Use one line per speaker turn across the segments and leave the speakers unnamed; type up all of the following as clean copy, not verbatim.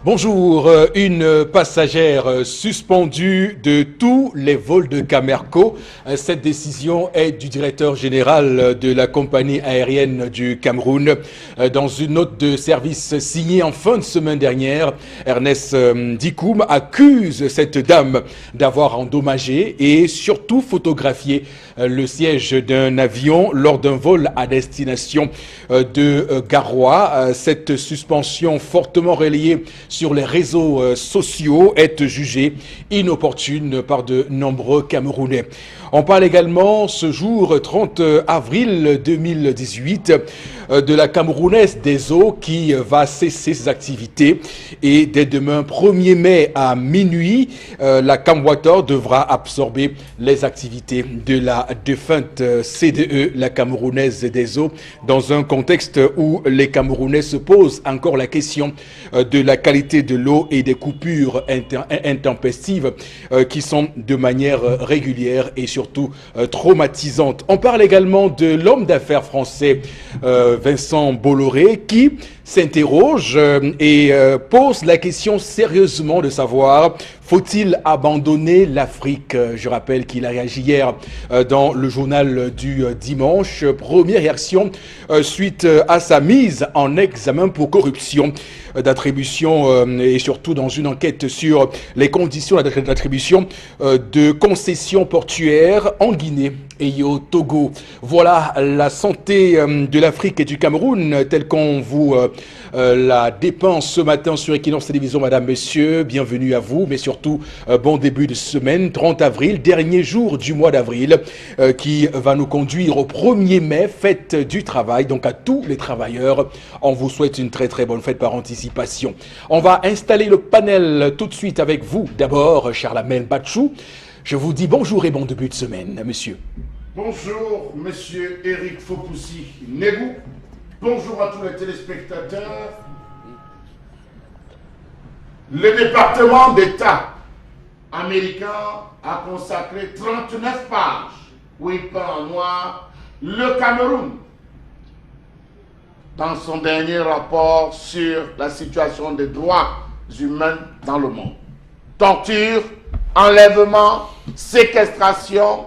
Bonjour, une passagère suspendue de tous les vols de Camerco. Cette décision est du directeur général de la compagnie aérienne du Cameroun. Dans une note de service signée en fin de semaine dernière, Ernest Dikoum accuse cette dame d'avoir endommagé et surtout photographié le siège d'un avion lors d'un vol à destination de Garoua. Cette suspension fortement relayée sur les réseaux sociaux est jugée inopportune par de nombreux Camerounais. On parle également ce jour 30 avril 2018 de la Camerounaise des eaux qui va cesser ses activités et dès demain 1er mai à minuit, la Camwater devra absorber les activités de la défunte CDE, la Camerounaise des eaux, dans un contexte où les Camerounais se posent encore la question de la qualité de l'eau et des coupures intempestives qui sont de manière régulière et surtout traumatisantes. On parle également de l'homme d'affaires français Vincent Bolloré qui s'interroge et pose la question sérieusement de savoir: faut-il abandonner l'Afrique? Je rappelle qu'il a réagi hier dans le journal du dimanche. Première réaction suite à sa mise en examen pour corruption d'attribution et surtout dans une enquête sur les conditions d'attribution de concessions portuaires en Guinée et au Togo. Voilà la santé de l'Afrique et du Cameroun telle qu'on vous la dépeint ce matin sur Equinox Télévision. Madame, Monsieur, bienvenue à vous, mais surtout bon début de semaine, 30 avril, dernier jour du mois d'avril qui va nous conduire au 1er mai, fête du travail. Donc à tous les travailleurs, on vous souhaite une très très bonne fête par anticipation. On va installer le panel tout de suite avec vous. D'abord, Charlamel Batchou, je vous dis bonjour et bon début de semaine, monsieur.
Bonjour, monsieur Eric Fopoussi Negou. Bonjour à tous les téléspectateurs. Le département d'État américain a consacré 39 pages, oui, pas en noir, le Cameroun, dans son dernier rapport sur la situation des droits humains dans le monde. Torture, enlèvement, séquestration,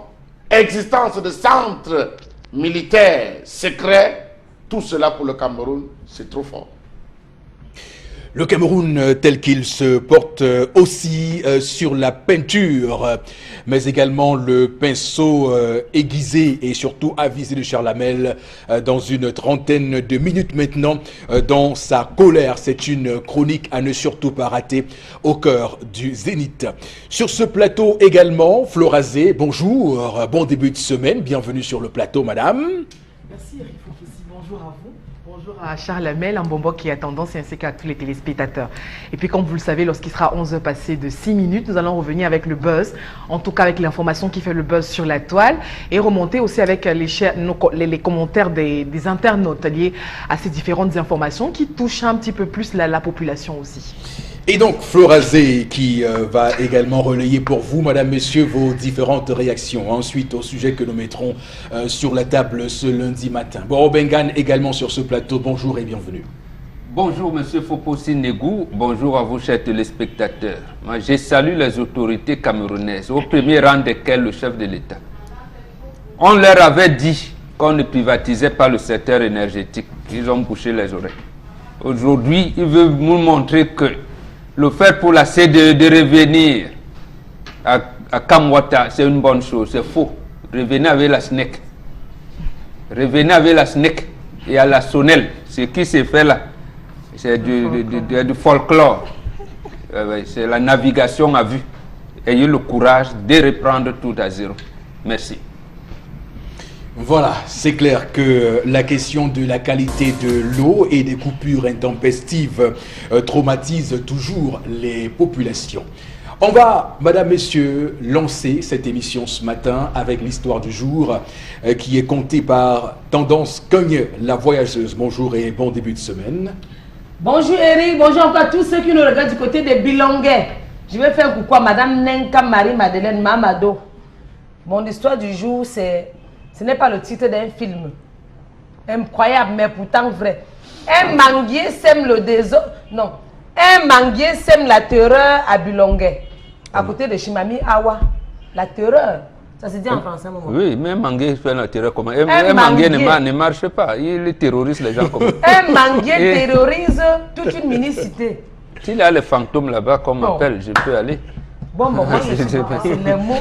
existence de centres militaires secrets, tout cela pour le Cameroun, c'est trop fort.
Le Cameroun tel qu'il se porte aussi sur la peinture, mais également le pinceau aiguisé et surtout avisé de Charlamel dans une trentaine de minutes maintenant dans sa colère. C'est une chronique à ne surtout pas rater au cœur du Zénith. Sur ce plateau également, Florazé, bonjour, bon début de semaine, bienvenue sur le plateau madame.
Merci Eric Fofoussi, bonjour à vous. Bonjour à Charles Lamel, un bonbon qui a tendance ainsi qu'à tous les téléspectateurs. Et puis comme vous le savez, lorsqu'il sera 11h passé de 6 minutes, nous allons revenir avec le buzz, en tout cas avec l'information qui fait le buzz sur la toile et remonter aussi avec les commentaires des internautes liés à ces différentes informations qui touchent un petit peu plus la population aussi.
Et donc, Florazé qui va également relayer pour vous, madame, messieurs, vos différentes réactions. Ensuite, au sujet que nous mettrons sur la table ce lundi matin. Boro Bengan également sur ce plateau. Bonjour et bienvenue.
Bonjour, monsieur Fopoussi Negou. Bonjour à vous, chers téléspectateurs. Moi, je salue les autorités camerounaises, au premier rang desquelles le chef de l'État. On leur avait dit qu'on ne privatisait pas le secteur énergétique. Ils ont bouché les oreilles. Aujourd'hui, ils veulent nous montrer que le faire pour la CDE de revenir à Camwater, c'est une bonne chose, c'est faux. Revenez avec la SNEC. Revenez avec la SNEC et à la Sonel. Ce qui s'est fait là, c'est du folklore. C'est la navigation à vue. Ayez le courage de reprendre tout à zéro. Merci.
Voilà, c'est clair que la question de la qualité de l'eau et des coupures intempestives traumatise toujours les populations. On va, madame, messieurs, lancer cette émission ce matin avec l'histoire du jour qui est contée par Tendance Cogne, la voyageuse. Bonjour et bon début de semaine.
Bonjour Eric, bonjour encore à tous ceux qui nous regardent du côté des Bilonguais. Je vais faire coucou à madame Nenka Marie-Madeleine Mamado. Mon histoire du jour, ce n'est pas le titre d'un film. Incroyable, mais pourtant vrai. Un manguier sème le désordre. Non, Un manguier sème la terreur à Bilongué, à côté de Chimami Awa. La terreur. Ça se dit en français, maman.
Oui, mais un manguier fait la terreur comment? Un manguier ne marche pas. Il terrorise les gens comme
Un manguier terrorise toute une mini-cité.
S'il y a les fantômes là-bas, comme on appelle, je peux aller.
Bon, moi, c'est les mots.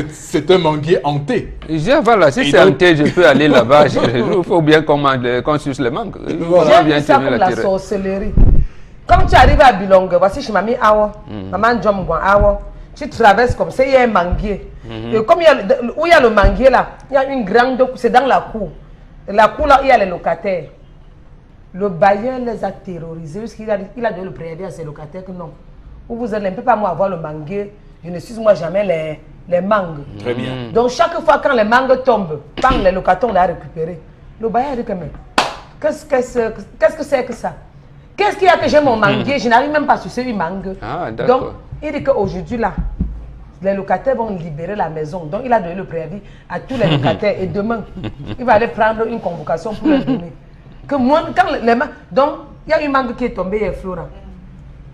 C'est un manguier hanté.
Voilà, si c'est hanté, je peux aller là-bas. Il faut bien qu'on suce les mangues.
J'aime ça comme la sorcellerie. Quand tu arrives à Bilongue, voici chez Mamie Awa, Maman Djomgwan Awa, tu traverses comme ça, il y a un manguier. Et comme où il y a le manguier là, il y a une grande, c'est dans la cour. La cour là, il y a les locataires. Le bailleur les a terrorisés parce qu'il a donné le préavis à ses locataires que non. Vous allez ne peut pas moi avoir le manguier, je ne suis moi jamais les mangues.
Très bien.
Donc chaque fois quand les mangues tombent, quand les locataires on les a récupérés, le bailleur dit que mais qu'est-ce que c'est que ça? Qu'est-ce qu'il y a que j'ai mon manguier? Je n'arrive même pas à sucer une mangue.
Ah,
donc il dit qu'aujourd'hui là, les locataires vont libérer la maison. Donc il a donné le préavis à tous les locataires et demain, il va aller prendre une convocation pour leur donner. Que moi, quand les mangues, donc il y a une mangue qui est tombée hier, Flora.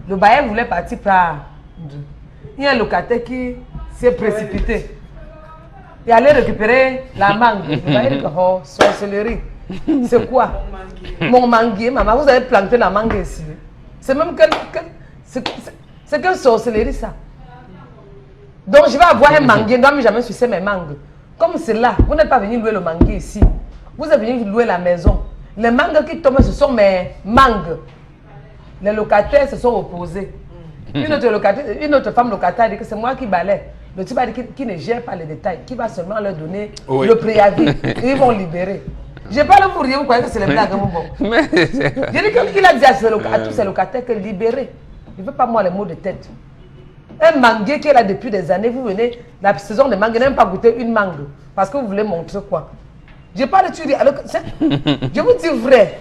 Le bailleur voulait partir par... Il y a un locataire qui s'est précipité. Il allait récupérer la mangue. Le bailleur dit, oh, sorcellerie. C'est quoi? Mon manguier, maman, vous avez planté la mangue ici. C'est même que... C'est quelle sorcellerie ça? Donc je vais avoir un manguier, je ne dois jamais sucer mes mangues. Comme c'est là, vous n'êtes pas venu louer le manguier ici. Vous êtes venu louer la maison. Les mangues qui tombent, ce sont mes mangues. Les locataires se sont opposés. Une autre femme locataire dit que c'est moi qui balaie. Le type a dit qu'il ne gère pas les détails, qu'il va seulement leur donner le préavis. Et ils vont libérer. Je n'ai pas le pour rien, vous croyez que c'est les blagues. J'ai dit qu'il a dit à tous ses locataires que libérer. Il ne veut pas moi les mots de tête. Un manguier qui est là depuis des années, vous venez, la saison de mangue, n'aime pas goûter une mangue. Parce que vous voulez montrer quoi? Je n'ai pas de tuerie. Je vous dis vrai.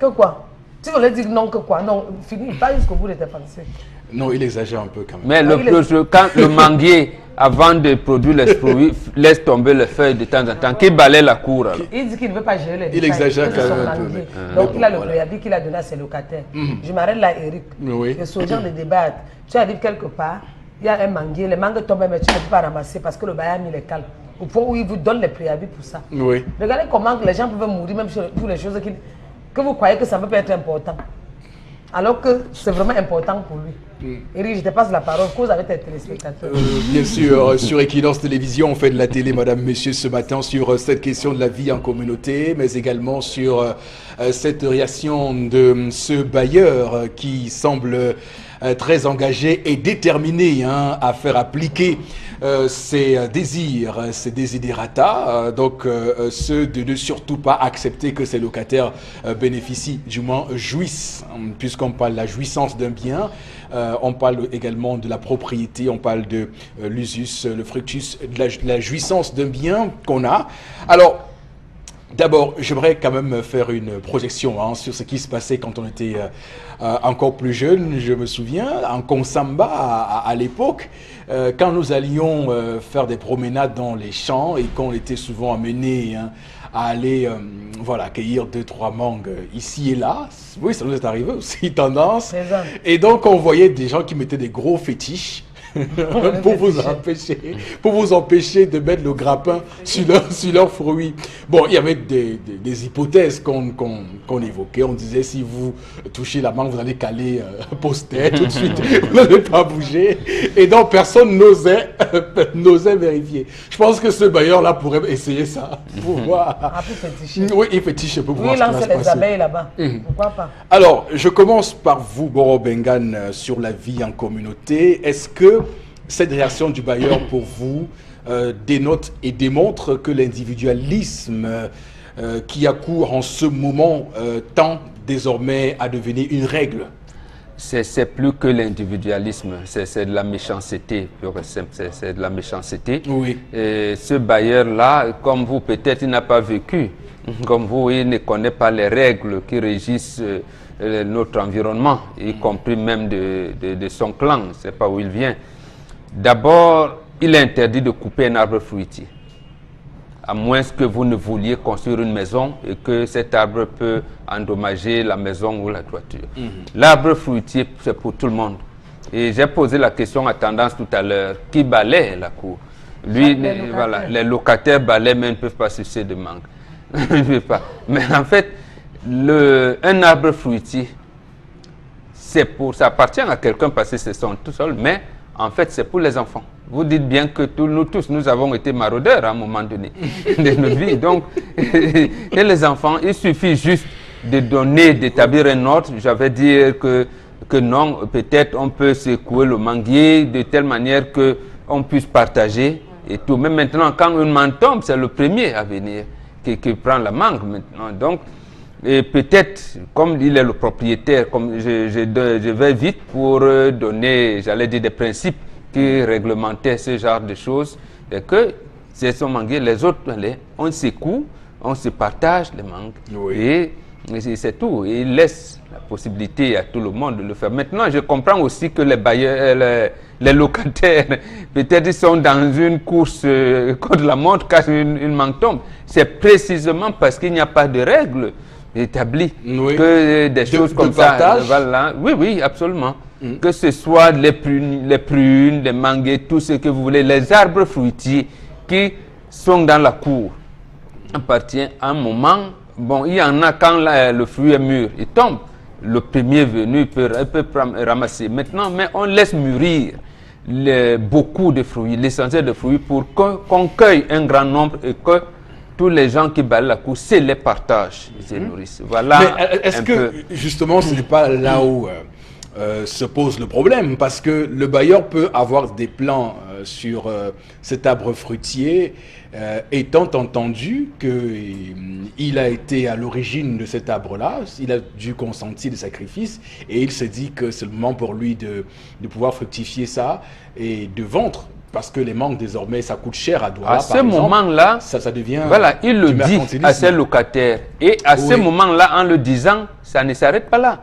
Que quoi? Tu voulais dire non que quoi? Non, fini, pas jusqu'au bout de tes pensées.
Non, il exagère un peu quand même.
Mais quand le manguier, avant de produire les fruits, laisse tomber les feuilles de temps en temps, qui balaie la cour alors?
Il dit qu'il ne veut pas gérer les détails.
Il exagère quand même un peu.
Donc il a le préavis qu'il a donné à ses locataires. Je m'arrête là, Eric.
Oui.
Et ce genre de débat, tu arrives quelque part, il y a un manguier, les mangues tombent, mais tu ne peux pas ramasser parce que le bailleur a mis les cales. Au point où il vous donne les préavis pour ça.
Oui.
Regardez comment les gens peuvent mourir, même sur toutes les choses que vous croyez que ça peut être important. Alors que c'est vraiment important pour lui. Eric, je te passe la parole, cause avec tes téléspectateurs.
Bien sûr, sur Equinox Télévision, on fait de la télé, madame, monsieur, ce matin, sur cette question de la vie en communauté, mais également sur cette réaction de ce bailleur qui semble très engagé et déterminé à faire appliquer ses désirs, ses desiderata, donc ceux de ne surtout pas accepter que ses locataires bénéficient, du moins jouissent, puisqu'on parle de la jouissance d'un bien, on parle également de la propriété, on parle de l'usus, le fructus, de la jouissance d'un bien qu'on a. Alors, d'abord, j'aimerais quand même faire une projection sur ce qui se passait quand on était encore plus jeune. Je me souviens, en Konsamba, à l'époque, quand nous allions faire des promenades dans les champs et qu'on était souvent amenés à aller cueillir 2-3 mangues ici et là. Oui, ça nous est arrivé aussi, tendance. Et donc, on voyait des gens qui mettaient des gros fétiches pour vous empêcher de mettre le grappin sur leurs fruits. Bon, il y avait des hypothèses qu'on évoquait. On disait, si vous touchez la mangue, vous allez caler poster tout de suite, vous n'allez pas bouger. Et donc, personne n'osait vérifier. Je pense que ce bailleur-là pourrait essayer ça pour voir. Oui, il fétiche pour voir
ce qui va se passer. Oui, il lance les abeilles là-bas. Pourquoi pas?
Alors, je commence par vous, Boro Bengan, sur la vie en communauté. Est-ce que cette réaction du bailleur, pour vous, dénote et démontre que l'individualisme qui a cours en ce moment tend désormais à devenir une règle?
C'est plus que l'individualisme, c'est de la méchanceté, pure et simple, c'est de la méchanceté.
Oui.
Et ce bailleur-là, comme vous, peut-être il n'a pas vécu. Comme vous, il ne connaît pas les règles qui régissent notre environnement, y compris même de son clan, je ne sais pas où il vient. D'abord, il est interdit de couper un arbre fruitier. à moins que vous ne vouliez construire une maison et que cet arbre peut endommager la maison ou la toiture. L'arbre fruitier, c'est pour tout le monde. Et j'ai posé la question à Tendance tout à l'heure, qui balaie la cour? Lui, les locataires balaient, mais ne peuvent pas sucer de mangue. Ils ne peuvent pas. Mais en fait, un arbre fruitier, ça appartient à quelqu'un parce que c'est son tout seul, mais en fait, c'est pour les enfants. Vous dites bien que nous tous, nous avons été maraudeurs à un moment donné de notre vie. Donc, et les enfants, il suffit juste de donner, d'établir un ordre. J'avais dit que non, peut-être on peut secouer le manguier de telle manière qu'on puisse partager et tout. Mais maintenant, quand une mangue tombe, c'est le premier à venir qui prend la mangue maintenant. Donc, et peut-être, comme il est le propriétaire, comme je vais vite pour donner, j'allais dire, des principes qui réglementaient ce genre de choses, et que c'est son manguier, les autres, on secoue, on se partage les mangues,
oui.
et c'est tout. Et il laisse la possibilité à tout le monde de le faire. Maintenant, je comprends aussi que les bailleurs, les locataires, peut-être ils sont dans une course contre la montre quand une mangue tombe. C'est précisément parce qu'il n'y a pas de règles établies que des choses comme ça. Voilà. Oui, absolument. Que ce soit les prunes, les manguiers, tout ce que vous voulez, les arbres fruitiers qui sont dans la cour, appartient à un moment. Bon, il y en a quand le fruit est mûr, il tombe. Le premier venu peut ramasser. Maintenant, mais on laisse mûrir beaucoup de fruits, l'essentiel de fruits, pour qu'on cueille un grand nombre et que tous les gens qui balayent la cour se les partagent, se nourrissent. Voilà.
Mais est-ce que, justement, ce n'est pas là où se pose le problème? Parce que le bailleur peut avoir des plans sur cet arbre fruitier, étant entendu qu'il a été à l'origine de cet arbre-là, il a dû consentir des sacrifices, et il se dit que c'est le moment pour lui de pouvoir fructifier ça et de vendre. Parce que les mangues, désormais, ça coûte cher à Douala,
à ce moment-là,
ça devient...
Voilà, il le dit à ses locataires. Et à ce moment-là, en le disant, ça ne s'arrête pas là.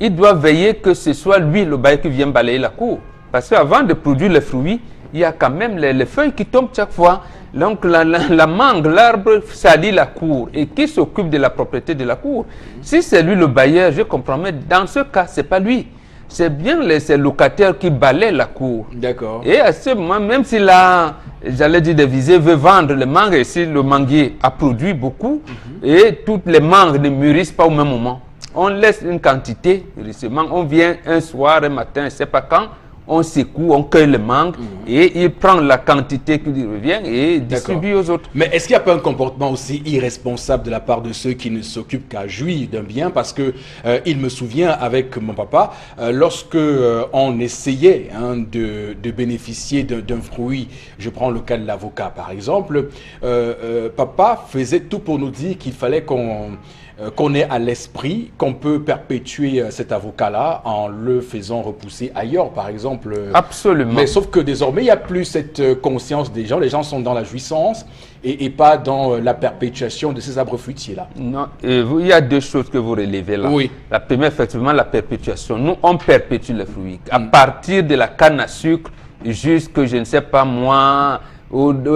Il doit veiller que ce soit lui, le bailleur, qui vient balayer la cour. Parce qu'avant de produire les fruits, il y a quand même les feuilles qui tombent chaque fois. Donc la mangue, l'arbre salit la cour. Et qui s'occupe de la propriété de la cour? Si c'est lui le bailleur, je comprends, mais dans ce cas, ce n'est pas lui. C'est bien ces locataires qui balaient la cour.
D'accord.
Et à ce moment, même s'il a, j'allais dire, des visées, veut vendre les mangues, et si le manguier a produit beaucoup, et toutes les mangues ne mûrissent pas au même moment, on laisse une quantité, on vient un soir, un matin, je ne sais pas quand, on secoue, on cueille les mangues, et il prend la quantité qui lui revient et distribue aux autres.
Mais est-ce qu'il n'y a pas un comportement aussi irresponsable de la part de ceux qui ne s'occupent qu'à jouir d'un bien? Parce que il me souvient avec mon papa, lorsque on essayait de bénéficier d'un fruit, je prends le cas de l'avocat par exemple, papa faisait tout pour nous dire qu'il fallait qu'on ait à l'esprit qu'on peut perpétuer cet avocat-là en le faisant repousser ailleurs, par exemple.
Absolument.
Mais sauf que désormais, il n'y a plus cette conscience des gens. Les gens sont dans la jouissance et pas dans la perpétuation de ces arbres fruitiers-là.
Non, il y a deux choses que vous relevez là.
Oui.
La première, effectivement, la perpétuation. Nous, on perpétue les fruits. À partir de la canne à sucre jusqu'à, je ne sais pas moi,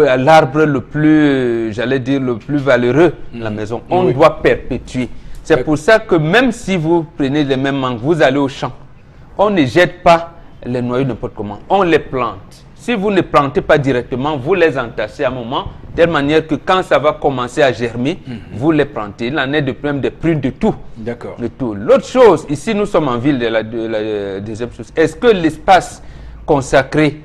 à l'arbre le plus, j'allais dire, le plus valeureux de la maison. On doit perpétuer. C'est pour ça que même si vous prenez les mêmes mangues, vous allez au champ, on ne jette pas les noyaux n'importe comment. On les plante. Si vous ne plantez pas directement, vous les entassez à un moment, de telle manière que quand ça va commencer à germer, vous les plantez. Il en est de même des prunes, de tout.
D'accord.
De tout. L'autre chose, ici nous sommes en ville, de la deuxième chose, est-ce que l'espace consacré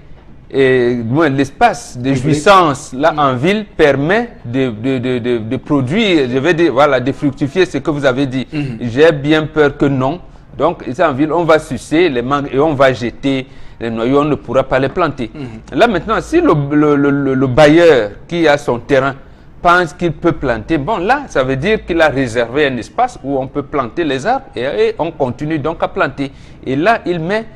et l'espace de jouissance là en ville permet de produire, je vais dire, voilà, de fructifier ce que vous avez dit. J'ai bien peur que non. Donc ici en ville, on va sucer les mangues et on va jeter les noyaux, on ne pourra pas les planter. Là maintenant, si le bailleur qui a son terrain pense qu'il peut planter, bon là, ça veut dire qu'il a réservé un espace où on peut planter les arbres et on continue donc à planter. Et là, il met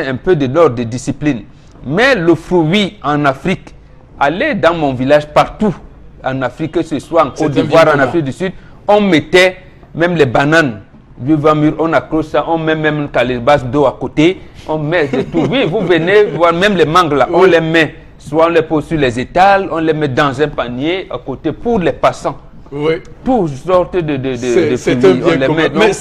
un peu de l'ordre, de discipline. Mais le fruit en Afrique, allez dans mon village partout en Afrique, que ce soit en Côte d'Ivoire, en Afrique du Sud, on mettait même les bananes du vent mûr, on accroche ça, on met même une calebasse d'eau à côté, on met tout. Oui, vous venez voir même les mangues là, on les met soit on les pose sur les étals, on les met dans un panier à côté pour les passants.
Oui.
Toutes sortes de
C'est un
fruits, on
bien
les
commun.
met.
Mais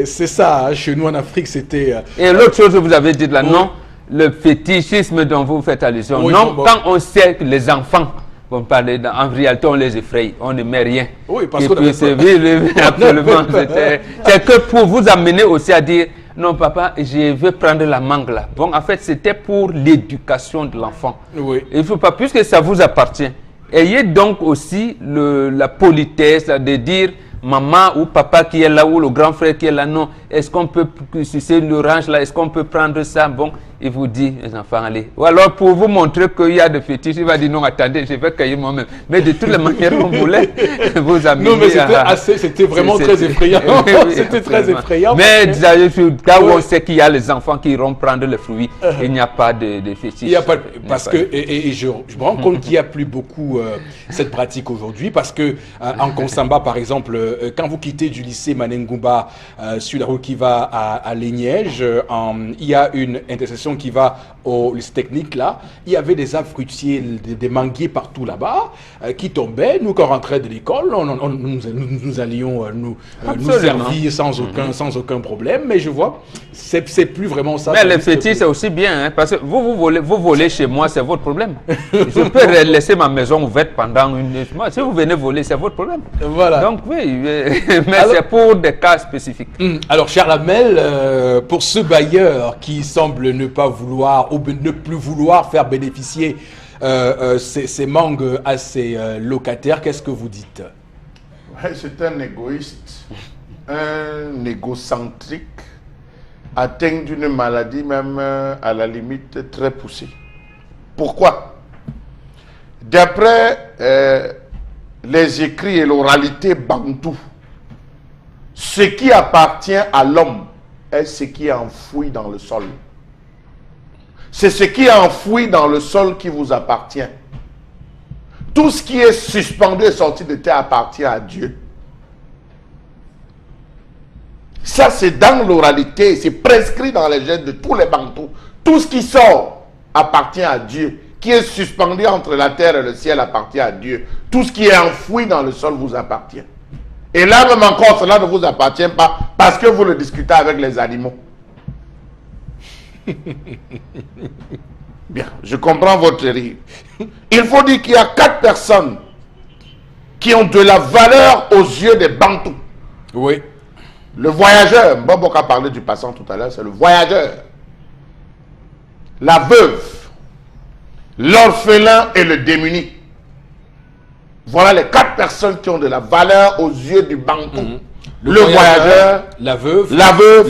c'est ça, hein. Chez nous en Afrique, c'était...
Et l'autre chose que vous avez dit là,
Oui.
non, le fétichisme dont vous faites allusion.
Oui,
non,
bon.
quand on sait que les enfants vont parler, en réalité, on les effraie, on ne met rien.
Oui, parce
Et
qu'on
puis,
avait
c'est
peur.
oui, absolument.
On avait peur.
C'est que pour vous amener aussi à dire, non, papa, je veux prendre la mangue là. Bon, en fait, c'était pour l'éducation de l'enfant.
Oui.
Il ne faut pas, puisque ça vous appartient, ayez donc aussi la politesse là, de dire maman ou papa qui est là ou le grand frère qui est là, non, est-ce qu'on peut sucer une orange là, est-ce qu'on peut prendre ça? Bon, il vous dit, les enfants, allez. Ou alors pour vous montrer qu'il y a des fétiches, il va dire non, attendez, je vais cueillir moi-même. Mais de toutes les manières, on voulait vous amener.
Non, mais c'était vraiment très effrayant.
Oui,
C'était très
absolument.
effrayant.
Mais là où
Ouais.
on sait qu'il y a les enfants qui iront prendre les fruits, il n'y a pas de fétiche.
Il y a pas, parce
Il n'y a
que et je me rends compte qu'il n'y a plus beaucoup cette pratique aujourd'hui parce que en Konsamba par exemple, quand vous quittez du lycée Manengumba sur la route qui va à Léniège, il y a une intersection qui va au lycée technique là. Il y avait des arbres fruitiers, des manguiers partout là-bas qui tombaient. Nous quand on rentrait de l'école, nous allions nous
Absolument.
servir sans aucun problème. Mais je vois, c'est plus vraiment ça.
Mais
Ça
les
existe
fétiches,
plus.
c'est aussi bien, hein, parce que vous volez chez moi, c'est votre problème. Je peux laisser ma maison ouverte pendant une mois. Si vous venez voler, c'est votre problème.
Voilà.
Donc oui, mais
Alors-
c'est pour des cas spécifiques.
Alors, Charles Hamel, pour ce bailleur qui semble ne pas vouloir ou ne plus vouloir faire bénéficier ces mangues à ses locataires, qu'est-ce que vous dites?
Ouais, c'est un égoïste, un égocentrique, atteint d'une maladie même à la limite très poussée. Pourquoi? D'après les écrits et l'oralité bantou, ce qui appartient à l'homme est ce qui est enfoui dans le sol. C'est ce qui est enfoui dans le sol qui vous appartient. Tout ce qui est suspendu et sorti de terre appartient à Dieu. Ça, c'est dans l'oralité, c'est prescrit dans les gènes de tous les bantous. Tout ce qui sort appartient à Dieu. Qui est suspendu entre la terre et le ciel appartient à Dieu. Tout ce qui est enfoui dans le sol vous appartient. Et là même encore, cela ne vous appartient pas parce que vous le discutez avec les animaux. Bien, je comprends votre rire. Il faut dire qu'il y a 4 personnes qui ont de la valeur aux yeux des bantous.
Oui.
Le voyageur, Mbobok a parlé du passant tout à l'heure, c'est le voyageur. La veuve, l'orphelin et le démuni. Voilà les 4 personnes qui ont de la valeur aux yeux du bantou. Le voyageur,
la veuve,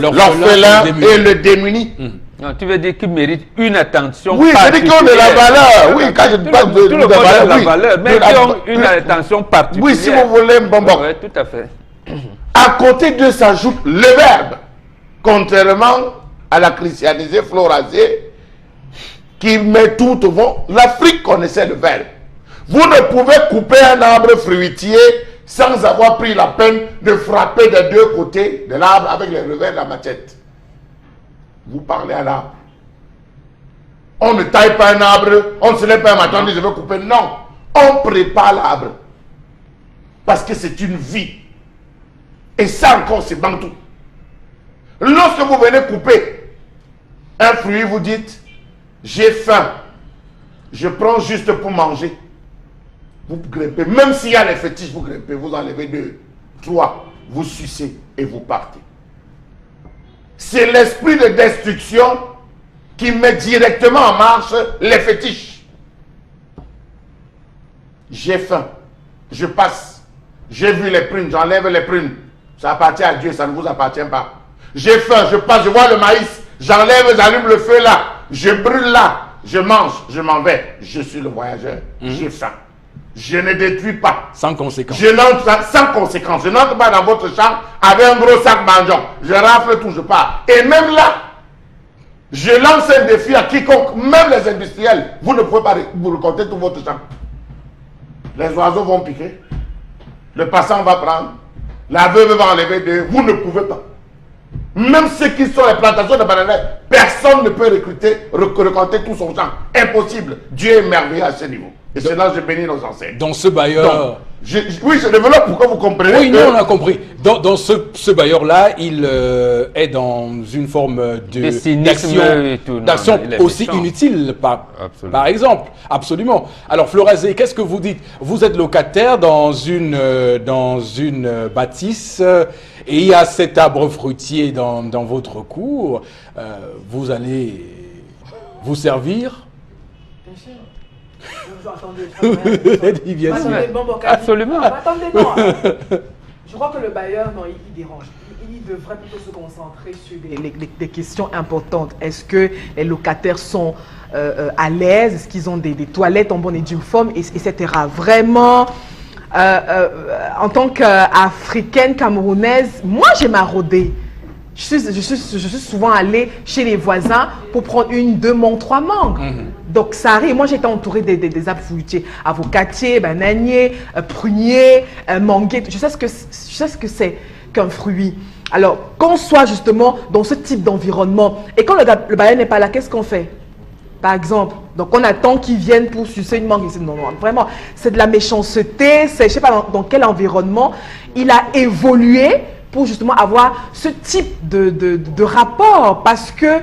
l'orphelin et le démuni.
Non, tu veux dire qu'ils méritent une attention
Oui, c'est-à-dire qu'ils ont de la valeur. Oui, quand je parle de
tout le monde a de la
oui.
valeur, mais
De la-
qui ont une attention particulière.
Oui, si vous voulez, Mbobok.
Oui, tout à fait.
À côté d'eux s'ajoute le verbe. Contrairement à la christianisée Florazé qui met tout au vent. L'Afrique connaissait le verbe. Vous ne pouvez couper un arbre fruitier sans avoir pris la peine de frapper des 2 côtés de l'arbre avec les revers de la machette. Vous parlez à l'arbre. On ne taille pas un arbre, on ne se lève pas un matin, on dit je veux couper. Non, on prépare l'arbre. Parce que c'est une vie. Et ça encore, c'est bantou. Lorsque vous venez couper un fruit, vous dites, j'ai faim. Je prends juste pour manger. Vous grimpez. Même s'il y a les fétiches, vous grimpez. Vous enlevez 2, 3. Vous sucez et vous partez. C'est l'esprit de destruction qui met directement en marche les fétiches. J'ai faim. Je passe. J'ai vu les prunes. J'enlève les prunes. Ça appartient à Dieu, ça ne vous appartient pas. J'ai faim, je passe, je vois le maïs, j'enlève, j'allume le feu là, je brûle là, je mange, je m'en vais. Je suis le voyageur, j'ai faim. Je ne détruis pas.
Sans conséquence.
Je n'entre sans conséquence. Je n'entre pas dans votre chambre avec un gros sac mangeant. Je rafle tout, je pars. Et même là, je lance un défi à quiconque, même les industriels. Vous ne pouvez pas vous raconter tout votre champ. Les oiseaux vont piquer. Le passant va prendre. La veuve va enlever 2. Vous ne pouvez pas. Même ceux qui sont les plantations de bananes, personne ne peut récolter tout son champ. Impossible. Dieu est merveilleux à ce niveau. Et c'est là que je bénis nos ancêtres.
Dans ce bailleur...
Oui, je développe pour que vous compreniez.
Oui, non, on a compris. Dans ce bailleur-là, il est dans une forme d'action aussi inutile, par exemple. Absolument. Alors, Florazé, qu'est-ce que vous dites? Vous êtes locataire dans une bâtisse et il y a cet arbre fruitier dans votre cour. Vous allez vous servir?
Attendez,
absolument.
Attendez, non. Je crois que le bailleur, non, il dérange. Il devrait plutôt se concentrer sur des questions importantes. Est-ce que les locataires sont à l'aise? Est-ce qu'ils ont des toilettes en bonne et due forme, etc. Vraiment, en tant qu'Africaine camerounaise, moi j'ai maraudé. Je suis souvent allée chez les voisins pour prendre 1, 2 mangues, 3 mangues. Donc ça arrive. Moi j'étais entourée des arbres fruitiers, avocatiers, bananiers, pruniers, manguiers. Je sais ce que c'est qu'un fruit. Alors qu'on soit justement dans ce type d'environnement et quand le bailleur n'est pas là, qu'est-ce qu'on fait? Par exemple, donc on attend qu'ils viennent pour sucer une mangue. Non, non, vraiment, c'est de la méchanceté. Je ne sais pas dans quel environnement il a évolué pour justement avoir ce type de rapport. Parce que,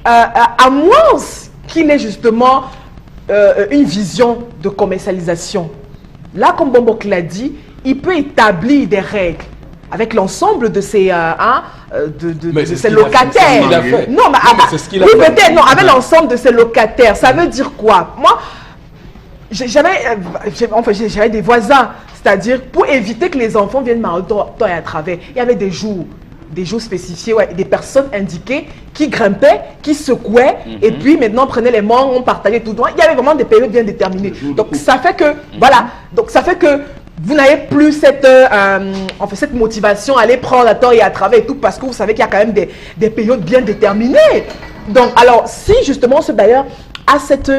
à moins qu'il ait justement une vision de commercialisation, là, comme Bombok l'a dit, il peut établir des règles avec l'ensemble de ses, ses locataires. Non, mais c'est ce qu'il a fait. Oui, peut-être, non, avec l'ensemble de ses locataires. Ça veut dire quoi? Moi, j'avais des voisins. C'est-à-dire, pour éviter que les enfants viennent et à travers, il y avait des jours spécifiés, ouais, des personnes indiquées qui grimpaient, qui secouaient, et puis maintenant prenaient les mangues, on partageait tout. Il y avait vraiment des périodes bien déterminées. Donc ça fait que, voilà, donc ça fait que vous n'avez plus cette motivation à aller prendre à tort et à travers et tout, parce que vous savez qu'il y a quand même des périodes bien déterminées. Donc, alors, si justement ce bailleur a cette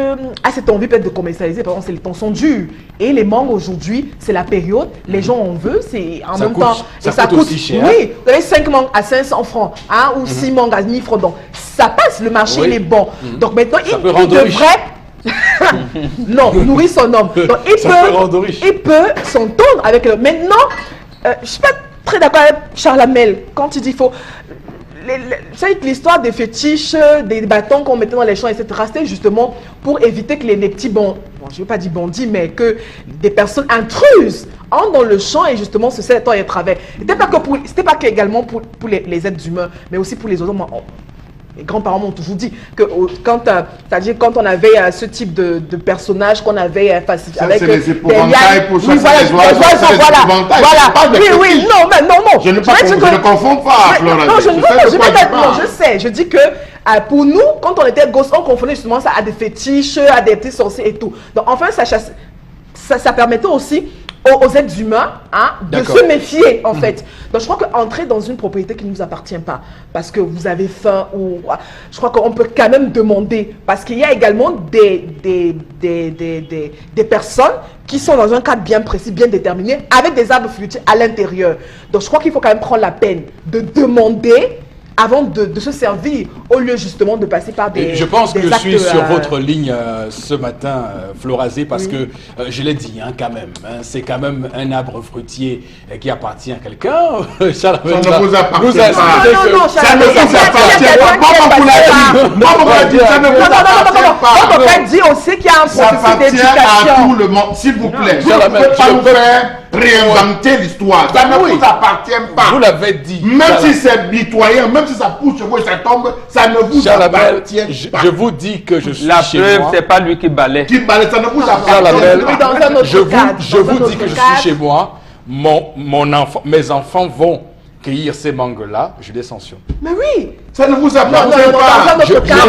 envie peut-être de commercialiser, par exemple, c'est les temps sont durs. Et les mangues aujourd'hui, c'est la période, les gens en veulent, c'est en même temps.
Ça coûte aussi cher.
Oui, vous avez 5 mangues à 500 francs, hein, ou 6 mangues à 1000 francs. Donc, ça passe, le marché, il est bon. Donc maintenant, il devrait. Non, nourrir son homme. Donc, il peut s'entendre avec le. Maintenant, je ne suis pas très d'accord avec Charles Hamel quand il dit qu'il faut. C'est l'histoire des fétiches, des bâtons qu'on mettait dans les champs, etc. C'était justement pour éviter que les petits je ne veux pas dire bandits, mais que des personnes intruses entrent dans le champ et justement se servent et travers. C'était pas que également pour les êtres humains, mais aussi pour les autres. Les grands-parents m'ont toujours dit que c'est-à-dire quand on avait ce type de personnage qu'on avait facile avec
les épouvantails pour chasser les oiseaux.
Voilà. Oui, non.
Je ne confonds pas, Florence.
Non, je sais. Je dis que pour nous, quand on était gosses, on confondait justement ça à des fétiches, à des petits sorciers et tout. Donc enfin, ça permettait aussi aux êtres humains de se méfier en fait. Donc je crois qu'entrer dans une propriété qui ne nous appartient pas parce que vous avez faim ou je crois qu'on peut quand même demander parce qu'il y a également des personnes qui sont dans un cadre bien précis, bien déterminé avec des arbres fruitiers à l'intérieur. Donc je crois qu'il faut quand même prendre la peine de demander avant de se servir, au lieu justement de passer par des.
Je pense que je suis sur votre ligne ce matin, Florazé, parce que je l'ai dit quand même. C'est quand même un arbre fruitier qui appartient à quelqu'un.
Ça ne vous appartient pas.
Non,
ça ne vous appartient pas. Ça ne vous appartient pas.
On peut dire aussi qu'il y a un processus d'éducation.
Ça appartient à tout le monde. S'il vous plaît, vous ne pouvez pas nous faire réinventer l'histoire. Ça ne vous appartient pas.
Vous l'avez dit.
Même si c'est mitoyen, même si ça pousse sur vous et ça tombe, ça ne vous appartient pas.
Je vous dis que je suis
la
chez
preuve,
moi.
c'est pas lui qui balaie.
Qui balaie, ça ne vous appartient
pas.
Je vous dis que je suis chez moi. Mes enfants vont cueillir ces mangues-là, je les sanctionne.
Mais oui,
ça ne vous appartient pas.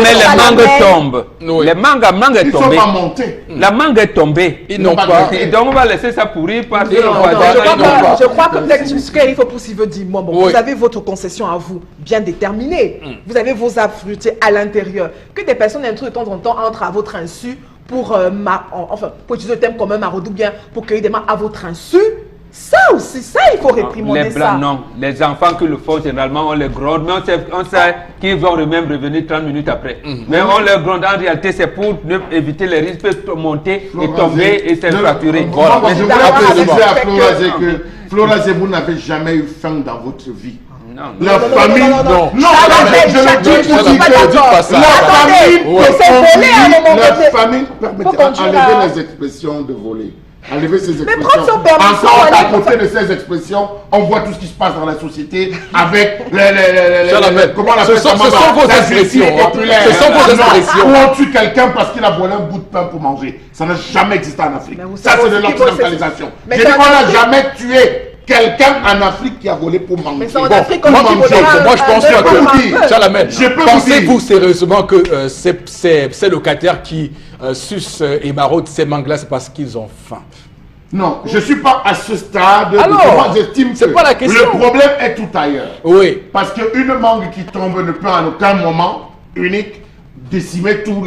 Mais les mangues tombent.
Oui.
Les mangues est tombée.
Ils sont pas montés.
La mangue est tombée.
Ils n'ont pas.
Et donc on va laisser ça pourrir parce que
je crois que peut-être ce qu'il faut pour s'y veut dire. Vous avez votre concession à vous bien déterminée. Vous avez vos arbres fruitiers à l'intérieur. Que des personnes intruses de temps en temps entrent à votre insu pour utiliser le terme comme un maraudou bien pour cueillir des mangues à votre insu.
Ça aussi, ça, il faut réprimander
Les blancs,
ça.
non. Les enfants qui le font, généralement, on les gronde. Mais on sait qu'ils vont même revenir 30 minutes après. Mais on les gronde. En réalité, c'est pour éviter les risques de monter et tomber et se fracturer.
Voilà. Je voulais
absolument.
préciser à Florazé que Florazé, vous n'avez jamais eu faim dans votre vie.
Non.
La famille,
non.
je le dis pour dire que la famille,
c'est volé à un moment
la
donné.
famille, permettez,
continuer à-
enlever les expressions de voler. Enlever ces expressions.
prendre son permission,
Encore à
allez,
côté de ces expressions, on voit tout ce qui se passe dans la société avec comment on appelle
Ce sont vos expressions, hein. Ce sont vos expressions.
Où on tue quelqu'un parce qu'il a volé un bout de pain pour manger. Ça n'a jamais existé en Afrique.
Mais vous
Ça,
savez
c'est de
aussi qu'il faut-
l'occidentalisation.
Mais
J'ai dit
c'est
qu'on
en
n'a
Afrique.
jamais tué quelqu'un en Afrique qui a volé pour manger.
Mais c'est en
Bon,
Afrique qu'on
moi,
dit qu'il faudra
moi, je pense
un-
pas
vous
que
dire.
Chalamel,
Je peux vous
pensez-vous
dire.
sérieusement que ces locataires qui sucent et maraudent ces mangues-là, c'est parce qu'ils ont faim?
Non, je ne suis pas à ce stade.
Alors,
moi, j'estime
c'est
que
pas la question.
le problème est tout ailleurs.
Oui.
Parce qu'une mangue qui tombe ne peut en aucun moment unique décimer tous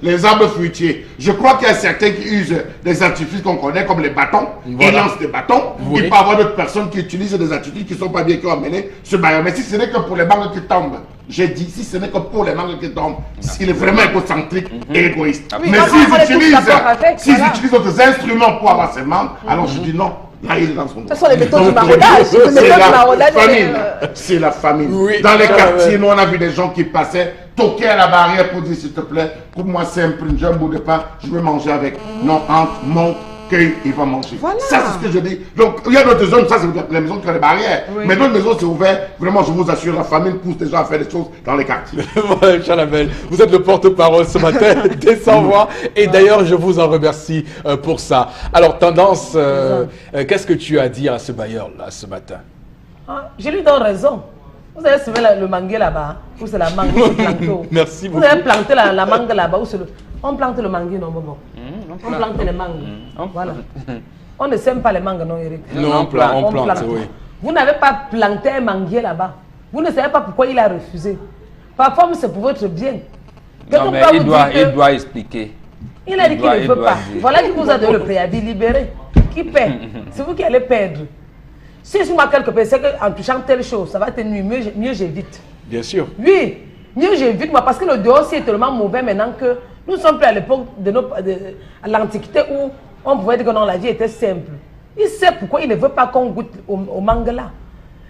les arbres fruitiers. Je crois qu'il y a certains qui usent des artifices qu'on connaît comme les bâtons.
Voilà.
Ils lancent des bâtons.
Oui.
Il peut y avoir d'autres personnes qui utilisent des artifices qui ne sont pas bien, qui ont amené ce baillon. Mais si ce n'est que pour les mangues qui tombent, j'ai dit, si ce n'est que pour les mangues qui tombent, il est vraiment égocentrique et égoïste.
Oui,
Mais
on est tous d'accord avec,
s'ils
voilà.
utilisent d'autres instruments pour avoir ces mangues, alors je dis non. Là, il est dans son droit.
Ce sont les méthodes du maraudage. Les
C'est
méthodes du
la
maraudage,
famine. C'est la famine.
Oui,
Dans les
ça,
quartiers,
ouais.
nous, on a vu des gens qui passaient, toquaient à la barrière pour dire, s'il te plaît, coupe-moi simple, j'ai un bout de pain, je veux manger avec. Non, entre, monte, cueille, il va manger.
Voilà.
Ça, c'est ce que je dis. Donc, il y a d'autres zones, ça, c'est les maisons qui ont des barrières. Mais d'autres maisons, c'est ouvert. Vraiment, je vous assure, la famine pousse les gens à faire des choses dans les quartiers.
Voilà, Chalamel, vous êtes le porte-parole ce matin des sans-voix et d'ailleurs je vous en remercie pour ça. Alors Tendance, qu'est-ce que tu as à dire à ce bailleur-là ce matin?
Ah, je lui donne raison. Vous avez semé le mangue là-bas, ou c'est la mangue qui est plantée.
Merci
Vous
beaucoup.
avez planté la mangue là-bas, ou c'est le... On plante le mangue, non, bon. On plante les mangues. Voilà. On ne sème pas les mangues, non, Eric.
Non, on plante, oui.
Vous n'avez pas planté un manguier là-bas. Vous ne savez pas pourquoi il a refusé. Parfois, c'est pour votre bien.
Non, mais il doit expliquer.
Il a dit qu'il ne veut
doit
pas.
dire.
Voilà qui vous a donné le préavis libéré. Qui paie? C'est vous qui allez perdre. Si je vois quelque part, c'est qu'en touchant telle chose, ça va te nuire, mieux j'évite.
Bien sûr.
Oui, mieux j'évite, moi, parce que le dehors est tellement mauvais maintenant que nous sommes plus à l'époque à l'Antiquité où on pouvait dire que non, la vie était simple. Il sait pourquoi il ne veut pas qu'on goûte au mangue là.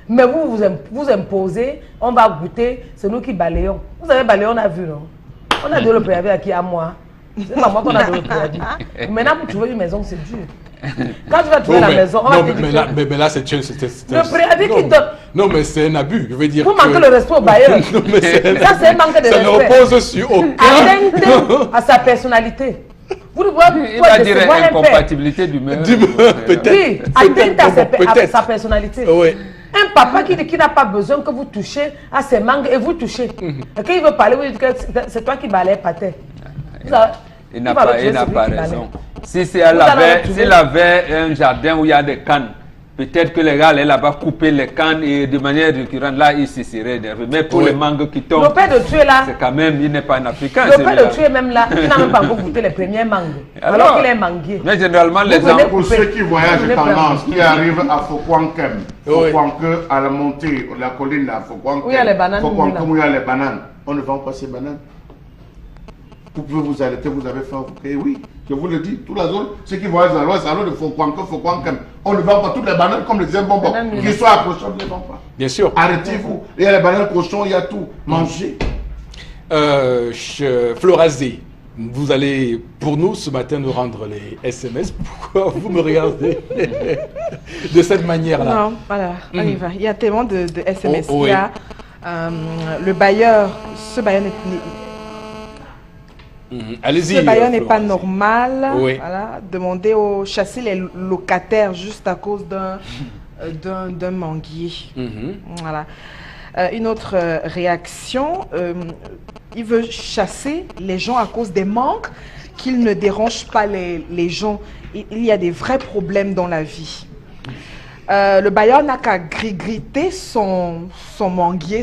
Mais vous imposez, on va goûter, c'est nous qui balayons. Vous avez balayé, on a vu, non? On a donné le préavis à qui? À moi. C'est pas moi qu'on a donné le préavis. Maintenant, pour trouver une maison, c'est dur. Quand tu vas trouver la maison, on va te dire que...
mais là, c'est
Le préavis qui donne...
Non, mais c'est un abus. Je veux dire.
Vous manquez le respect au bailleur.
Non, mais
Ça, c'est un manque de
ça ne
respect.
repose sur aucun.
Atteinte à sa personnalité. Vous ne pouvez
Il
pas
va dire
décevoir un père.
incompatibilité d'humeur.
Peut-être.
Oui, atteinte à
Peut-être.
sa personnalité.
Oui.
Un papa qui n'a pas besoin que vous touchez à ses mangues et vous touchez. Et quand il veut parler, vous dites que c'est toi qui balayes par terre.
Il n'a pas raison. S'il avait un jardin où il y a des cannes, peut-être que les gars allaient là-bas couper les cannes et de manière récurrente, là, il se serait énervé. Mais pour
Oui.
les mangues qui tombent,
Le père de tuer là,
c'est quand même, il n'est pas un Africain.
le père
celui-là.
de tuer même là, il n'a même pas encore goûté les premières mangues. Alors
Alors,
qu'il est manguier.
Mais généralement, les
Vous venez
gens...
Pour ceux qui voyagent
Vous voulez
tendance, qui arrivent à Fokwankem,
Oui.
Fokwanke, à la montée, la colline là, Fokwankem,
Où il y a les bananes,
Fokwanke,
là.
où il y a les bananes, on ne vend pas ces bananes. Vous pouvez vous arrêter, vous avez faim, vous payez, oui, je vous le dis, toute la zone, ceux qui voyagent dans l'ouest, c'est à l'eau de Fokwankem, on ne vend pas toutes les bananes comme les deuxièmes bonbons,
Bananes,
qui sont accrochés, on ne les vend pas.
Bien sûr.
Arrêtez-vous, il y a les bananes cochons, il y a tout, mangez.
Florazé, vous allez pour nous ce matin nous rendre les SMS. Pourquoi vous me regardez de cette manière-là?
Non, voilà, on y va. Il y a tellement de SMS.
Oh,
Il y a le bailleur, ce bailleur
Allez-y.
ce bailleur n'est pas
Florazé.
normal.
Oui.
Voilà, demander au chasser les locataires juste à cause d'un manguier.
Mhm.
Voilà. Une autre réaction, il veut chasser les gens à cause des manques, qu'il ne dérange pas les gens. Il y a des vrais problèmes dans la vie. Le bailleur n'a qu'à grigiter son manguier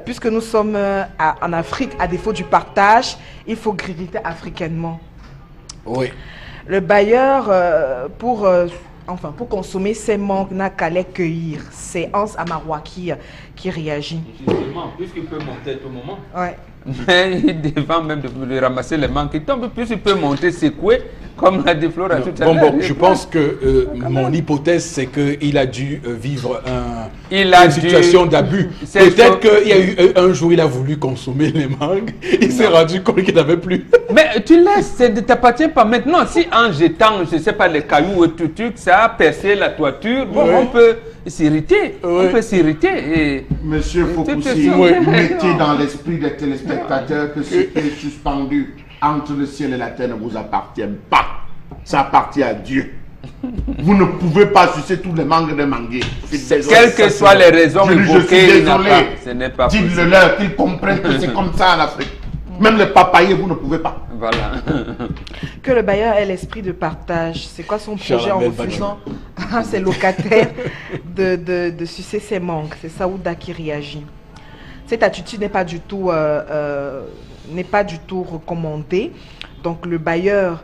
puisque nous sommes en Afrique, à défaut du partage, il faut grigiter africainement.
Oui.
Le bailleur, pour Enfin, pour consommer ces mangues, n'a qu'à les cueillir. C'est Hans Amarois qui réagit.
Justement, puisqu'il peut monter à tout moment.
Ouais.
Mais devant même de ramasser les mangues qui tombent, puisqu'il peut monter, secouer, comme l'a dit Flora tout à l'heure.
Bon, je pense que mon hypothèse, c'est qu'il a dû vivre une situation d'abus. Peut-être qu'il y a eu un jour, il a voulu consommer les mangues, il s'est rendu compte qu'il n'avait plus.
Mais tu laisses, ça ne t'appartient pas maintenant. Si en jetant, je ne sais pas, les cailloux ou tout truc, ça a percé la toiture, bon, on peut s'irriter. On peut s'irriter.
Monsieur Fokoussi, mettez dans l'esprit des téléspectateurs que ce qui est suspendu entre le ciel et la terre ne vous appartient pas. Ça appartient à Dieu. Vous ne pouvez pas sucer tous les mangues de manguier.
Quelles que soient les raisons évoquées,
ce n'est pas possible. Dites-le-leur qu'ils comprennent que c'est comme ça en Afrique. Même les papayers, vous ne pouvez pas.
Voilà.
Que le bailleur ait l'esprit de partage. C'est quoi son projet en refusant à ses locataires de sucer ses mangues? C'est Saouda qui réagit. Cette attitude n'est pas du tout recommandée. Donc le bailleur,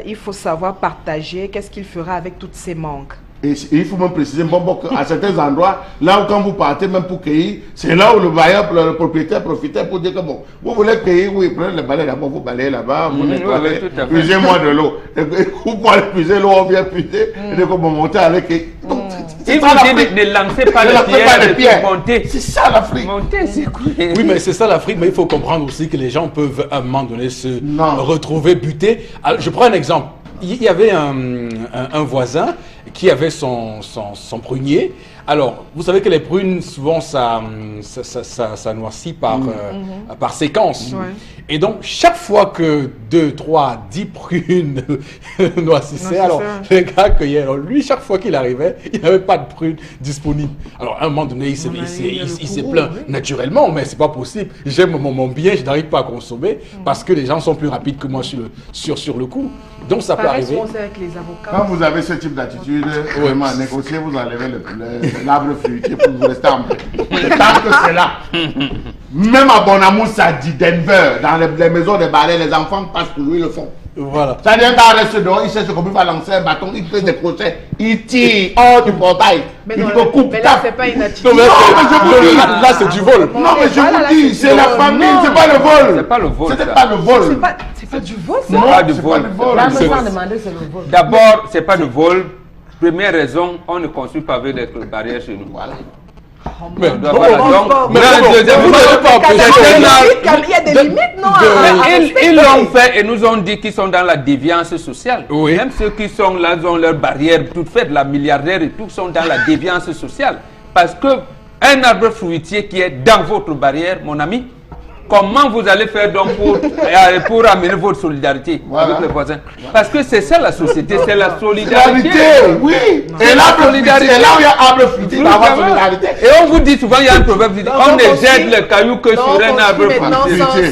il faut savoir partager. Qu'est-ce qu'il fera avec toutes ces mangues?
Et il faut même préciser, qu'à certains endroits, là où quand vous partez même pour cueillir, c'est là où le bailleur, le propriétaire profitait pour dire que bon, vous voulez cueillir, oui, prenez le balai d'abord, vous balayez là-bas, vous nettoyez, puisez-moi de l'eau. Vous pouvez puiser l'eau, on vient puiser, et donc on monte avec.
Il vous dit ne lancez pas les pierres, montez.
C'est ça l'Afrique.
Monter, c'est quoi?
Oui, mais c'est ça l'Afrique, mais il faut comprendre aussi que les gens peuvent à un moment donné se retrouver butés. Alors, je prends un exemple. Il y avait un voisin qui avait son prunier. Alors, vous savez que les prunes, souvent, ça noircit par séquence. Ouais. Et donc, chaque fois que 2, 3, 10 prunes noircissaient, alors le gars cueillait. Alors, lui, chaque fois qu'il arrivait, il n'avait pas de prunes disponibles. Alors, à un moment donné, il s'est plaint naturellement, mais c'est pas possible. J'aime mon bien, je n'arrive pas à consommer parce que les gens sont plus rapides que moi sur le coup. Donc, ça peut arriver.
Avec les avocats.
Quand vous avez ce type d'attitude, vraiment à négocier, vous enlevez l'arbre fruitier pour vous rester en paix. Tant que c'est là. Même à Bonamou, ça dit Denver, dans les maisons de balais, les enfants passent toujours, ils le font.
Voilà.
Ça vient quand reste dehors, il sait ce qu'on peut faire lancer un bâton, il fait des crochets, il tire hors du portail.
Mais là, c'est pas une attitude.
Là, c'est du vol.
Non, mais je vous dis, c'est la famille, c'est pas le vol.
C'est pas le vol.
C'est pas le vol.
C'est pas du vol, ça.
Non, pas du vol. D'abord, c'est pas du vol. Première raison, on ne construit pas avec des barrières chez nous. Voilà.
Il y a des limites, non?
Ils l'ont fait et nous ont dit qu'ils sont dans la déviance sociale. Oui. Même ceux qui sont là, ont leurs barrières toutes faites, la milliardaire et tout, sont dans la déviance sociale. Parce que un arbre fruitier qui est dans votre barrière, mon ami, comment vous allez faire donc pour amener votre solidarité avec les voisins? Parce que c'est ça la société, c'est la solidarité.
Oui, et l'arbre solidarité, là où il y a arbre fruitier, il y a solidarité.
Et on vous dit souvent, il y a un proverbe qui dit on ne jette les cailloux que sur un arbre fruitier.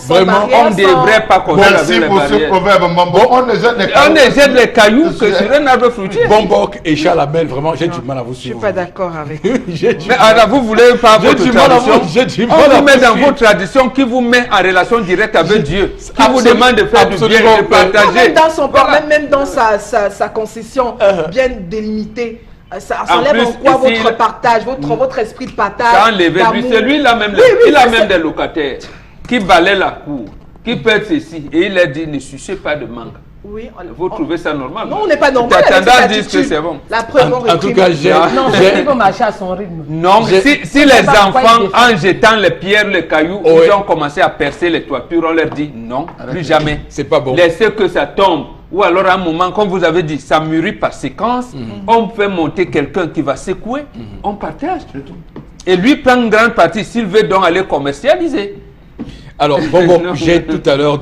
Vraiment, on ne devrait pas construire avec les barrières.
Merci pour ce proverbe,
on ne jette les cailloux que sur un arbre fruitier.
Bombok et Charles Amel, vraiment, j'ai du mal à vous suivre.
Je ne suis pas d'accord avec
mais alors, vous voulez pas votre tradition? On vous met dans votre tradition qui vous met en relation directe avec Dieu, qui vous demande de faire du bien, de partager.
Même dans son même dans sa concession bien délimitée, ça enlève en quoi votre partage, votre esprit de partage.
Ça enlève, c'est lui là même, il a même des locataires qui balaient la cour, qui perdent ceci, et il a dit ne sucez pas de mangue.
Oui,
vous trouvez ça normal?
Non, on n'est pas normal.
Tendance disent que c'est bon.
La preuve,
en tout cas,
il faut marcher à son rythme.
Non, si les enfants, en jetant les pierres, les cailloux, ils ont commencé à percer les toitures, on leur dit non, plus jamais.
C'est pas bon.
Laissez que ça tombe. Ou alors à un moment, comme vous avez dit, ça mûrit par séquence, on fait monter quelqu'un qui va secouer, on partage. Et lui prend une grande partie, s'il veut donc aller commercialiser.
Alors, bon, j'ai tout à l'heure,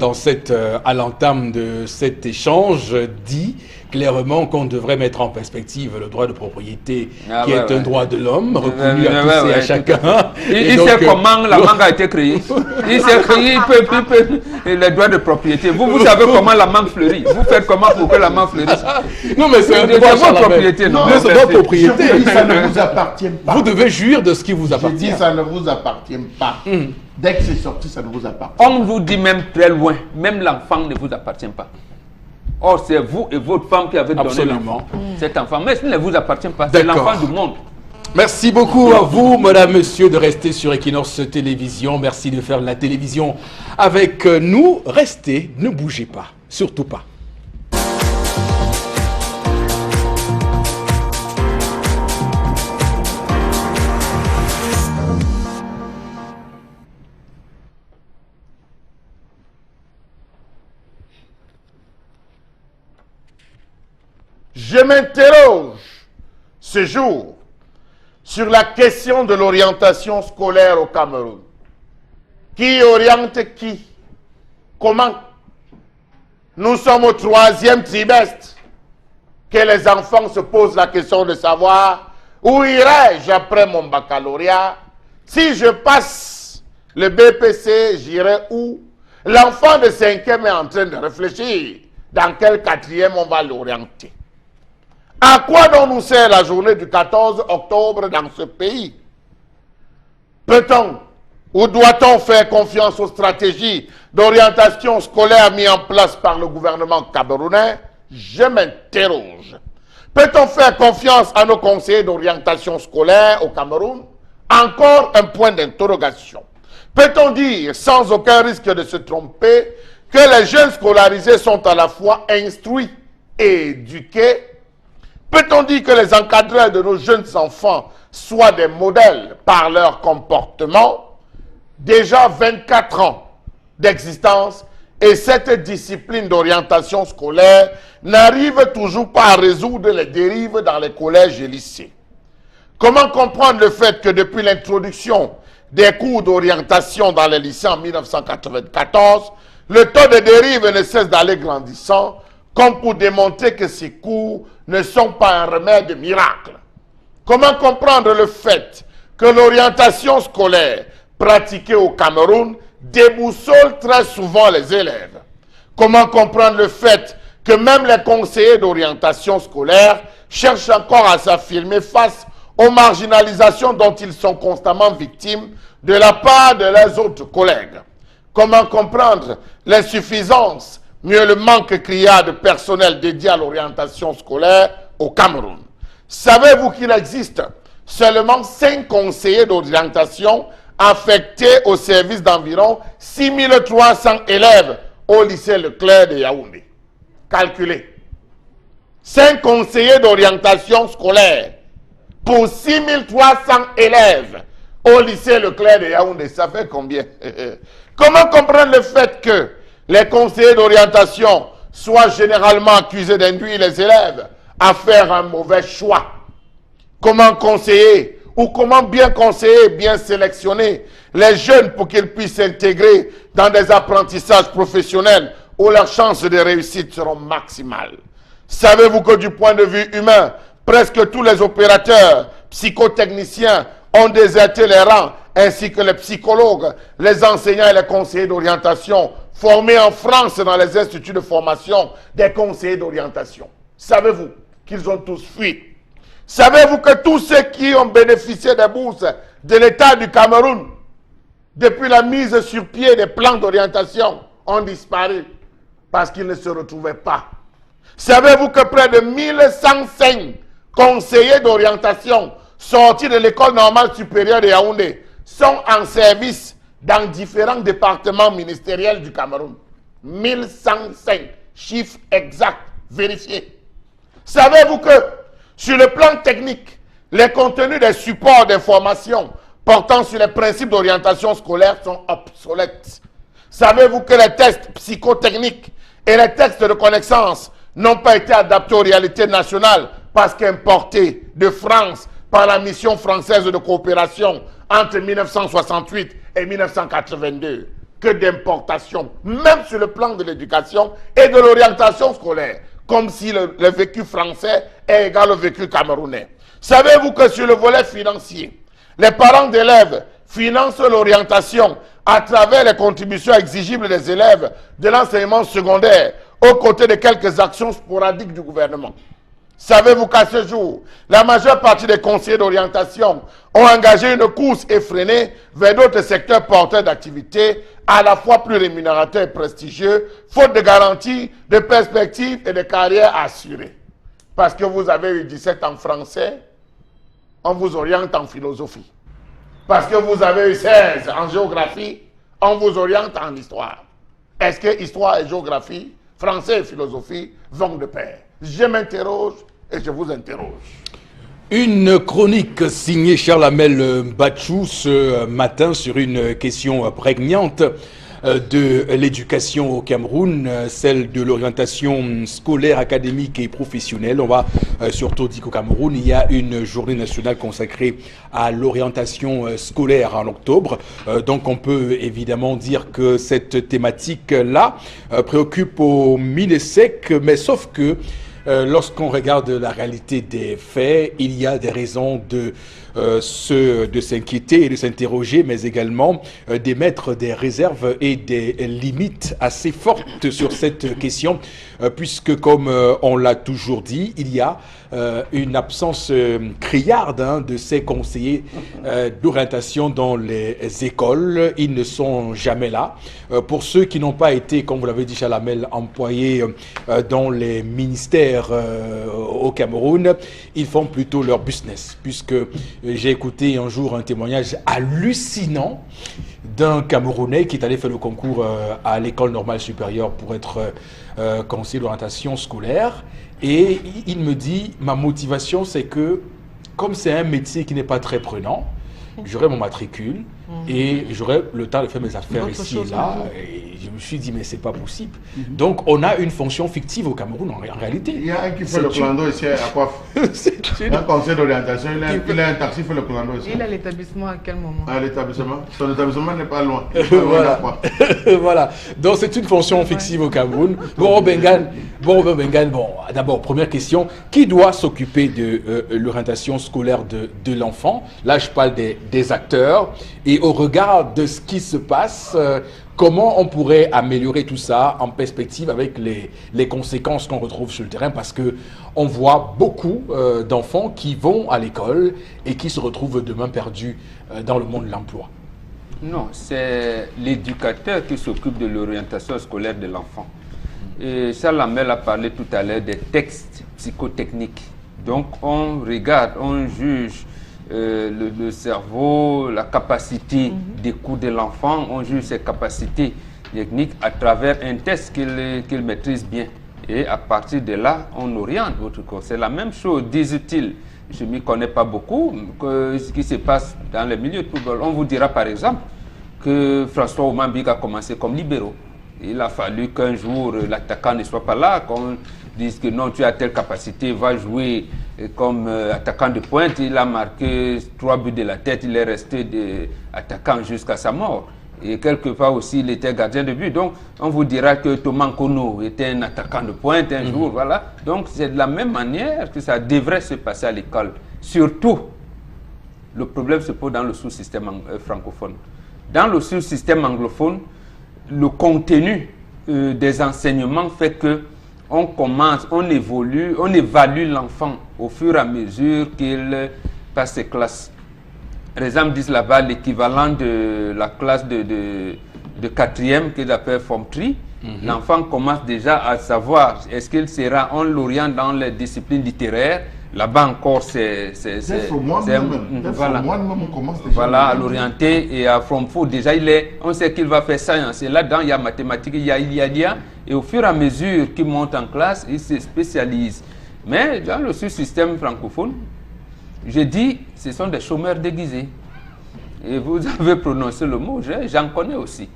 à l'entame de cet échange, dit clairement qu'on devrait mettre en perspective le droit de propriété, qui est un droit de l'homme, reconnu à tous et à chacun.
Il sait comment la mangue a été créée. Il sait créer, le droit de propriété. Vous savez comment la mangue fleurit. Vous faites comment pour que la mangue fleurisse?
Non, mais c'est un droit de
propriété. Non,
c'est votre propriété.
Je dis, ça ne vous appartient pas.
Vous devez jouir de ce qui vous appartient.
Je dis, ça ne vous appartient pas. Dès que c'est sorti, ça ne vous appartient.
On vous dit même très loin, même l'enfant ne vous appartient pas. Or, c'est vous et votre femme qui avez donné l'enfant. Cet enfant, mais ce ne vous appartient pas, c'est l'enfant du monde.
Merci beaucoup à vous, madame, monsieur, de rester sur Equinox Télévision. Merci de faire la télévision avec nous. Restez, ne bougez pas, surtout pas.
Je m'interroge ce jour sur la question de l'orientation scolaire au Cameroun. Qui oriente qui? Comment? Nous sommes au 3e trimestre que les enfants se posent la question de savoir où irai-je après mon baccalauréat? Si je passe le BPC, j'irai où? L'enfant de 5e est en train de réfléchir dans quel 4e on va l'orienter. À quoi donc nous sert la journée du 14 octobre dans ce pays? Peut-on ou doit-on faire confiance aux stratégies d'orientation scolaire mises en place par le gouvernement camerounais? Je m'interroge. Peut-on faire confiance à nos conseillers d'orientation scolaire au Cameroun? Encore un point d'interrogation. Peut-on dire, sans aucun risque de se tromper, que les jeunes scolarisés sont à la fois instruits et éduqués? Peut-on dire que les encadreurs de nos jeunes enfants soient des modèles par leur comportement? Déjà 24 ans d'existence et cette discipline d'orientation scolaire n'arrive toujours pas à résoudre les dérives dans les collèges et lycées. Comment comprendre le fait que depuis l'introduction des cours d'orientation dans les lycées en 1994, le taux de dérive ne cesse d'aller grandissant, comme pour démontrer que ces cours ne sont pas un remède miracle? Comment comprendre le fait que l'orientation scolaire pratiquée au Cameroun déboussole très souvent les élèves? Comment comprendre le fait que même les conseillers d'orientation scolaire cherchent encore à s'affirmer face aux marginalisations dont ils sont constamment victimes de la part de leurs autres collègues? Comment comprendre l'insuffisance, mieux le manque criard de personnel dédié à l'orientation scolaire au Cameroun? Savez-vous qu'il existe seulement 5 conseillers d'orientation affectés au service d'environ 6300 élèves au lycée Leclerc de Yaoundé? Calculez. 5 conseillers d'orientation scolaire pour 6300 élèves au lycée Leclerc de Yaoundé. Ça fait combien? Comment comprendre le fait que les conseillers d'orientation soient généralement accusés d'induire les élèves à faire un mauvais choix? Comment conseiller ou comment bien conseiller, bien sélectionner les jeunes pour qu'ils puissent s'intégrer dans des apprentissages professionnels où leurs chances de réussite seront maximales? Savez-vous que du point de vue humain, presque tous les opérateurs, psychotechniciens ont déserté les rangs, ainsi que les psychologues, les enseignants et les conseillers d'orientation formés en France dans les instituts de formation des conseillers d'orientation? Savez-vous qu'ils ont tous fui? Savez-vous que tous ceux qui ont bénéficié des bourses de l'État du Cameroun depuis la mise sur pied des plans d'orientation ont disparu parce qu'ils ne se retrouvaient pas? Savez-vous que près de 1105 conseillers d'orientation sortis de l'école normale supérieure de Yaoundé sont en service dans différents départements ministériels du Cameroun? 1105, chiffre exact, vérifié. Savez-vous que sur le plan technique, les contenus des supports d'information portant sur les principes d'orientation scolaire sont obsolètes? Savez-vous que les tests psychotechniques et les textes de connaissances n'ont pas été adaptés aux réalités nationales parce qu'importés de France par la mission française de coopération entre 1968 et 1982? Que d'importation, même sur le plan de l'éducation et de l'orientation scolaire, comme si le vécu français est égal au vécu camerounais. Savez-vous que sur le volet financier, les parents d'élèves financent l'orientation à travers les contributions exigibles des élèves de l'enseignement secondaire, aux côtés de quelques actions sporadiques du gouvernement? Savez-vous qu'à ce jour, la majeure partie des conseillers d'orientation ont engagé une course effrénée vers d'autres secteurs porteurs d'activité à la fois plus rémunérateurs et prestigieux, faute de garanties, de perspectives et de carrières assurées. Parce que vous avez eu 17 en français, on vous oriente en philosophie. Parce que vous avez eu 16 en géographie, on vous oriente en histoire. Est-ce que histoire et géographie, français et philosophie vont de pair? Je m'interroge et je vous interroge.
Une chronique signée Charles Amel Bachou ce matin sur une question prégnante de l'éducation au Cameroun, celle de l'orientation scolaire, académique et professionnelle. On va surtout dire qu'au Cameroun, il y a une journée nationale consacrée à l'orientation scolaire en octobre. Donc on peut évidemment dire que cette thématique-là préoccupe au MINESEC, mais sauf que lorsqu'on regarde la réalité des faits, il y a des raisons de s'inquiéter et de s'interroger, mais également d'émettre des réserves et des limites assez fortes sur cette question, puisque comme on l'a toujours dit, il y a une absence criarde de ces conseillers d'orientation dans les écoles. Ils ne sont jamais là. Pour ceux qui n'ont pas été, comme vous l'avez dit Chalamel, employés dans les ministères au Cameroun, ils font plutôt leur business, puisque j'ai écouté un jour un témoignage hallucinant d'un Camerounais qui est allé faire le concours à l'école normale supérieure pour être conseiller d'orientation scolaire. Et il me dit, ma motivation, c'est que comme c'est un métier qui n'est pas très prenant, j'aurai mon matricule et j'aurai le temps de faire mes affaires ici et là. Et je me suis dit, mais c'est pas possible. Donc, on a une fonction fictive au Cameroun en réalité.
Il y a un qui fait le clando ici à Coiffe. Un conseil d'orientation, il a un taxi, fait le clando ici.
Il a l'établissement à quel moment?
À l'établissement. Son établissement n'est pas loin.
Voilà. Voilà. Donc, c'est une fonction fictive au Cameroun. Bon, Bengan, d'abord, première question. Qui doit s'occuper de l'orientation scolaire de l'enfant? Là, je parle des acteurs. Et au regard de ce qui se passe, comment on pourrait améliorer tout ça en perspective avec les conséquences qu'on retrouve sur le terrain? Parce qu'on voit beaucoup d'enfants qui vont à l'école et qui se retrouvent demain perdus dans le monde de l'emploi.
Non, c'est l'éducateur qui s'occupe de l'orientation scolaire de l'enfant. Et Charles Amel a parlé tout à l'heure des textes psychotechniques. Donc on regarde, on juge le cerveau, la capacité d'écoute de l'enfant, on juge ses capacités techniques à travers un test qu'il maîtrise bien. Et à partir de là, on oriente votre corps. C'est la même chose, disent-ils. Je ne m'y connais pas beaucoup, que ce qui se passe dans les milieux de football. On vous dira par exemple que François Oumambik a commencé comme libéraux. Il a fallu qu'un jour l'attaquant ne soit pas là, qu'on dise que non, tu as telle capacité, va jouer comme attaquant de pointe. Il a marqué 3 buts de la tête, il est resté attaquant jusqu'à sa mort. Et quelque part aussi, il était gardien de but. Donc, on vous dira que Thomas Nkono était un attaquant de pointe un jour, voilà. Donc, c'est de la même manière que ça devrait se passer à l'école. Surtout, le problème se pose dans le sous-système francophone. Dans le sous-système anglophone, le contenu des enseignements fait que on commence, on évolue, on évalue l'enfant au fur et à mesure qu'il passe ses classes. Par exemple, disent là-bas l'équivalent de la classe de 4e qu'ils appellent Form 3. L'enfant commence déjà à savoir est-ce qu'il sera, on l'oriente dans les disciplines littéraires. Là-bas encore, voilà, à l'orienter et à From 4, déjà, on sait qu'il va faire science. Et là-dedans, il y a mathématiques, il y a. Et au fur et à mesure qu'il monte en classe, il se spécialise. Mais dans le sous-système francophone, je dis, ce sont des chômeurs déguisés. Et vous avez prononcé le mot, j'en connais aussi.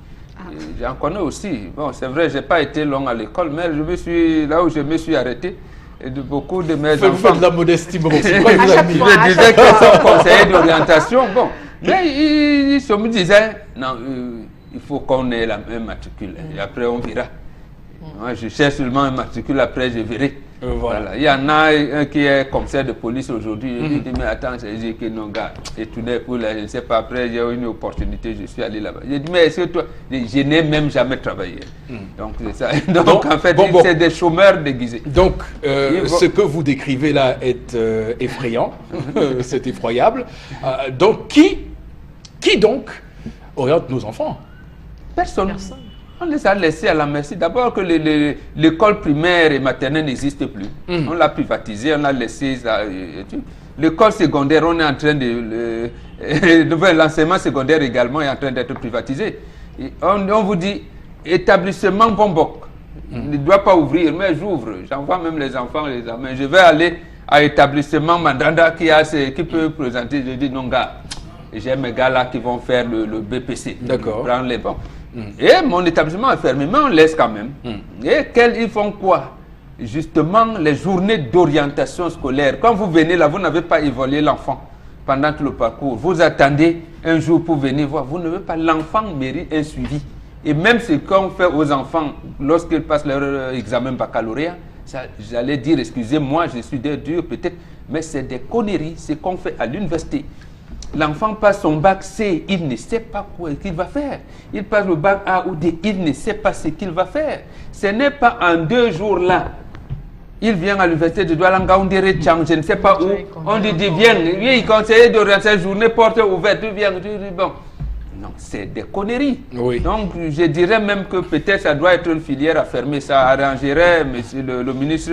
J'en connais aussi. Bon, c'est vrai, je n'ai pas été long à l'école, mais là où je me suis arrêté, et de beaucoup de mes enfants...
Vous faites de la modestie, bon, c'est quoi
je disais qu'ils sont conseillers d'orientation, bon. Mais ils me disaient, non, il faut qu'on ait un matricule, et après on verra. Moi, je cherche seulement un matricule, après je verrai. Voilà. Il y en a un qui est commissaire de police aujourd'hui. Il dit, mais attends, j'ai dit que non, gars. Et tout d'un coup, là, je ne sais pas, après, j'ai eu une opportunité, je suis allé là-bas. J'ai dit, mais est-ce que toi, je n'ai même jamais travaillé. Donc, c'est ça. Donc, en fait, c'est des chômeurs déguisés.
Donc, ce que vous décrivez là est effrayant, c'est effroyable. Donc, qui donc oriente nos enfants?
Personne. On les a laissés à la merci. D'abord que l'école primaire et maternelle n'existe plus. On l'a privatisée, on a laissé ça. L'école secondaire, on est en train de... L'enseignement secondaire également est en train d'être privatisé. Et on vous dit, établissement Bombok ne doit pas ouvrir, mais j'ouvre. J'envoie même les enfants, les amens. Je vais aller à établissement Mandanda qui peut présenter. Je dis, non gars, j'ai mes gars là qui vont faire le BPC.
D'accord.
Prendre les bons. Et mon établissement est fermé, mais on laisse quand même. Et ils font quoi? Justement, les journées d'orientation scolaire. Quand vous venez là, vous n'avez pas évolué l'enfant pendant tout le parcours. Vous attendez un jour pour venir voir. Vous n'avez pas. L'enfant mérite un suivi. Et même ce qu'on fait aux enfants lorsqu'ils passent leur examen baccalauréat, j'allais dire, excusez-moi, je suis dur peut-être, mais c'est des conneries, ce qu'on fait à l'université. L'enfant passe son bac C, il ne sait pas quoi qu'il va faire. Il passe le bac A ou D, il ne sait pas ce qu'il va faire. Ce n'est pas en 2 jours là. Il vient à l'université de Douala-Ngaoundéré, je ne sais pas où. On lui dit, viens, il conseiller d'orientation, journée porte ouverte, tu viens, bon. Non, c'est des conneries.
Oui.
Donc, je dirais même que peut-être ça doit être une filière à fermer. Ça arrangerait monsieur le ministre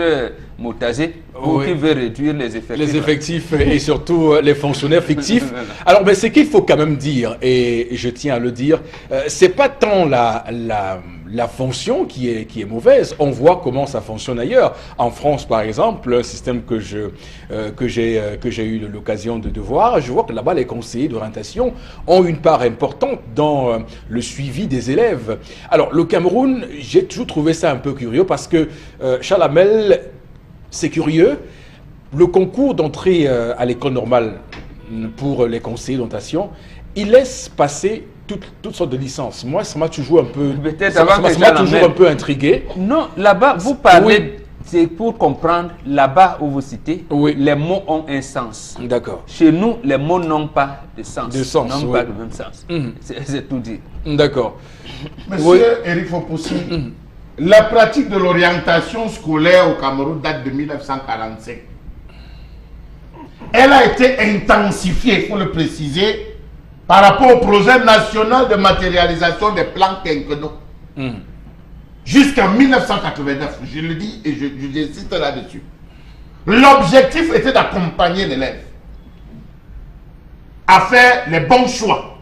Moutazé pour qu'il veut réduire les effectifs.
Les effectifs et surtout les fonctionnaires fictifs. Alors, mais ce qu'il faut quand même dire, et je tiens à le dire, c'est pas tant la fonction qui est mauvaise. On voit comment ça fonctionne ailleurs. En France, par exemple, un système que j'ai eu l'occasion de voir, je vois que là-bas, les conseillers d'orientation ont une part importante dans le suivi des élèves. Alors, le Cameroun, j'ai toujours trouvé ça un peu curieux parce que Charles Hamel, c'est curieux. Le concours d'entrée à l'école normale pour les conseillers d'orientation, il laisse passer toutes sortes de licences. Moi, ça m'a toujours un peu... Ça m'a toujours un peu intrigué.
Non, là-bas, vous parlez... C'est pour comprendre, là-bas où vous citez, les mots ont un sens.
D'accord.
Chez nous, les mots n'ont pas de sens. N'ont pas le même sens. C'est tout dit.
D'accord.
Monsieur Eric Fopoussi, la pratique de l'orientation scolaire au Cameroun date de 1945. Elle a été intensifiée, il faut le préciser, par rapport au projet national de matérialisation des plans quinquennaux. Jusqu'en 1989, je le dis et j'insiste là-dessus. L'objectif était d'accompagner l'élève à faire les bons choix.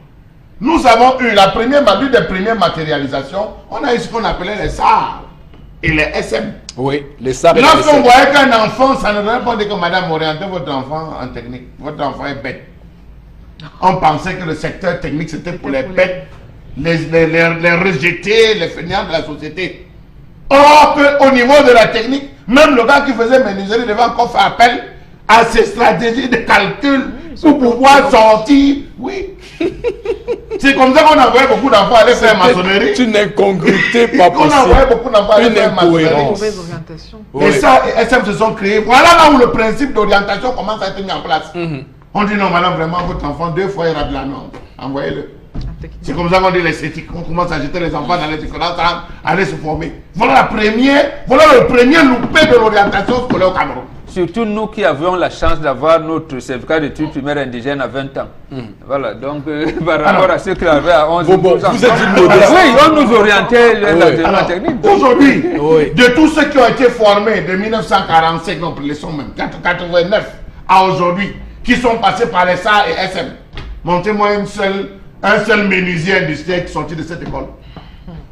Nous avons eu l'une des premières matérialisations, on a eu ce qu'on appelait les SAR et les SM.
Oui, les SAR et les SM.
Lorsqu'on voyait qu'un enfant, ça ne donnait pas dire que madame orientez votre enfant en technique, votre enfant est bête. On pensait que le secteur technique c'était pour les bêtes, les rejetés, les fainéants de la société. Or qu'au niveau de la technique, même le gars qui faisait menuiserie devait encore faire appel à ces stratégies de calcul pour pouvoir sortir. Oui. C'est comme ça qu'on envoyait beaucoup d'enfants aller faire maçonnerie.
C'est une incongruité pas possible.
On envoyait beaucoup d'enfants aller faire maçonnerie.
Mauvaise orientation.
Et ça, et SM se sont créés. Voilà là où le principe d'orientation commence à être mis en place. On dit non, madame, vraiment, votre enfant, 2 fois il y aura de la norme. Envoyez-le. C'est comme ça qu'on dit l'esthétique. On commence à jeter les enfants dans les différentes rangs, aller se former. Voilà le premier loupé de l'orientation scolaire au Cameroun.
Surtout nous qui avions la chance d'avoir notre certificat d'études primaires indigènes à 20 ans. Voilà, donc par rapport à ceux qui avaient à 11 ans.
Vous êtes une modeste.
Oui, on nous orientait la technique.
Aujourd'hui, de tous ceux qui ont été formés de 1945, donc les sont même 89 à aujourd'hui, qui sont passés par les SAR et SM, montez-moi un seul menuisier industriel qui est sorti de cette école.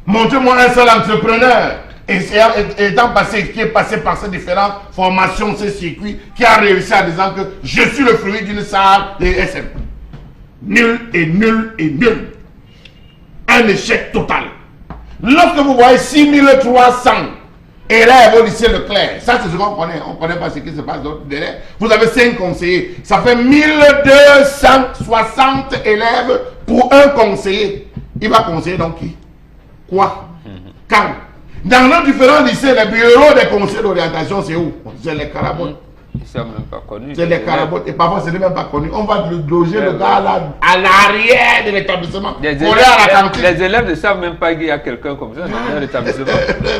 Montrez-moi un seul entrepreneur qui est passé par ces différentes formations, ces circuits, qui a réussi à dire que je suis le fruit d'une SAR et SM. Nul et nul et nul. Un échec total. Lorsque vous voyez 6300 élèves au lycée Leclerc, ça c'est ce qu'on connaît. On ne connaît pas ce qui se passe d'autre derrière. Vous avez 5 conseillers. Ça fait 1260 élèves pour un conseiller. Il va conseiller donc qui? Quoi? Quand? Dans nos différents lycées, les bureaux des conseils d'orientation, c'est où? C'est les carabotes.
Ils ne sont même pas connus.
C'est les carabotes. Et parfois, ce n'est même pas connu. On va loger le gars là, à l'arrière de l'établissement.
Les
Les
élèves ne savent même pas qu'il y a quelqu'un comme ça dans l'établissement.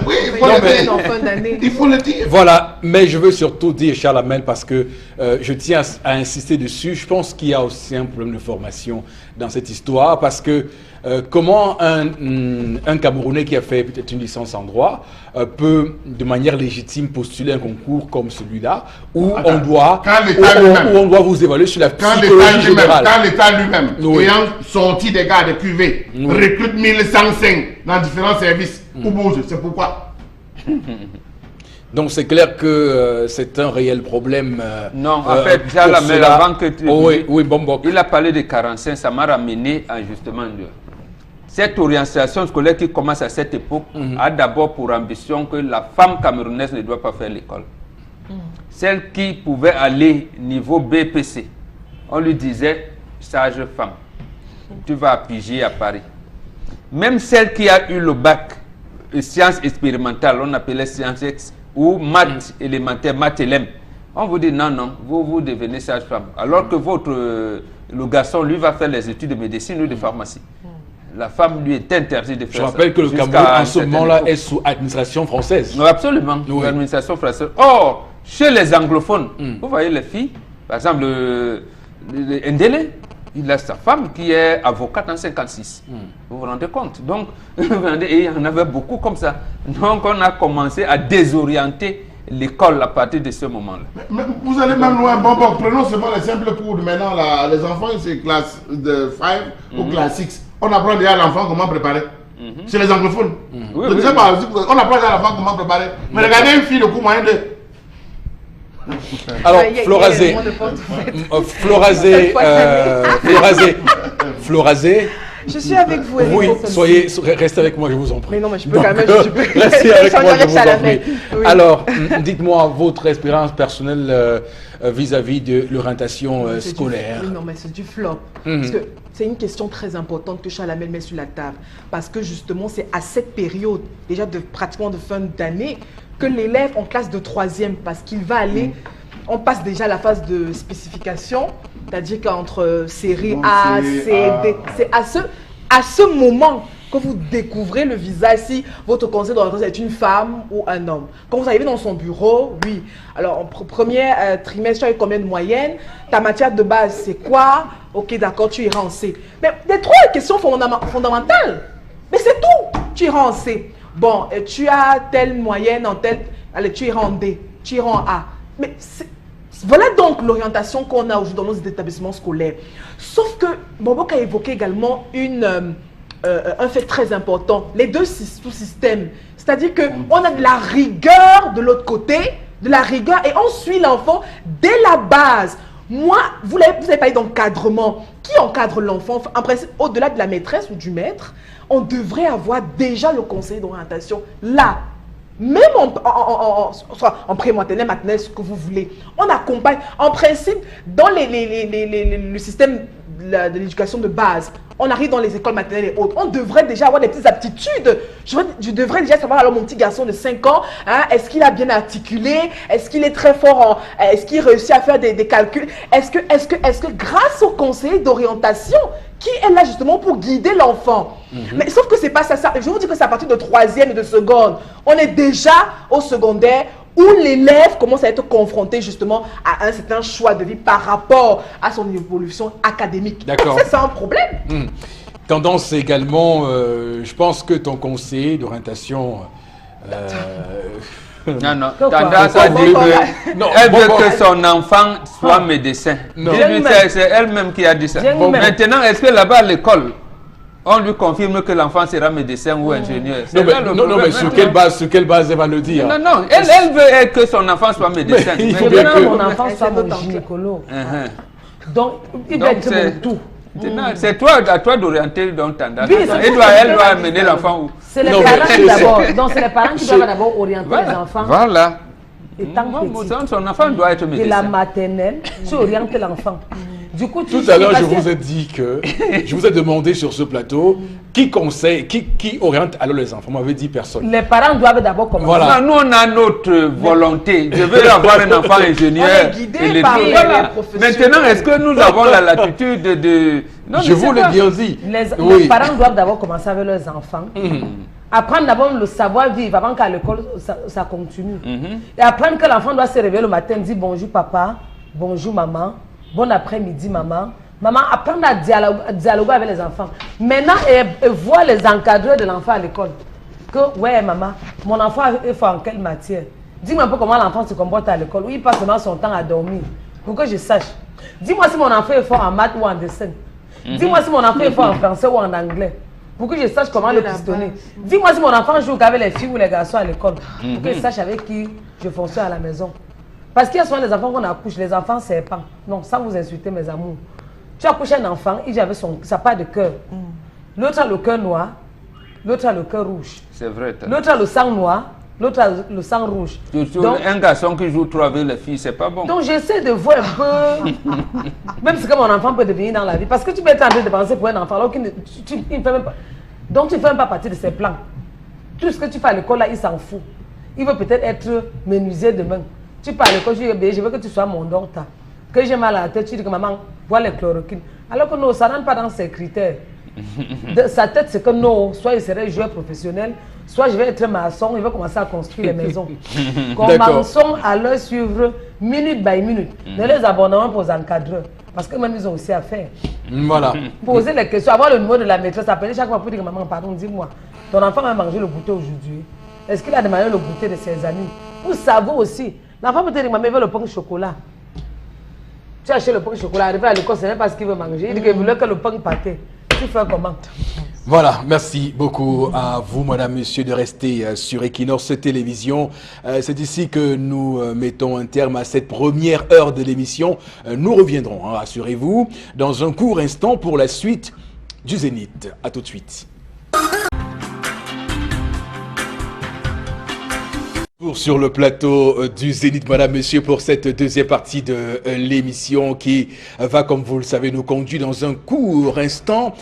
Oui, il faut
Non,
le
mais
dire.
en fin d'année.
Il faut le dire.
Voilà, mais je veux surtout dire, Charles Hamel, parce que je tiens à insister dessus, je pense qu'il y a aussi un problème de formation dans cette histoire, parce que comment un Camerounais qui a fait peut-être une licence en droit peut de manière légitime postuler un concours comme celui-là, où on doit vous évaluer sur la psychologie générale.
Quand l'État lui-même,
Oui.
ayant sorti des gars de QV, recrute 1105 dans différents services, où bouge, c'est pourquoi.
Donc c'est clair que c'est un réel problème.
Non, en fait, Charles
pour
Hamel,
cela.
avant que tu...
Oui, Bombok.
Il a parlé de 45, ça m'a ramené à justement cette orientation scolaire qui commence à cette époque a d'abord pour ambition que la femme camerounaise ne doit pas faire l'école. Celle qui pouvait aller niveau BPC, on lui disait sage femme, tu vas piger à Paris. Même celle qui a eu le bac sciences expérimentales, on appelait sciences X, ou maths élémentaires, maths LM, on vous dit non, vous devenez sage femme. Alors que le garçon, lui, va faire les études de médecine ou de pharmacie. La femme lui est interdite de faire ça.
Je rappelle que le Cameroun, en ce moment-là, est sous administration française.
Non, absolument, l'administration française. Or, chez les anglophones, vous voyez les filles, par exemple, le Ndélé, il a sa femme qui est avocate en 56. Vous vous rendez compte? Donc, il y en avait beaucoup comme ça. Donc, on a commencé à désorienter l'école à partir de ce moment-là.
Vous allez même loin. Bon, prenons seulement les simples cours. Maintenant, les enfants, c'est classe de 5 ou classe 6. On apprend déjà à l'enfant comment préparer. Chez les anglophones.
Oui,
je ne sais pas, on apprend déjà à l'enfant comment préparer. Mais regardez une fille de cours moyen de...
Alors, Florazé,
Je suis avec vous, Eric.
Oui, restez avec moi, je vous en prie.
Mais non, mais je peux quand même.
Restez avec moi, je vous en
Salamé.
prie.
Oui.
Alors, dites-moi votre expérience personnelle vis-à-vis de l'orientation scolaire.
Oui, non, mais c'est du flop. Parce que c'est une question très importante que Charles Hamel met sur la table. Parce que justement, c'est à cette période, déjà pratiquement de fin d'année, que l'élève en classe de 3e, parce qu'il va aller, on passe déjà à la phase de spécification, c'est-à-dire qu'entre série A, C, D, c'est à ce moment que vous découvrez le visage, si votre conseil d'orientation est une femme ou un homme. Quand vous arrivez dans son bureau, oui. Alors, en premier trimestre, tu as eu combien de moyenne? Ta matière de base, c'est quoi? Ok, d'accord, tu iras en C. Mais les trois questions fondamentales. Mais c'est tout. Tu iras en C. Bon, tu as telle moyenne en telle... Allez, tu iras en D. Tu iras en A. Mais voilà donc l'orientation qu'on a aujourd'hui dans nos établissements scolaires. Sauf que Bombok a évoqué également un fait très important, les deux sous-systèmes. C'est-à-dire qu'on a de la rigueur de l'autre côté, de la rigueur, et on suit l'enfant dès la base. Moi, vous avez parlé d'encadrement. Qui encadre l'enfant? En principe, au-delà de la maîtresse ou du maître, on devrait avoir déjà le conseil d'orientation là. Même en pré-maternelle, maternelle, ce que vous voulez. On accompagne. En principe, dans le système de l'éducation de base, on arrive dans les écoles maternelles et autres, on devrait déjà avoir des petites aptitudes. Je devrais déjà savoir, alors mon petit garçon de 5 ans, hein, est-ce qu'il a bien articulé? Est-ce qu'il est très fort est-ce qu'il réussit à faire des calculs? Est-ce que grâce au conseiller d'orientation, qui est là justement pour guider l'enfant. Mais sauf que c'est pas ça. Je vous dis que c'est à partir de 3e et de seconde. On est déjà au secondaire où l'élève commence à être confronté justement à un certain choix de vie par rapport à son évolution académique.
D'accord.
C'est ça un problème.
Tendance également, je pense que ton conseiller d'orientation...
Non, tendance à dire qu'elle veut que son enfant soit médecin. C'est elle-même qui a dit ça. Maintenant, est-ce que là-bas à l'école, on lui confirme que l'enfant sera médecin ou ingénieur?
Non, mais sur quelle base elle va le dire?
Non, elle veut que son enfant soit médecin.
Il faut bien que mon enfant soit mon gynécologue. Donc, il doit être mon tout.
C'est à toi d'orienter dans tendance. Elle doit amener l'enfant où?
C'est les parents d'abord. Donc, c'est les parents qui doivent d'abord orienter les enfants.
Voilà.
Étant petit.
Son enfant doit être médecin.
De la maternelle, tu orientes l'enfant. Du coup,
tout à l'heure, je vous ai dit que je vous ai demandé sur ce plateau qui conseille, qui oriente alors les enfants. Vous m'avez dit personne.
Les parents doivent d'abord commencer.
Voilà.
Non, nous, on a notre volonté. Je veux avoir un enfant ingénieur.
On est guidé par les professionnels.
Maintenant, est-ce que nous avons la latitude de... Non,
Je vous l'ai bien dit.
Les parents doivent d'abord commencer avec leurs enfants. Apprendre d'abord le savoir-vivre avant qu'à l'école, ça continue. Et apprendre que l'enfant doit se réveiller le matin, dire bonjour papa, bonjour maman, bon après-midi maman. Maman, apprendre à dialoguer avec les enfants. Maintenant, et voir les encadreurs de l'enfant à l'école. Que, ouais maman, mon enfant est fort en quelle matière? Dis-moi un peu comment l'enfant se comporte à l'école. Où il passe seulement son temps à dormir. Pour que je sache. Dis-moi si mon enfant est fort en maths ou en dessin. Dis-moi si mon enfant est fort en français ou en anglais. Pour que je sache comment le pistonner. Dis-moi si mon enfant joue avec les filles ou les garçons à l'école. Pour que je sache avec qui je fonctionne à la maison. Parce qu'il y a souvent des enfants qu'on accouche, les enfants serpents. Non, sans vous insulter mes amours. Tu accouches un enfant, il avait sa part de cœur. L'autre a le cœur noir, l'autre a le cœur rouge.
C'est vrai.
L'autre a le sang noir, l'autre a le sang rouge.
Donc, un garçon qui joue trop avec les filles, c'est pas bon.
Donc j'essaie de voir un peu, même ce que mon enfant peut devenir dans la vie. Parce que tu peux être en train de penser pour un enfant alors qu'il ne fait même pas. Donc tu ne fais même pas partie de ses plans. Tout ce que tu fais à l'école là, il s'en fout. Il veut peut-être être menuisier demain. Tu pars à l'école, je veux que tu sois mon docteur. Que j'ai mal à la tête, tu dis que maman, vois les chloroquines. Alors que non, ça ne rentre pas dans ses critères. De sa tête, c'est que non, soit il serait joueur professionnel, soit je vais être maçon, il va commencer à construire les maisons. Commençons à leur suivre minute by minute. Ne les abandonnons pas aux encadreurs. Parce que même ils ont aussi à faire.
Voilà.
Poser les questions, avoir le numéro de la maîtresse, appeler chaque fois pour dire que maman, pardon, dis-moi, ton enfant a mangé le goûter aujourd'hui. Est-ce qu'il a demandé le goûter de ses amis? Pour savoir aussi. L'enfant peut te dire, maman, il veut le pain au chocolat. Tu achètes le pain au chocolat, arrivé à l'école, ce n'est pas ce qu'il veut manger. Il dit qu'il voulait que le pain pâté. Tu fais comment?
Voilà, merci beaucoup à vous, madame, monsieur, de rester sur Equinox Télévision. C'est ici que nous mettons un terme à cette première heure de l'émission. Nous reviendrons, hein, rassurez-vous, dans un court instant pour la suite du Zénith. À tout de suite. Sur le plateau du Zénith, madame, monsieur, pour cette deuxième partie de l'émission qui va, comme vous le savez, nous conduire dans un court instant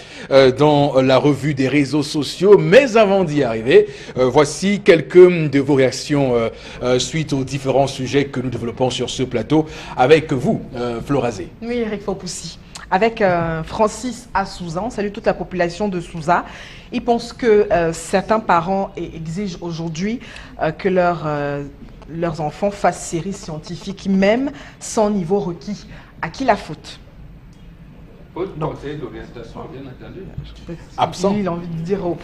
dans la revue des réseaux sociaux. Mais avant d'y arriver, voici quelques de vos réactions suite aux différents sujets que nous développons sur ce plateau avec vous, Florazé.
Oui, Eric Fopoussi. Avec Francis à Souza, on salue toute la population de Souza. Il pense que certains parents exigent aujourd'hui que leurs enfants fassent séries scientifiques, même sans niveau requis. À qui la faute?
Au conseil d'orientation, bien entendu.
Absent.
Il a envie de dire aux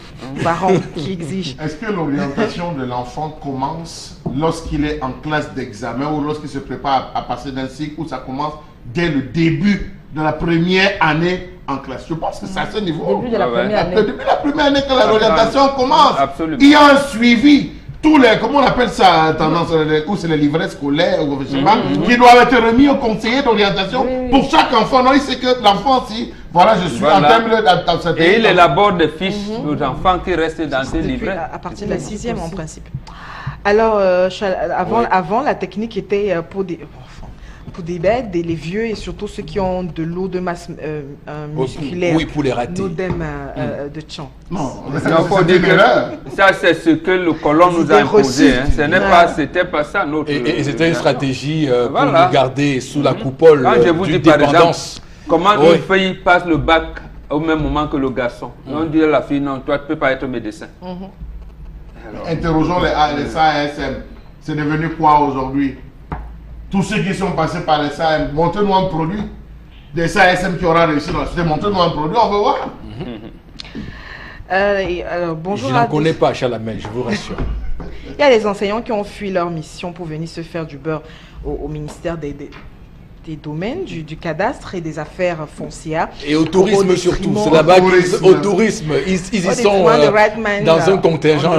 parents qui exigent.
Est-ce que l'orientation de l'enfant commence lorsqu'il est en classe d'examen ou lorsqu'il se prépare à passer d'un cycle ou ça commence dès le début de la première année en classe? Je pense que c'est à ce niveau.
Début de la première année.
Depuis la première année que l'orientation commence.
Absolument.
Il y a un suivi. Tous les, comment on appelle ça, tendance, ou c'est les livrets scolaires, ou je sais pas, qui doivent être remis au conseiller d'orientation pour chaque enfant. Non, il sait que l'enfant, si, voilà, je suis en termes de...
Et il élabore des fiches aux enfants qui restent dans ces livrets.
À partir de la 6e, en principe. Alors, avant, la technique était pour des bêtes, les vieux et surtout ceux qui ont de l'eau de masse musculaire.
Oui, pour les ratés.
L'odème de Tchan.
Non,
faut dire que ça, c'est ce que le colon nous a imposé. Hein. C'était pas ça notre...
Et c'était une stratégie pour
Voilà.
nous garder sous la coupole
Quand je vous
d'une
dis par exemple,
dépendance.
comment une fille passe le bac au même moment que le garçon. On dit à la fille, non, toi tu ne peux pas être médecin. Alors,
interrogeons les SASM. C'est devenu quoi aujourd'hui? Tous ceux qui sont passés par les SAM, montrez-nous un produit. Des SASM qui aura réussi dans la société, montrez-nous un produit, on veut voir.
Alors, bonjour
Je n'en connais pas, Chalamel, je vous rassure.
Il y a des enseignants qui ont fui leur mission pour venir se faire du beurre au ministère des domaines, du cadastre et des affaires foncières.
Et au tourisme surtout, c'est là-bas au tourisme, ils y sont dans un contingent.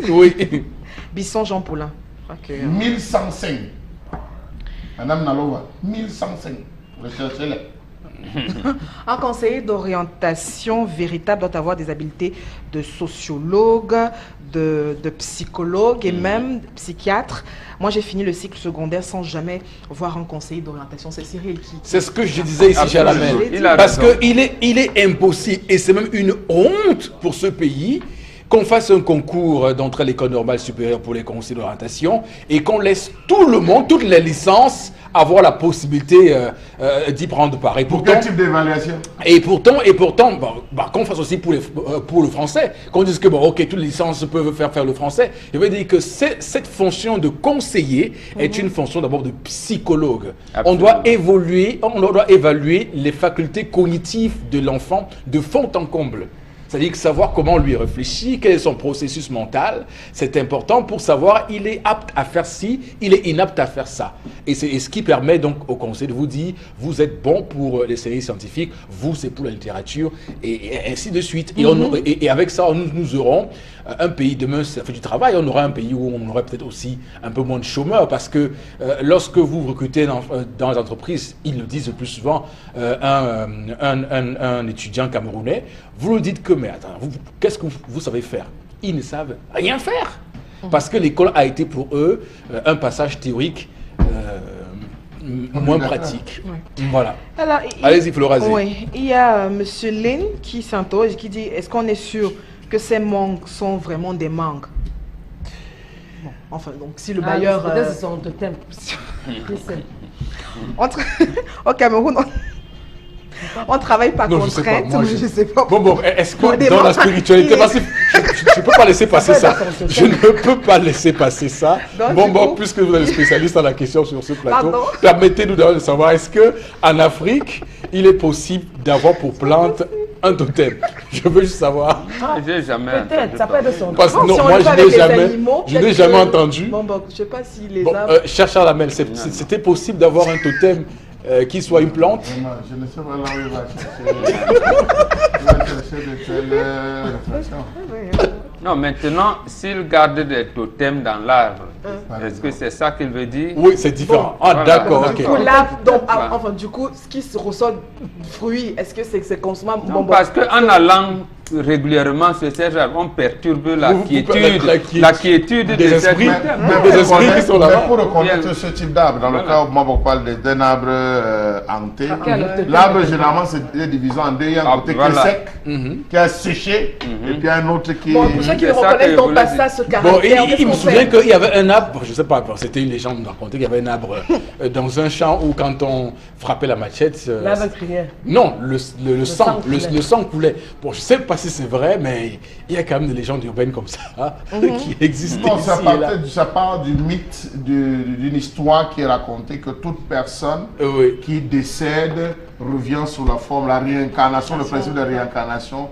Oui.
Bisson Jean Paulin.
1105. Madame Nalova, 1105. Recherchez-les.
Un conseiller d'orientation véritable doit avoir des habiletés de sociologue, de psychologue et même de psychiatre. Moi, j'ai fini le cycle secondaire sans jamais voir un conseiller d'orientation. C'est Cyril qui...
C'est ce que je disais ici, Chalamel. Parce qu'il est impossible, et c'est même une honte pour ce pays, qu'on fasse un concours d'entrée à l'école normale supérieure pour les conseillers d'orientation et qu'on laisse tout le monde, toutes les licences, avoir la possibilité d'y prendre part. Et
pour quel type d'évaluation?
Et pourtant, qu'on fasse aussi pour le français, qu'on dise que, bon, ok, toutes les licences peuvent faire le français. Je veux dire que cette fonction de conseiller est une fonction d'abord de psychologue. On doit évaluer les facultés cognitives de l'enfant de fond en comble. C'est-à-dire que savoir comment lui réfléchit, quel est son processus mental, c'est important pour savoir il est apte à faire ci, il est inapte à faire ça. Et c'est ce qui permet donc au conseil de vous dire, vous êtes bon pour les séries scientifiques, vous c'est pour la littérature, et ainsi de suite. Et avec ça, nous aurons un pays, demain ça fait du travail, on aura un pays où on aurait peut-être aussi un peu moins de chômeurs, parce que lorsque vous recrutez dans les entreprises, ils le disent le plus souvent, un étudiant camerounais, vous le dites que, mais attends, qu'est-ce que vous savez faire? Ils ne savent rien faire. Parce que l'école a été pour eux un passage théorique moins pratique. Oui. Voilà. Allez-y, Florazé.
Oui, il y a M. Lin qui s'interroge et qui dit, est-ce qu'on est sûr que ces manques sont vraiment des manques? Bon, enfin, donc si le bailleur...
Peut-être c'est son totem.
Au Cameroun, on travaille par contrainte, je sais pas.
Bon, est-ce que dans la spiritualité, parce que je ne peux pas laisser passer ça. Je ne peux pas laisser passer ça. Bon, puisque vous êtes spécialiste en la question sur ce plateau, permettez-nous de savoir, est-ce qu'en Afrique, il est possible d'avoir pour plante un totem? Je veux juste savoir.
J'ai jamais
Peut-être, ça peut être son
totem. Non, moi je n'ai jamais entendu.
Bon, je sais pas si les arbres...
Cher Charlamel, c'était possible d'avoir un totem qui soit une plante?
Je ne sais pas là où il va chercher de telles réflexions.
Non, maintenant, s'il garde des totems dans l'arbre, est-ce que c'est ça qu'il veut dire?
Oui, c'est différent.
Bon, voilà.
D'accord, ok.
Enfin, du coup, ce qui se ressort du fruit, est-ce que c'est consommable?
Parce qu'en allant régulièrement sur ces arbres, on perturbe la quiétude
des esprits, qui sont là-bas.
Pour reconnaître ce type d'arbre, dans le cas où on parle d'un arbre hanté, l'arbre généralement c'est divisé en deux. Il y a un côté qui est sec, qui est séché, et puis un autre qui est...
Bon, pour ceux qui ne reconnaissent donc pas ça, ce caractère...
Bon, il me souvient qu'il y avait un arbre, je ne sais pas, c'était une légende qui racontait qu'il y avait un arbre dans un champ où quand on frappait la machette...
L'arbre criait.
Non, le sang coulait. Bon, je ne sais pas si c'est vrai, mais il y a quand même des légendes urbaines comme ça qui existent ici et là.
Ça part du mythe, d'une histoire qui est racontée que toute personne qui décède revient sous la forme, la réincarnation, le principe de réincarnation.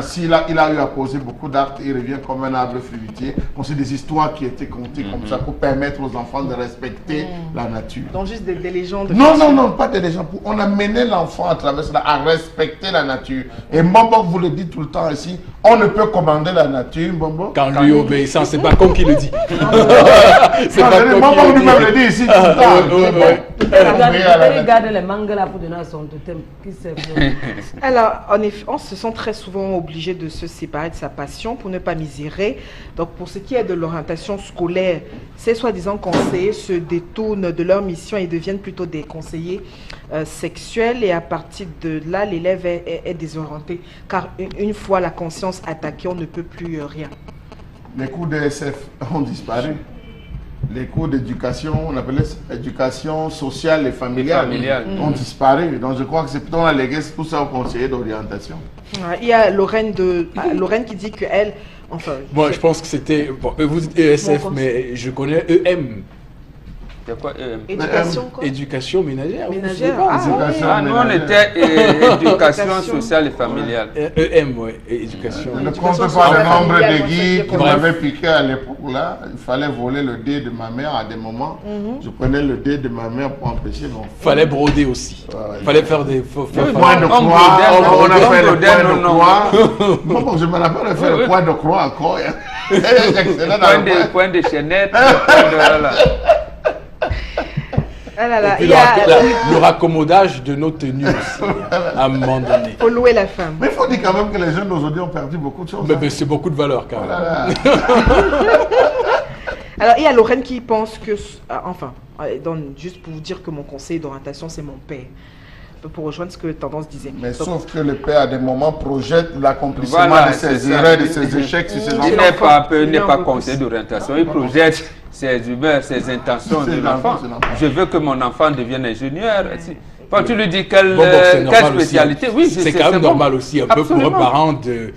S'il a eu à poser beaucoup d'actes, il revient comme un arbre fruitier. C'est des histoires qui étaient contées comme ça pour permettre aux enfants de respecter la nature.
Donc juste des légendes?
Non, pas des légendes. On a mené l'enfant à travers cela, à respecter la nature. Et Mbombo vous le dit tout le temps ici, on ne peut commander la nature, Mbombo.
Quand lui obéissant, c'est Bacon qui le dit.
C'est Mbombo lui-même le dit ici tout le temps.
Il garde les mangues là pour donner à son totem.
Alors, en effet, on se sent très souvent obligé de se séparer de sa passion pour ne pas misérer. Donc, pour ce qui est de l'orientation scolaire, ces soi-disant conseillers se détournent de leur mission et deviennent plutôt des conseillers sexuels. Et à partir de là, l'élève est désorienté. Car une fois la conscience attaquée, on ne peut plus rien.
Les cours de SF ont disparu. Les cours d'éducation, on appelait ça éducation sociale et familiale, ont disparu. Donc je crois que c'est plutôt la légué tout ça au conseiller d'orientation.
Il y a Lorraine qui dit qu'elle... Enfin,
moi je pense que c'était... Bon, vous dites ESF, mais je connais EM.
C'est quoi EM?
Éducation quoi?
Éducation ménagère.
Nous on était éducation sociale et familiale.
EM, oui, éducation.
Ne compte pas le nombre de guides qui m'avaient piqué à l'époque là. Il fallait voler le dé de ma mère à des moments. Je prenais le dé de ma mère pour empêcher mon frère.
Fallait broder aussi. Fallait faire des
points de croix. On a fait le point de croix. Je me rappelle de faire le point de croix encore.
Point de chaînette.
Ah là là,
Et puis
il y a...
le raccommodage de nos tenues aussi, à un moment donné.
faut louer la femme.
Mais il faut dire quand même que les jeunes d'aujourd'hui ont perdu beaucoup de choses.
Mais c'est beaucoup de valeur quand même.
Voilà.
Alors, il y a Lorraine qui pense que... juste pour vous dire que mon conseil d'orientation, c'est mon père. Pour rejoindre ce que Tendance disait.
Mais
Donc,
sauf que le père, à des moments, projette l'accomplissement
Voilà,
de ses
c'est ça.
erreurs, de ses échecs sur ses
Il
enfants.
n'est pas,
Il
n'est
en
pas
veut
conseiller
plus.
d'orientation, il projette ses humeurs, ses intentions
C'est
de
l'enfant,
l'enfant.
c'est l'enfant.
Je veux que mon enfant devienne ingénieur. Quand tu lui dis quelle,
Bon, c'est normal
quelle spécialité,
aussi.
oui,
C'est quand même
bon.
normal aussi, un peu pour un
Absolument.
parent
Mais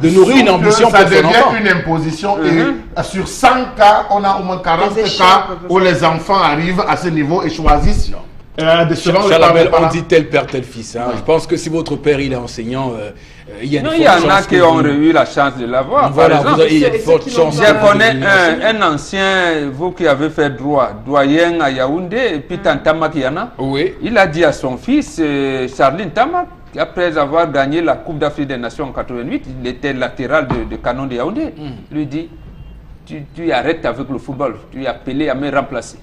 de nourrir une
sauf que
ambition
ça
pour son
devient
enfant.
une imposition
Mhm.
et sur 100 cas, on a au moins 40
Des échecs,
cas
comme
où
ça.
les enfants arrivent à ce niveau et choisissent. Selon les
Chalabel,
parents.
on dit tel père, tel fils. Hein. Je pense que si votre père il est enseignant, il y a de
Non,
fortes
il y en a
chances
qui
que
ont
vous-
eu la chance de l'avoir.
Voilà,
par exemple.
il y a de
Ceux
fortes
qui n'ont
chances.
pas-
que
Je
vous
connais
deveniez enseignant.
un ancien, vous qui avez fait droit, doyen à Yaoundé, et puis Tantama Kiana.
Oui.
Il a dit à son fils, Charline Tamak, après avoir gagné la Coupe d'Afrique des Nations en 88, il était latéral de Canon de Yaoundé. Il lui dit, tu arrêtes avec le football, tu es appelé à me remplacer.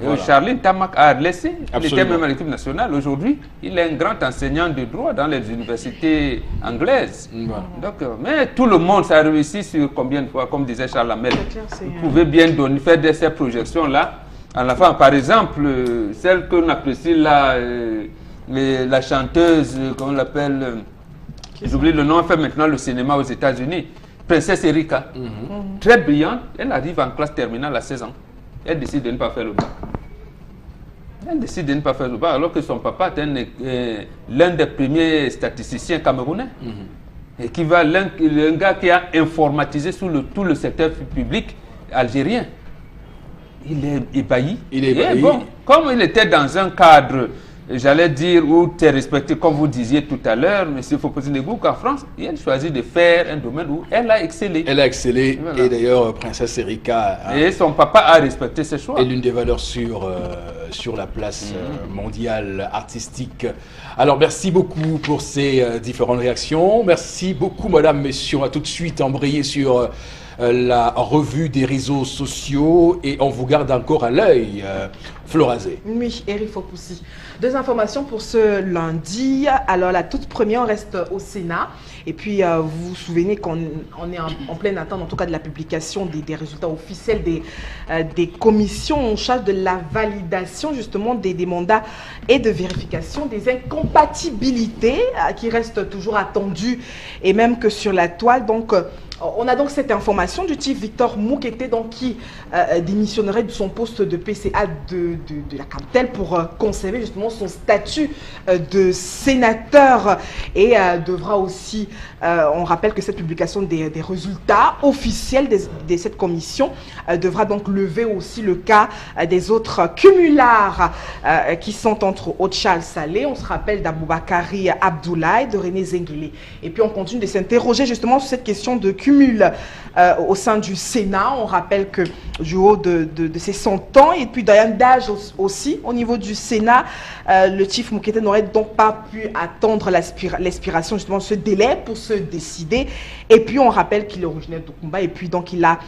Et
Voilà.
Charline Tamak a laissé, il était
Absolument.
même à l'équipe nationale. Aujourd'hui, il est un grand enseignant de droit dans les universités anglaises.
Voilà.
Donc, mais tout le monde, ça a réussi sur combien de fois, comme disait Charles Lamel.
C'est clair, c'est-
Vous pouvez bien donner, faire ces projections-là à l'enfant. Par exemple, celle qu'on apprécie là, la chanteuse, comment on l'appelle, j'oublie le nom, elle fait maintenant le cinéma aux États-Unis, Princesse Erika. Très brillante, elle arrive en classe terminale à 16 ans. Elle décide de ne pas faire le bac. Elle décide de ne pas faire le bac alors que son papa est l'un des premiers statisticiens camerounais. Et qui va un gars qui a informatisé tout le secteur public algérien. Il est ébahi.
Il est
Et
ébahi.
bon, comme il était dans un cadre, j'allais dire, où tu es respecté, comme vous disiez tout à l'heure, M. Fopozzi-Negou, qu'en France, il a choisi de faire un domaine où elle a excellé.
Elle a excellé.
Voilà.
Et d'ailleurs, Princesse Erika
Et son papa a respecté ses choix.
est l'une des valeurs sur la place mondiale artistique. Alors, merci beaucoup pour ces différentes réactions. Merci beaucoup, madame, messieurs. On va tout de suite embrayer sur la revue des réseaux sociaux et on vous garde encore à l'œil. Florazé.
Oui, Eric Fopoussi. Deux informations pour ce lundi. Alors, la toute première, on reste au Sénat. Et puis, vous vous souvenez qu'on est en pleine attente, en tout cas, de la publication des résultats officiels des commissions en charge de la validation, justement, des mandats et de vérification des incompatibilités qui restent toujours attendues et même que sur la toile. Donc, on a donc cette information du type Victor Moukete, donc, qui démissionnerait de son poste de PCA de la Capitale pour conserver justement son statut de sénateur et devra aussi, on rappelle que cette publication des résultats officiels de cette commission devra donc lever aussi le cas des autres cumulards qui sont entre autres Charles Salé, on se rappelle d'Aboubakari Abdoulaye, de René Zenguele. Et puis on continue de s'interroger justement sur cette question de cumul au sein du Sénat. On rappelle que du haut de ses 100 ans et puis d'un d'âge aussi au niveau du Sénat, le chief Moukete n'aurait donc pas pu attendre l'expiration justement de ce délai pour se décider. Et puis on rappelle qu'il est originaire de Kumba et puis donc il a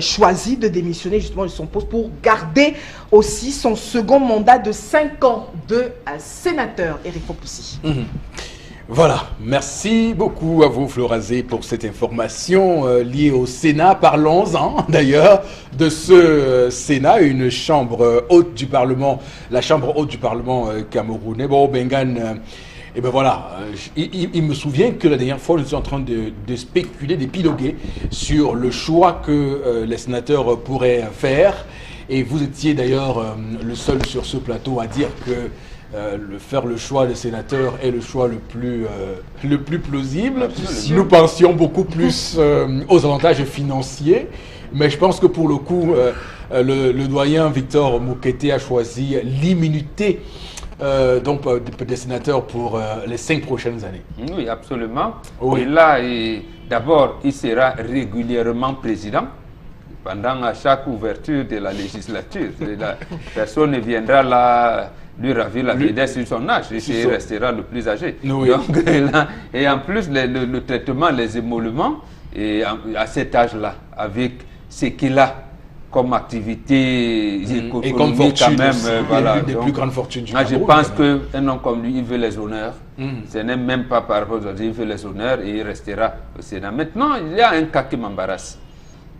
choisi de démissionner justement de son poste pour garder aussi son second mandat de 5 ans de sénateur. Eric Fopoussi.
Voilà, merci beaucoup à vous Florazé pour cette information liée au Sénat. Parlons-en d'ailleurs de ce Sénat, une chambre haute du Parlement, la chambre haute du Parlement camerounais. Bon, Bengan, et ben voilà, il me souvient que la dernière fois, je suis en train de spéculer, d'épiloguer sur le choix que les sénateurs pourraient faire. Et vous étiez d'ailleurs le seul sur ce plateau à dire que faire le choix des sénateurs est le choix le plus plausible.
Absolument.
Nous pensions beaucoup plus aux avantages financiers, mais je pense que pour le coup, le doyen Victor Moukete a choisi l'immunité donc des sénateurs pour les 5 prochaines années.
Oui, absolument.
Oui.
Et là, d'abord, il sera régulièrement président. Pendant à chaque ouverture de la législature, personne ne viendra là lui ravir la vedette sur son âge, il restera le plus âgé.
Oui.
Donc, là, et en plus, le traitement, les émoluments, et à cet âge-là, avec ce qu'il a comme activité
et comme
économique
fortune
quand même.
aussi,
Voilà.
l'une des
Donc,
plus grandes fortunes du
moi, je
Cameroun.
pense qu'un homme comme lui, il veut les honneurs. Ce n'est même pas par rapport aux autres, il veut les honneurs et il restera au Sénat. Maintenant, il y a un cas qui m'embarrasse.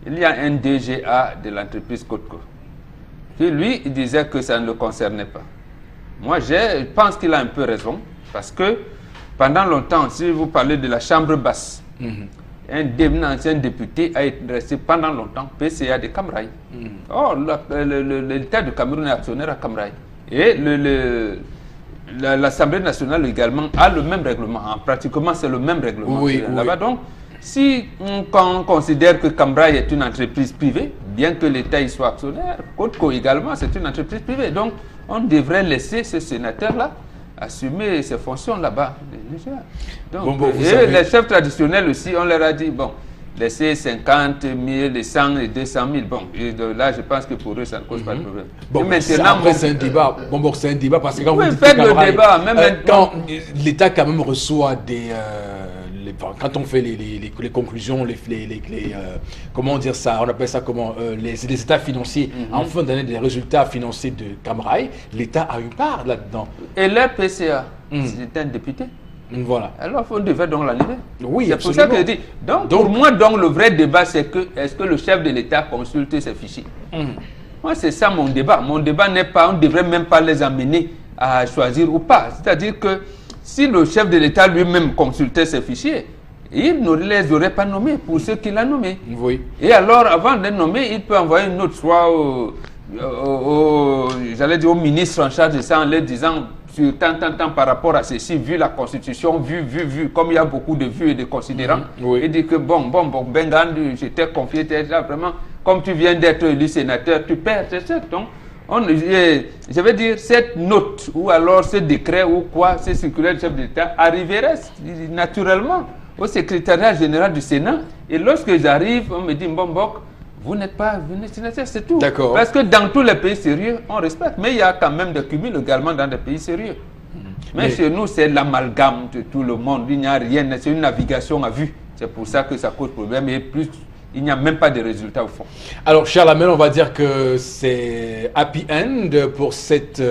Il y a un DGA de l'entreprise Côte-Co. Puis lui, il disait que ça ne le concernait pas. Moi, je pense qu'il a un peu raison, parce que pendant longtemps, si vous parlez de la chambre basse, un ancien député a été resté pendant longtemps PCA de Camraï. Or, l'État du Cameroun est actionnaire à Camraï. Et l'Assemblée nationale également a le même règlement. Pratiquement, c'est le même règlement là-bas. Donc, si on considère que Camraï est une entreprise privée, bien que l'État y soit actionnaire, Côte-Co également, c'est une entreprise privée. Donc, on devrait laisser ce sénateur-là assumer ses fonctions là-bas. Donc, les chefs traditionnels aussi, on leur a dit, bon, laissez 50 000, les 100 et 200 000. Bon, et là, je pense que pour eux, ça ne cause pas de problème.
Bon, maintenant, c'est un débat. Bon, c'est un débat parce que quand vous dites
faites le débat, même
quand l'État quand même reçoit des... quand on fait les conclusions, comment dire ça, on appelle ça comment, les états financiers, en fin d'année, des résultats financiers de Camraï, l'État a une part là-dedans.
Et leur PCA, c'était un député.
Voilà.
Alors, on devait donc l'enlever.
Oui,
c'est pour ça que je dis. Donc, pour moi, donc, le vrai débat, c'est que est-ce que le chef de l'État consulte ses fichiers? Moi, c'est ça mon débat. Mon débat n'est pas, on ne devrait même pas les amener à choisir ou pas. C'est-à-dire que si le chef de l'État lui-même consultait ses fichiers, il ne les aurait pas nommés pour ceux qu'il a nommés.
Oui.
Et alors, avant de les nommer, il peut envoyer une note soit j'allais dire au ministre en charge de ça en leur disant sur tant par rapport à ceci, vu la Constitution, vu, comme il y a beaucoup de vues et de considérants, il dit que bon, Bengandu, je t'ai confié, là, vraiment, comme tu viens d'être élu sénateur, tu perds, c'est ça. Donc, je vais dire, cette note, ou alors ce décret, ou quoi, ce circulaire du chef de l'État, arriverait naturellement au secrétariat général du Sénat. Et lorsque j'arrive, on me dit, Mbombok, vous n'êtes pas sénateur, c'est tout.
D'accord.
Parce que dans tous les pays sérieux, on respecte. Mais il y a quand même des cumuls également dans des pays sérieux. Mais chez nous, c'est l'amalgame de tout le monde. Il n'y a rien, c'est une navigation à vue. C'est pour ça que ça cause problème. Et plus, il n'y a même pas de résultats au fond.
Alors, Charles Hamel, on va dire que c'est happy end pour cette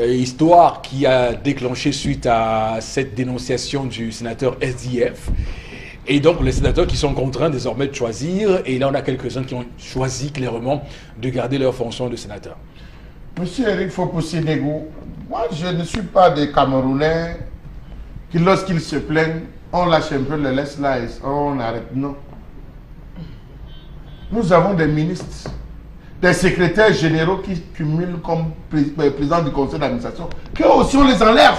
histoire qui a déclenché suite à cette dénonciation du sénateur SDF. Et donc, les sénateurs qui sont contraints désormais de choisir, et là, on a quelques-uns qui ont choisi clairement de garder leur fonction de sénateur.
Monsieur Eric Fopoussi-Negou, moi, je ne suis pas des Camerounais qui, lorsqu'ils se plaignent, on lâche un peu, le laisse là et on arrête. Non. Nous avons des ministres, des secrétaires généraux qui cumulent comme président du conseil d'administration, que aussi on les enlève.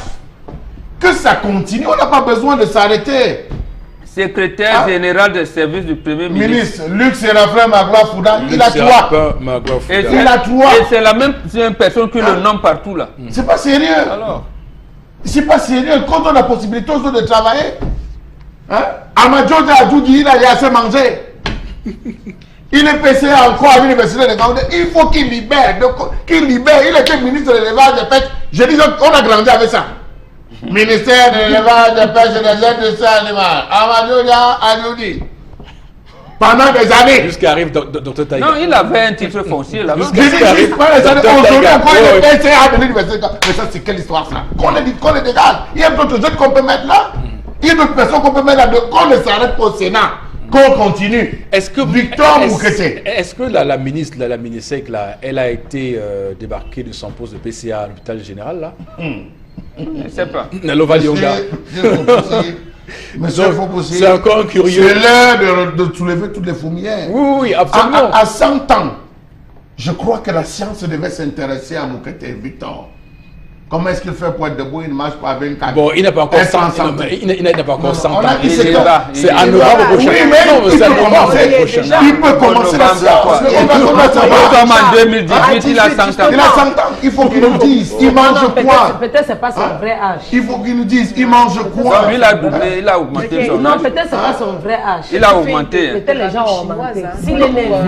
Que ça continue, on n'a pas besoin de s'arrêter.
Secrétaire général des services du Premier ministre.
Luc Séraphin Magloire Fouda, il a trois. Il a trois.
Et c'est la même personne qui le nomme partout là.
C'est pas sérieux.
Alors,
c'est pas sérieux. Quand on a la possibilité aux autres de travailler, Amadjo Adjoudi, il a assez mangé. Il est PCA encore à l'université de Gandé. Il faut qu'il libère. Il était ministre de l'élevage de pêche. Je dis on a grandi avec ça. Ministère de l'élevage, de pêche et des aides de ça animal. Amadou Adjoudi. Pendant des années.
Jusqu'à arrive Dr Taïga.
Non, il avait un titre foncier là-bas.
Aujourd'hui encore il est PCA de l'université. Mais ça, c'est quelle histoire ça? Qu'on les dégage. Il y a d'autres jeunes qu'on peut mettre là. Il y a d'autres personnes qu'on peut mettre là. Qu'on ne s'arrête pas au Sénat. Qu'on continue.
Est-ce que
Victor Moukete,
est-ce que la ministre Sec là, elle a été débarquée de son poste de PCA à l'hôpital général là?
Je ne sais pas.
C'est
encore curieux.
C'est l'heure de soulever toutes les fourmières.
Oui, absolument.
À 100 ans, je crois que la science devait s'intéresser à Moukete Victor. Comment est-ce qu'il fait pour être debout? Il ne marche pas 24.
Bon, il n'a pas encore 100 ans. Il n'a pas encore 100 ans.
C'est
à novembre prochain.
Il peut commencer la science.
Comme en 2018, il a 100 ans.
Il a 100 ans. Il faut qu'il nous dise, il mange quoi?
Peut-être c'est pas son vrai âge.
Il faut qu'il nous dise, il mange quoi?
Il a doublé, il a augmenté son âge.
Non, peut-être c'est pas son vrai âge.
Il a augmenté.
Peut-être les gens ont augmenté.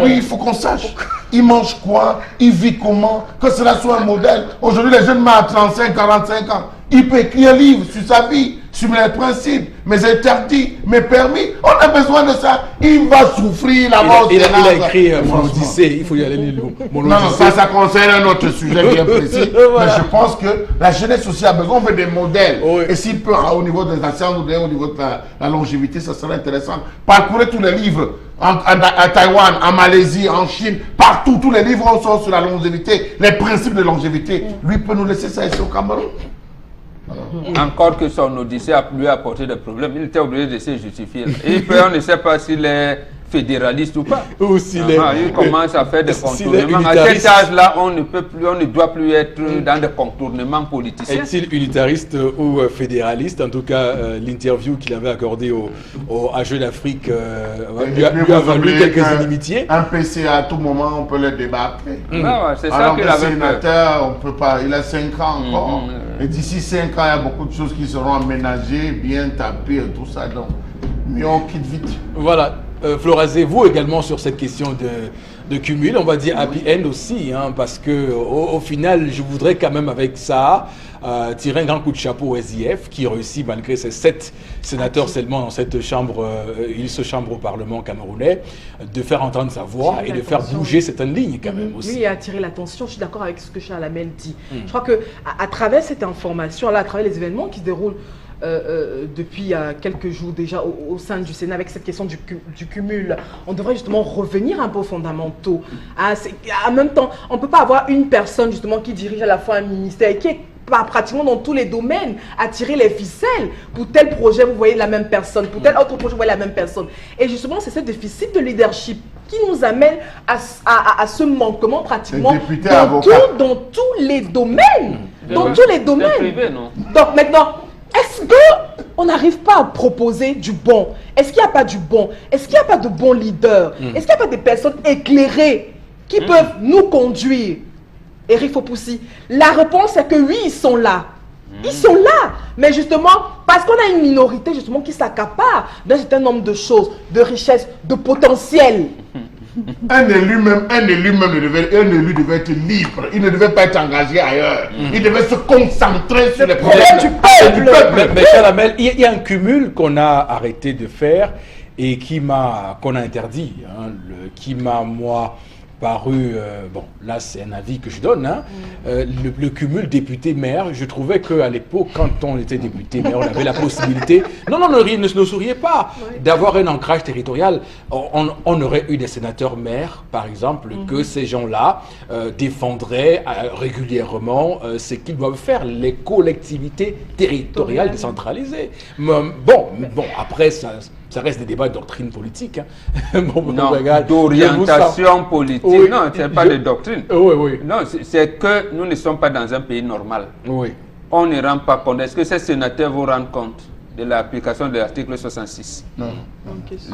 Oui, il faut qu'on sache. Il mange quoi? Il vit comment? Que cela soit un modèle. Aujourd'hui, les jeunes meurent à 35, 45 ans. Il peut écrire un livre sur sa vie, sur mes principes, mes interdits, mes permis. On a besoin de ça. Il va souffrir là-bas.
Il a écrit mon Odyssée. Il faut y aller lire mon
Non, ça concerne un autre sujet bien précis. Mais je pense que la jeunesse aussi a besoin de des modèles.
Oui.
Et s'il peut, au niveau des nations, au niveau de la longévité, ça serait intéressant. Parcourez tous les livres. À Taïwan, en Malaisie, en Chine, partout, tous les livres sont sur la longévité, les principes de longévité. Lui peut nous laisser ça ici au Cameroun.
Encore que son Odyssée lui a apporté des problèmes, il était obligé de se justifier. Et puis on ne sait pas s'il est fédéraliste ou pas.
Ou s'il
il commence à faire des contournements. À cet âge-là, on ne doit plus être dans des contournements politiciens.
Est-il unitariste ou fédéraliste? En tout cas, l'interview qu'il avait accordée à Jeune Afrique lui a valu quelques inimitiés.
Un PC à tout moment, on peut le débattre.
C'est ça qu'il avait
sénateur, on peut pas. Il a 5 ans encore. Et d'ici 5 ans, il y a beaucoup de choses qui seront aménagées, bien tapées et tout ça. Donc, mais on quitte vite.
Voilà. Florazé, vous également sur cette question de cumul, on va dire happy end aussi, hein, parce que au final, je voudrais quand même avec ça tirer un grand coup de chapeau au SIF qui réussit malgré ses 7 sénateurs seulement dans cette chambre, chambre au Parlement camerounais, de faire entendre sa voix et de faire bouger certaines lignes quand même aussi.
Lui, il a attiré l'attention, je suis d'accord avec ce que Charles Hamel dit. Je crois qu'à travers cette information, là, à travers les événements qui se déroulent depuis quelques jours déjà au sein du Sénat avec cette question du cumul, on devrait justement revenir un peu aux fondamentaux. En même temps, on ne peut pas avoir une personne justement qui dirige à la fois un ministère et qui est pratiquement dans tous les domaines à tirer les ficelles. Pour tel projet, vous voyez la même personne. Pour tel autre projet, vous voyez la même personne. Et justement, c'est ce déficit de leadership qui nous amène à ce manquement pratiquement dans tous les domaines. Dans tous les domaines.
Privé, non?
Donc maintenant, est-ce qu'on n'arrive pas à proposer du bon? Est-ce qu'il n'y a pas du bon? Est-ce qu'il n'y a pas de bons leaders? Est-ce qu'il n'y a pas des personnes éclairées qui peuvent nous conduire? Eric Fopoussi, la réponse est que oui, ils sont là. Ils sont là. Mais justement, parce qu'on a une minorité justement qui s'accapare d'un certain nombre de choses, de richesses, de potentiel.
Un élu même devait être libre. Il ne devait pas être engagé ailleurs. Il devait se concentrer sur les problèmes
du peuple.
Mais Charles Hamel, il y a un cumul qu'on a arrêté de faire et qu'on a interdit. Hein, qui m'a, moi, paru, bon, là c'est un avis que je donne, hein, le cumul député-maire, je trouvais qu'à l'époque, quand on était député-maire, on avait la possibilité, ne souriez pas, d'avoir un ancrage territorial. On aurait eu des sénateurs-maires, par exemple, que ces gens-là défendraient régulièrement ce qu'ils doivent faire, les collectivités territoriales décentralisées. Bon, après, ça reste des débats de doctrine politique. Hein.
Non, d'orientation politique.
Oui,
non, ce n'est pas de doctrine.
Oui.
Non, c'est que nous ne sommes pas dans un pays normal.
Oui.
On ne rend pas compte. Est-ce que ces sénateurs vous rendent compte de l'application de l'article 66?
Non.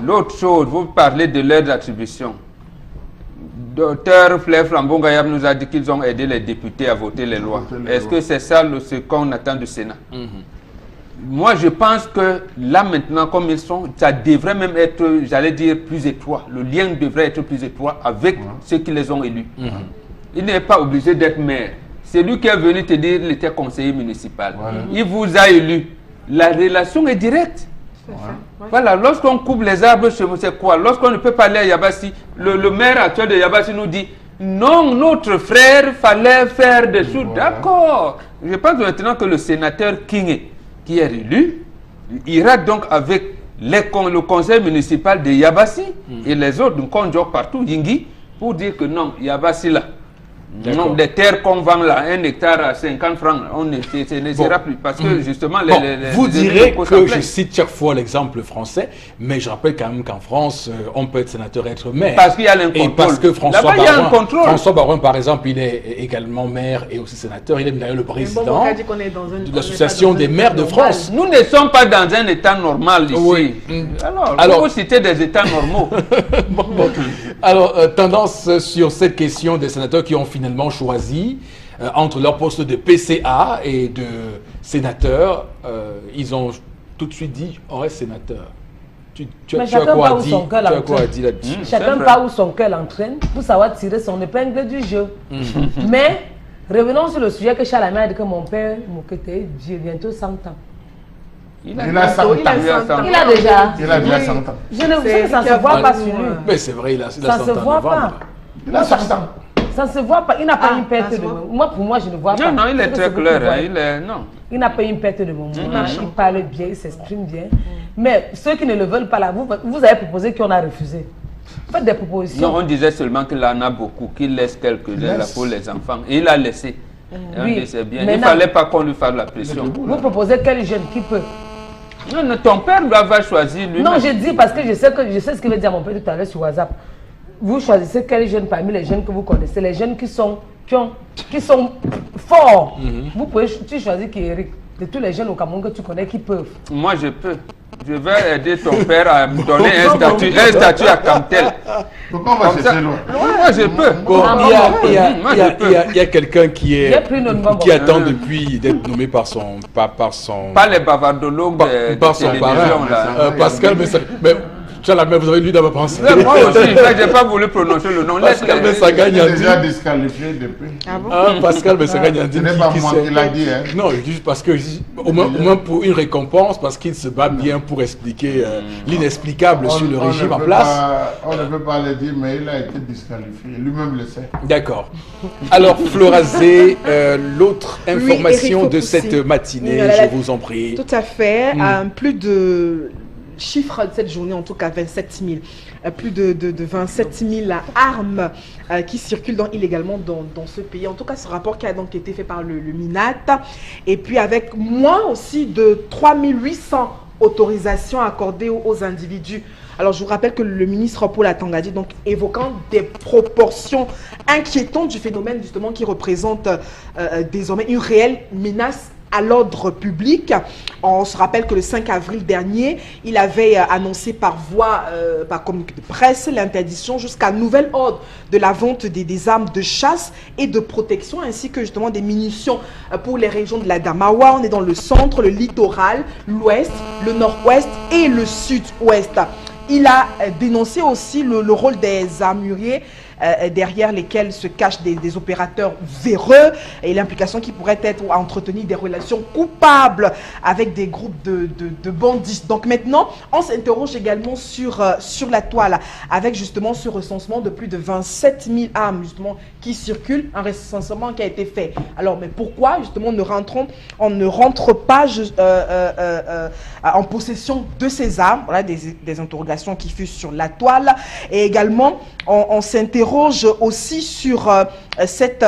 L'autre chose, vous parlez de l'aide d'attribution. Docteur Flair Flambon-Gayab nous a dit qu'ils ont aidé les députés à voter les lois. Est-ce que c'est ça ce qu'on attend du Sénat? Moi, je pense que là, maintenant, comme ils sont, ça devrait même être, j'allais dire, plus étroit. Le lien devrait être plus étroit avec ceux qui les ont élus. Il n'est pas obligé d'être maire. C'est lui qui est venu te dire qu'il était conseiller municipal. Il vous a élu. La relation est directe. Voilà, lorsqu'on coupe les arbres chez vous, c'est quoi? Lorsqu'on ne peut pas aller à Yabassi, le maire actuel de Yabassi nous dit non, notre frère fallait faire des choses. D'accord. Je pense maintenant que le sénateur King, qui est élu, ira donc avec le conseil municipal de Yabassi et les autres, donc on joue partout, Yingi, pour dire que non, Yabassi là, non, des terres qu'on vend là, 1 hectare à 50 francs, ce ne sera plus. Parce que justement,
vous direz que je cite chaque fois l'exemple français, mais je rappelle quand même qu'en France, on peut être sénateur et être maire.
Parce qu'il y a l'incontrôle.
Et parce que François Barouin, par exemple, il est également maire et aussi sénateur. Il est d'ailleurs le président de l'association des maires de France.
Nous ne sommes pas dans un état normal ici.
Oui.
Alors vous citez des états normaux.
Alors, tendance sur cette question des sénateurs qui ont finalement choisi entre leur poste de PCA et de sénateur, ils ont tout de suite dit on reste sénateur. Tu as quoi à dire là-dessus?
Chacun part où son cœur l'entraîne pour savoir tirer son épingle du jeu. Mais revenons sur le sujet que Charles a dit que mon père, bientôt 100 ans.
Il a 100 ans.
Il a déjà.
Il a déjà 100 ans.
Je ne sais que ça ne se voit pas sur lui.
Mais c'est vrai, il a 100 ans.
Ça ne se voit pas.
Il a 100 ans.
Ça ne se voit pas. Il n'a pas une perte de moment. Moi, pour moi, je ne vois pas.
Non, il est très clair. Non.
Il n'a pas une perte de moment. Il parle bien, il s'exprime bien. Mais ceux qui ne le veulent pas là, vous avez proposé qu'on a refusé. Faites des propositions.
Non, on disait seulement qu'il en a beaucoup, qu'il laisse quelques-uns là pour les enfants. Et il a laissé. Oui. Bien. Il ne fallait pas qu'on lui fasse la pression.
Vous proposez quel jeune qui peut?
Non, ton père doit avoir choisi lui.
Non, je dis parce que je sais ce que veut dire mon père tout à l'heure sur WhatsApp. Vous choisissez quel jeune parmi les jeunes que vous connaissez, les jeunes qui sont forts. Vous pouvez choisir qui Eric. De tous les jeunes au Cameroun que tu connais qui peuvent.
Moi, je peux. Je vais aider ton père à me donner un statut à Camtel.
Pourquoi on va chercher loin?
Moi, je peux.
Bon, il y a quelqu'un qui attend depuis d'être nommé par son...
Pas les bavardologues
par son parrain. Pascal, mais vous avez lu dans ma pensée.
Moi aussi, je n'ai pas voulu prononcer le nom.
Pascal Messagagnan
Il est déjà disqualifié depuis.
Ah bon?
Pascal Messagagnan
Ce n'est pas moi qui l'a dit. Hein.
Non, juste parce que, au moins pour une récompense, parce qu'il se bat bien pour expliquer l'inexplicable sur le régime en place.
On ne peut pas le dire, mais il a été disqualifié. Lui-même le sait.
D'accord. Alors, Florazé, l'autre information de cette matinée, je vous en prie.
Tout à fait. Plus de... chiffre de cette journée, en tout cas 27 000, plus de 27 000 armes qui circulent illégalement dans ce pays. En tout cas, ce rapport qui a donc été fait par le MINAT. Et puis avec moins aussi de 3 800 autorisations accordées aux individus. Alors, je vous rappelle que le ministre Paul Atanga dit, donc évoquant des proportions inquiétantes du phénomène justement qui représente désormais une réelle menace à l'ordre public. On se rappelle que le 5 avril dernier, il avait annoncé par voie, par communiqué de presse, l'interdiction jusqu'à nouvel ordre de la vente des armes de chasse et de protection, ainsi que justement des munitions pour les régions de la Damawa. On est dans le centre, le littoral, l'ouest, le nord-ouest et le sud-ouest. Il a dénoncé aussi le rôle des armuriers derrière lesquels se cachent des opérateurs véreux et l'implication qui pourrait être à entretenir des relations coupables avec des groupes de bandits. Donc maintenant, on s'interroge également sur la toile avec justement ce recensement de plus de 27 000 armes justement qui circulent, un recensement qui a été fait. Alors, mais pourquoi justement on ne rentre pas en possession de ces armes? Voilà des interrogations qui fusent sur la toile. Et également, on s'interroge aussi sur cette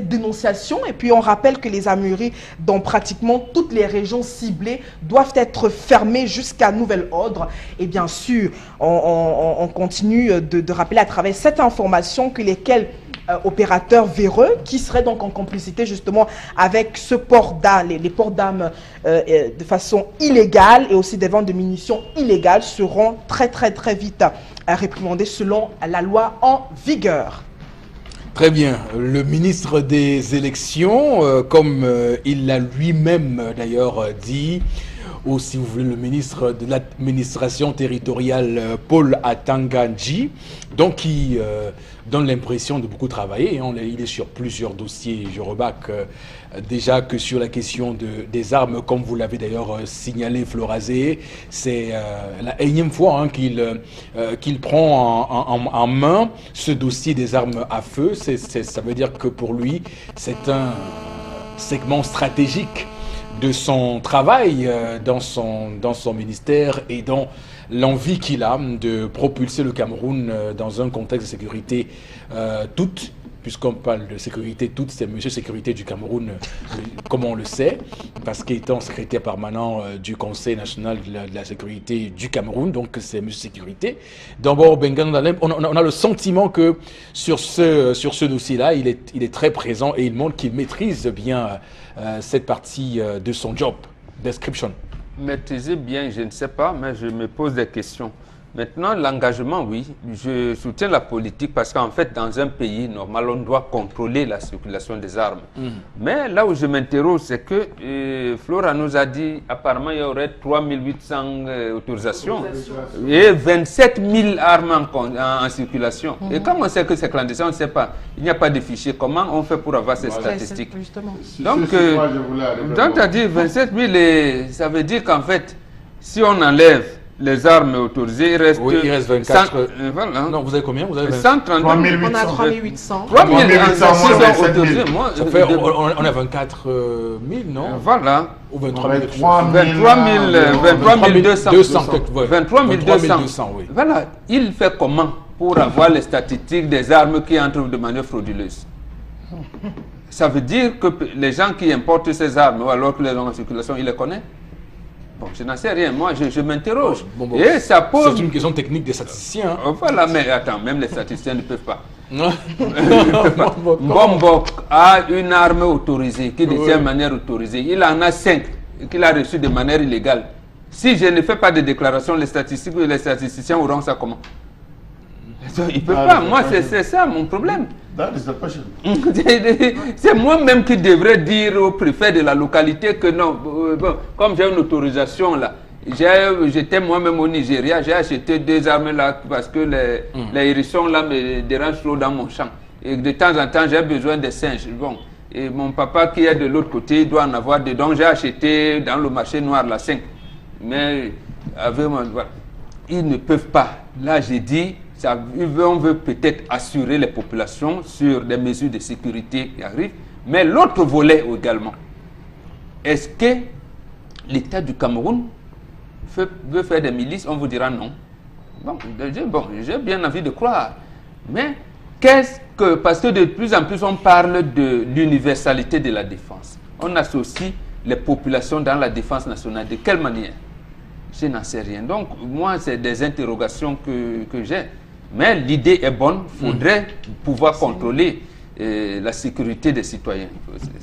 dénonciation, et puis on rappelle que les armureries dans pratiquement toutes les régions ciblées doivent être fermées jusqu'à nouvel ordre. Et bien sûr, on continue de rappeler à travers cette information que lesquels opérateurs véreux qui seraient donc en complicité justement avec ce port d'armes, les ports d'armes de façon illégale et aussi des ventes de munitions illégales seront très vite réprimandés selon la loi en vigueur.
Très bien. Le ministre des élections, comme il l'a lui-même d'ailleurs dit, ou si vous voulez le ministre de l'administration territoriale Paul Atanga Nji, donc qui donne l'impression de beaucoup travailler. Il est sur plusieurs dossiers. Je remarque déjà que sur la question des armes, comme vous l'avez d'ailleurs signalé, Florazé, c'est la énième fois qu'il prend en main ce dossier des armes à feu. Ça veut dire que pour lui, c'est un segment stratégique de son travail dans son ministère et dans l'envie qu'il a de propulser le Cameroun dans un contexte de sécurité toute, puisqu'on parle de sécurité toute, c'est Monsieur Sécurité du Cameroun, comme on le sait, parce qu'étant secrétaire permanent du Conseil national de la sécurité du Cameroun, donc c'est Monsieur Sécurité. D'abord, on a le sentiment que sur ce dossier-là, il est très présent et il montre qu'il maîtrise bien cette partie de son job description.
Maîtriser bien, je ne sais pas, mais je me pose des questions. Maintenant, l'engagement, oui, je soutiens la politique parce qu'en fait, dans un pays normal, on doit contrôler la circulation des armes. Mais là où je m'interroge, c'est que Flora nous a dit, apparemment, il y aurait 3800 autorisations et 27 000 armes en circulation. Et comme on sait que c'est clandestin, on ne sait pas, il n'y a pas de fichier. Comment on fait pour avoir ces statistiques? Donc, tu as dit 27 000, et ça veut dire qu'en fait, si on enlève les armes autorisées, il reste
24.
100, voilà.
Non, vous avez combien? Vous avez
132.
On a 3800.
3800 autorisés. Moi,
ça fait, on a 24 000, non?
Voilà.
Ou 23 000.
23 200. 23 200.
Oui.
Voilà. Il fait comment pour avoir les statistiques des armes qui entrent de manière frauduleuse? Ça veut dire que les gens qui importent ces armes, ou alors que les gens en circulation, il les connaît? Bon, je n'en sais rien, moi je m'interroge. Et ça pose...
C'est une question technique des statisticiens.
Voilà, mais attends, même les statisticiens ne peuvent pas. Bombok a une arme autorisée, qui détient de manière autorisée. Il en a 5 qu'il a reçues de manière illégale. Si je ne fais pas de déclaration, les statisticiens auront ça comment? Ils ne peuvent pas. Moi, c'est ça mon problème. C'est moi-même qui devrais dire au préfet de la localité que non, comme j'ai une autorisation là, j'étais moi-même au Nigeria, j'ai acheté 2 armes là parce que les hérissons là me dérangent trop dans mon champ. Et de temps en temps, j'ai besoin de singes. Bon, et mon papa qui est de l'autre côté, il doit en avoir deux. Donc j'ai acheté dans le marché noir la 5. Mais avec moi, voilà. Ils ne peuvent pas. Là, j'ai dit, on veut peut-être assurer les populations sur des mesures de sécurité qui arrivent. Mais l'autre volet également, est-ce que l'État du Cameroun veut faire des milices? On vous dira non. Bon, j'ai bien envie de croire. Mais qu'est-ce que... Parce que de plus en plus, on parle de l'universalité de la défense. On associe les populations dans la défense nationale. De quelle manière? Je n'en sais rien. Donc, moi, c'est des interrogations que j'ai. Mais l'idée est bonne. Il faudrait pouvoir contrôler la sécurité des citoyens.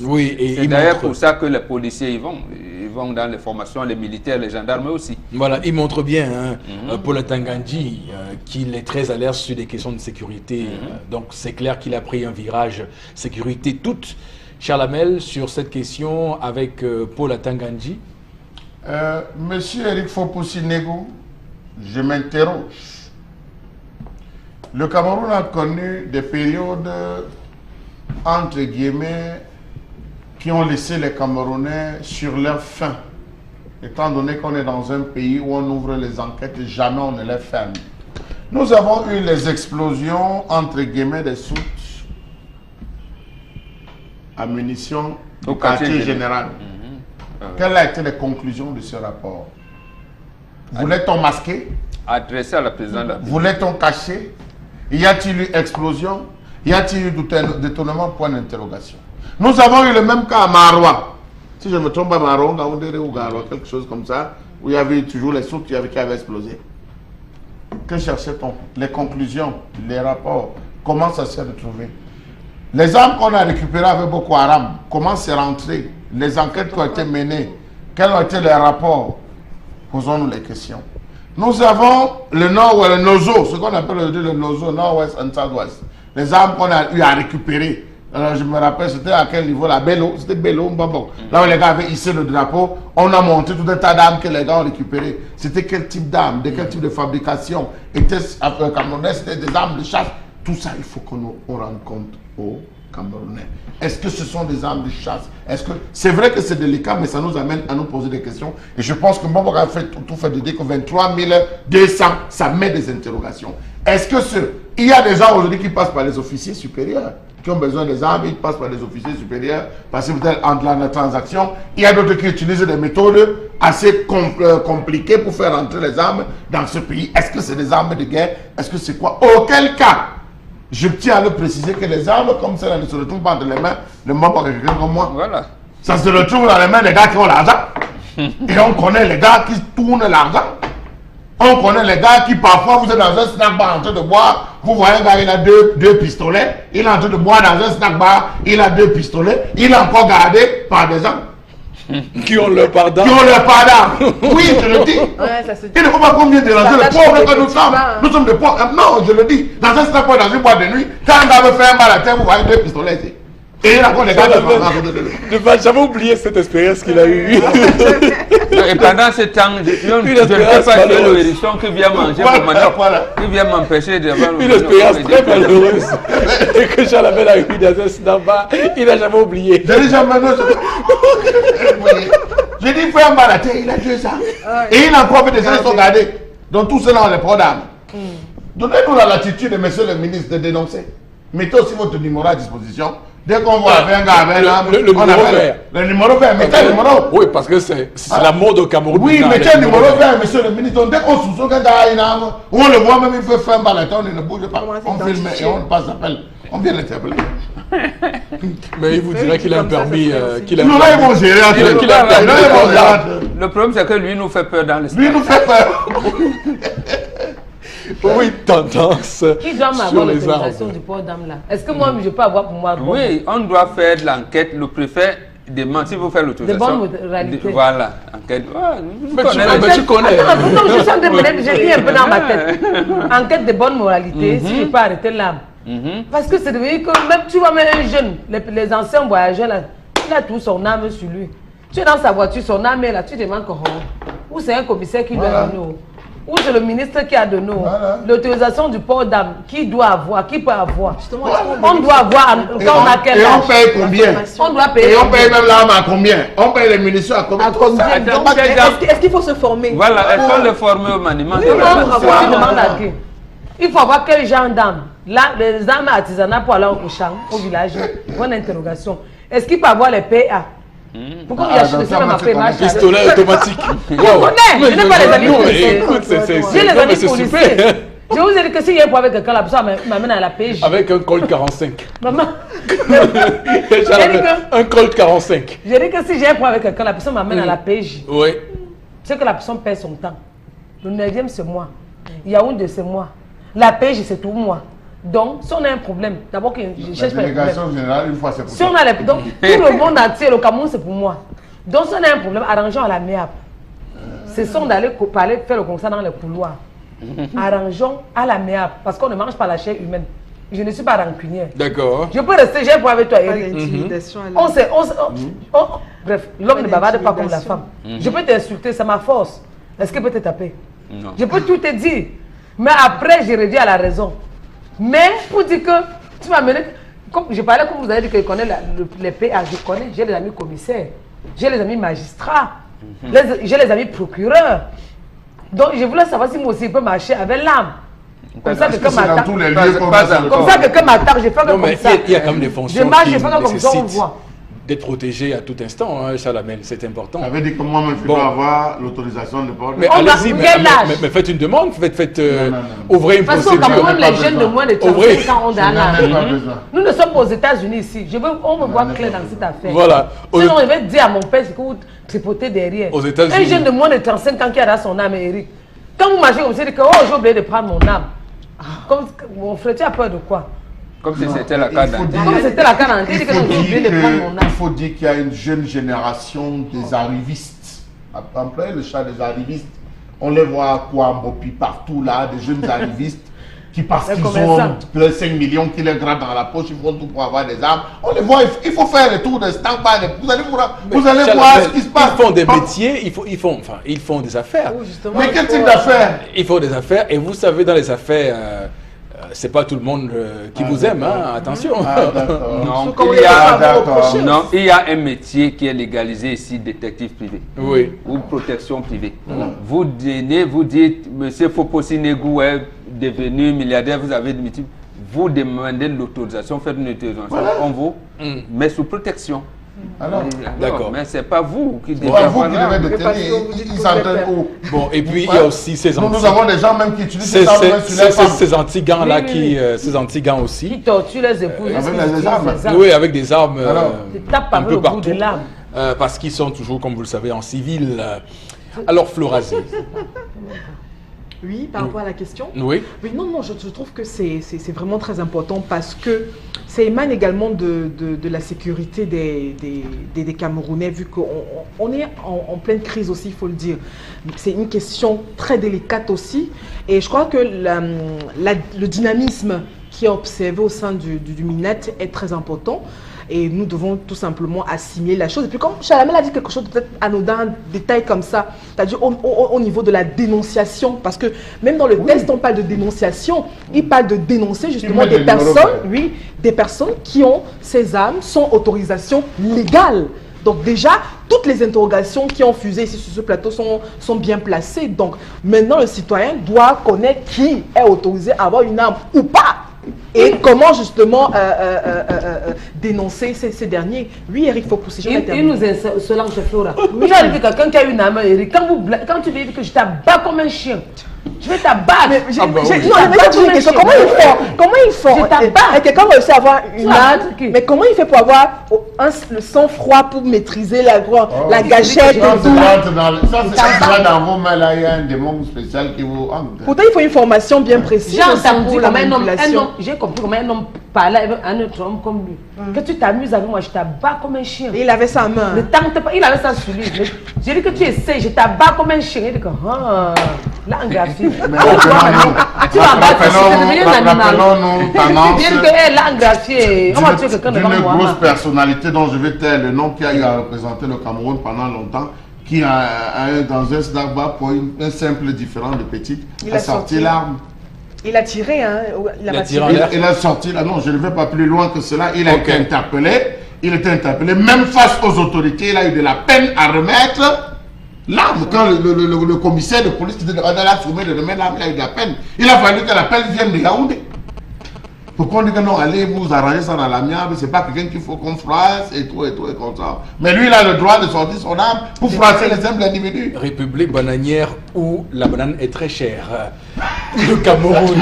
Oui, et
c'est d'ailleurs pour ça que les policiers y vont. Ils vont dans les formations, les militaires, les gendarmes aussi.
Voilà, il montre bien, Paul Atangandji, qu'il est très alerte sur des questions de sécurité. Donc, c'est clair qu'il a pris un virage sécurité toute. Charles Hamel, sur cette question avec Paul Atangandji.
Monsieur Eric Foposi-Nego, je m'interroge. Le Cameroun a connu des périodes, entre guillemets, qui ont laissé les Camerounais sur leur faim. Étant donné qu'on est dans un pays où on ouvre les enquêtes et jamais on ne les ferme. Nous avons eu les explosions, entre guillemets, des soutes à munitions au quartier général. Quelles ont été les conclusions de ce rapport? Voulait-on masquer?
Adressé à la présidente.
Voulait-on cacher? Y a-t-il eu explosion? Y a-t-il eu détournement? Point d'interrogation. Nous avons eu le même cas à Maroua. Si je ne me trompe pas, Maroua, Gaoundéré ou Garoua, quelque chose comme ça, où il y avait toujours les soutes qui avaient explosé. Que cherchait-on? Les conclusions, les rapports, comment ça s'est retrouvé? Les armes qu'on a récupérées avec Boko Haram, comment c'est rentré? Les enquêtes qui ont été menées, quels ont été les rapports? Posons-nous les questions. Nous avons le nord ou le nozo, ce qu'on appelle le nozo, nord-ouest et sud-ouest. Les armes qu'on a eu à récupérer. Alors, je me rappelle, c'était à quel niveau? La Bello, c'était Bello, Mbabo. Là où les gars avaient hissé le drapeau, on a monté tout un tas d'armes que les gars ont récupérées. C'était quel type d'armes, de quel type de fabrication? Était-ce camerounais, c'était des armes de chasse? Tout ça, il faut qu'on rende compte aux Camerounais. Est-ce que ce sont des armes de chasse? Est-ce que c'est vrai que c'est délicat, mais ça nous amène à nous poser des questions. Et je pense que Mbabo a fait tout fait de dire que 23 200, ça met des interrogations. Est-ce que il y a des gens aujourd'hui qui passent par les officiers supérieurs, qui ont besoin des armes, ils passent par les officiers supérieurs, parce que peut-être entre la transaction, il y a d'autres qui utilisent des méthodes assez compliquées pour faire entrer les armes dans ce pays. Est-ce que c'est des armes de guerre? Est-ce que c'est quoi? Auquel cas, je tiens à le préciser que les armes comme ça ne se retrouvent pas entre les mains de membres de quelqu'un comme moi.
Voilà.
Ça se retrouve dans les mains des gars qui ont l'argent. Et on connaît les gars qui tournent l'argent. On connaît les gars qui parfois, vous êtes dans un snack bar en train de boire, vous voyez un gars, il a deux pistolets, il est en train de boire dans un snack bar, il a 2 pistolets, il est encore gardé par des gens.
Qui ont leur pardon.
Qui ont leur pardon. Oui, je le dis.
Ouais, ça se dit.
Il ne faut pas qu'on vienne déranger
Ça
les
tâche
pauvres
les
que nous
petits
sommes.
pains.
Nous sommes des pauvres. Non, je le dis. Dans un snap dans une boîte de nuit, quand un gars veut faire un mal à terre, vous voyez 2 pistolets ici. Et il a encore des gars
Ne va jamais oublier cette expérience qu'il a eue.
Et pendant ce temps, je ne sais pas si le hérisson qui vient manger pour
Voilà.
qui vient m'empêcher de voir
Une expérience très malheureuse. Et que Jean Lamel a eu dans un snap, il n'a jamais oublié.
Je dis jamais non. Je dis, il fait un mal à terre, il a tué ça. Et il a encore fait des gens qui sont gardés. Donc tout cela, on les prend d'âme. Donnez-nous la latitude, monsieur le ministre, de dénoncer. Mettez aussi votre numéro à disposition. Dès qu'on voit un gars avec l'âme,
le numéro vert.
Le numéro vert, mettez le numéro.
Oui, parce que c'est la mode au Cameroun.
Oui,
maintenant,
mettez
les
le numéro
numéros
vert, monsieur le ministre. Donc dès qu'on soupçonne qu'un gars a une arme, ou on le voit même, il peut faire un balaton, il ne bouge pas. On filme et on passe l'appel. On vient l'interpeller.
Mais il vous dirait qu'il a un permis. Qu'il a
Non, là, ils vont gérer.
qu'il a un permis
Là, ils vont
de
gérer.
Le problème, c'est que lui nous fait peur dans l'espace.
Lui, il nous fait peur.
Oui, tendance
Qui doit
sur
m'avoir
les
l'autorisation
arbres.
du port d'âme là? Est-ce que moi je peux avoir pour moi?
Oui, on doit faire de l'enquête. Le préfet demande si vous faites l'autorisation.
De bonne moralité.
Voilà, enquête. Ouais,
Mais tu connais.
Attends, non, je suis en train de me dire, j'ai mis un peu dans ma tête. Enquête de bonne moralité, si je peux arrêter l'âme. Parce que c'est devenu que même, tu vois, même un jeune, les anciens voyageurs là, il a tout son âme sur lui. Tu es dans sa voiture, son âme est là, tu demandes comment. Ou c'est un commissaire qui doit donner. Ou c'est le ministre qui a donné l'autorisation du port d'âme. Qui doit avoir, qui peut avoir.
Justement,
On doit avoir, quand on a quel
Et on
âge.
paye combien?
On doit payer.
Et on paye même l'arme à combien? On paye les munitions à combien?
À combien?
Attends,
Donc,
Est-ce qu'il faut se former?
Voilà, elles sont les formées au maniement.
tu demandes à qui? Il faut avoir quel genre d'âme. Là, les armes artisanales pour aller au champ, au village. Bonne interrogation. Est-ce qu'il peut avoir les PA? Pourquoi il achète ça ma PA?
Pistolet automatique.
Je connais, je n'ai pas les amis
Non,
policiers.
écoute, c'est
J'ai les
non, mais
amis
c'est
policiers.
super.
Je vous ai dit que s'il y a un problème avec quelqu'un, la personne m'amène à la PJ.
Avec un Colt 45.
Maman,
Un Colt 45.
j'ai dit que si j'ai un problème avec quelqu'un, la personne m'amène à la PJ.
Oui.
C'est que la personne perd son temps. Le 9e, c'est moi. Yaoundé, c'est moi. La PJ, c'est tout moi. Donc, si on a un problème, d'abord que je cherche pas le problème.
Délégation générale, une fois, c'est pour
Si on a les, donc, tout le monde entier, le Cameroun, c'est pour moi. Donc, si on a un problème, arrangeons à l'amiable. C'est ça d'aller parler, faire le constat dans les couloirs. Arrangeons à l'amiable. Parce qu'on ne mange pas la chair humaine. Je ne suis pas rancunière.
D'accord.
Je peux rester, j'ai un point avec toi,
Pas
Eric.
d'intimidation à
On sait, bref, l'homme ne bavarde pas comme la
d'intimidation.
femme. Je peux t'insulter, c'est ma force. Est-ce qu'il peut te taper?
Non.
Je peux tout te dire. Mais après, je reviens à la raison. Mais pour dire que tu m'as mené, comme je parlais, comme vous avez dit que je connais les PA, je connais, j'ai les amis commissaires, j'ai les amis magistrats, j'ai les amis procureurs. Donc je voulais savoir si moi aussi je peux marcher avec l'âme. Comme ça, quelqu'un
C'est dans
m'attaque.
tous les lieux comme ça.
Comme ça, quelqu'un m'attaque, je fais
Non,
comme
mais
ça.
il y a quand même des
Je
fonctions
marche,
qui
je fais comme ça, on
nécessitent
voit.
d'être protégé à tout instant, hein, Chalamel, c'est important.
Ça veut dire que moi-même, je
Bon.
dois avoir l'autorisation de port.
Mais
On va-
allez-y,
quel âge
mais faites une demande, faites
Non.
ouvrez une
De toute façon, au
procédure.
Cameroun,
pas
les jeunes de
besoin.
moins de
Au vrai.
35 ans ont
Je n'en ai
d'âme.
pas besoin.
Nous ne sommes pas aux États-Unis ici. On veut voir clair dans cette affaire.
Voilà.
Sinon, je vais dire à mon père, c'est que vous tripotez derrière.
Aux États-Unis.
Un jeune de moins de 35 ans qui a dans son âme, Eric. Quand vous marchez comme ça, vous dites que oh, j'ai oublié de prendre mon âme. Comme mon frère, tu as peur de quoi?
Comme si c'était la carte
Il faut
d'identité.
Comme c'était la quarantaine, il dit que j'ai oublié de prendre mon
il
âme.
faut dire qu'il y a une jeune génération des arrivistes. Après le chat des arrivistes, on les voit à Kouambopi partout là, des jeunes arrivistes qui parce
Les
qu'ils ont
commerçants.
plus de 5 millions qui les grattent dans la poche, ils font tout pour avoir des armes. On les voit, il faut faire le tour de Stampard. Vous allez voir ce qui se passe.
Ils font des métiers, ils font des affaires.
Oh, justement,
Mais
il
quel
faut-
type d'affaires?
Ils font des affaires et vous savez dans les affaires, c'est pas tout le monde qui vous aime, hein, attention.
Ah, d'accord.
Non,
Comme
il y a,
d'accord.
non, il y a un métier qui est légalisé ici, détective privé.
Oui.
Ou protection privée. Vous donnez, vous dites, monsieur Foposi Negou est devenu milliardaire, vous avez des métiers. Vous demandez l'autorisation, faites une autorisation, on vous met sous protection.
Alors,
D'accord.
Mais c'est pas vous qui devez
c'est pas vous
avoir
qui
l'arme.
devez
parce que
détenir.
vous dites
Ils
que
s'entraînent
vous
où?
Bon, et puis il y a aussi ces
Nous avons des gens même qui utilisent
ces,
ces armes
ces,
même sur les
ces,
femmes.
ces anti-gants-là,
Oui, oui,
ces anti-gants
Qui
aussi.
tortue les épouses.
Avec
jusqu'à
les
ce
armes.
qu'ils les
Oui, avec des armes
Alors,
Ils tapent
un
avec
peu
le bout
partout.
de l'âme.
Parce qu'ils sont toujours, comme vous le savez, en civil. Alors, Florazé,
Oui, par rapport à la question.
Oui.
Oui, non, je trouve que c'est vraiment très important parce que ça émane également de la sécurité des Camerounais, vu qu'on est en pleine crise aussi, il faut le dire. C'est une question très délicate aussi. Et je crois que le dynamisme qui est observé au sein du MINET est très important. Et nous devons tout simplement assimiler la chose. Et puis comme Chalamel a dit quelque chose de peut-être anodin, un détail comme ça, c'est-à-dire au niveau de la dénonciation, parce que même dans le texte, on parle de dénonciation, il parle de dénoncer justement des personnes qui ont ces armes sans autorisation légale. Donc déjà, toutes les interrogations qui ont fusé ici sur ce plateau sont bien placées. Donc maintenant, le citoyen doit connaître qui est autorisé à avoir une arme ou pas. Et comment justement dénoncer ces derniers. Oui, Eric, il faut pousser.
Il nous insolent, chef Flora. Oui, j'arrive quelqu'un qui a une arme, Eric. Quand tu lui dis que je t'abats comme un chien, je vais t'abattre.
Comment ils font? Quelqu'un réussit à avoir une arme, mais comment il fait pour avoir le sang-froid pour maîtriser la gâchette?
Ça, c'est dans vos mains là, il y a un démon spécial qui vous entre.
Pourtant, il faut une formation bien précise.
J'ai entendu comme un homme, j'ai compris comment un homme parlait avec un autre homme comme lui. Que tu t'amuses avec moi, je t'abats comme un chien.
Et il avait ça à main.
Ne tente pas, il avait ça sur lui. J'ai dit que tu essaies, je t'abats comme un chien. Il dit que, là, en graphie. Tu m'abats, tu es devenu un animal.
Rappelons-nous tendance
Tu dis que, là, en graphie, on va tuer quelqu'un devant moi.
Une grosse personnalité dont je vais taire le nom qui a eu à représenter le Cameroun pendant longtemps, qui dans un Starbucks pour un simple différent de petite, a sorti l'arme.
Il a tiré, hein.
Il a sorti, là, non, je ne vais pas plus loin que cela. Il a été interpellé. Il était interpellé. Même face aux autorités, il a eu de la peine à remettre l'arme. Quand le commissaire de police était à la fourmée de remettre l'arme, il a eu de la peine. Il a fallu que l'appel vienne de Yaoundé. Pourquoi on dit que non, allez vous arranger ça dans l'amiable, c'est pas quelqu'un qu'il faut qu'on froisse et tout et comme ça. Mais lui, il a le droit de sortir son arme pour froisser les simples individus.
République bananière où la banane est très chère. Le Cameroun.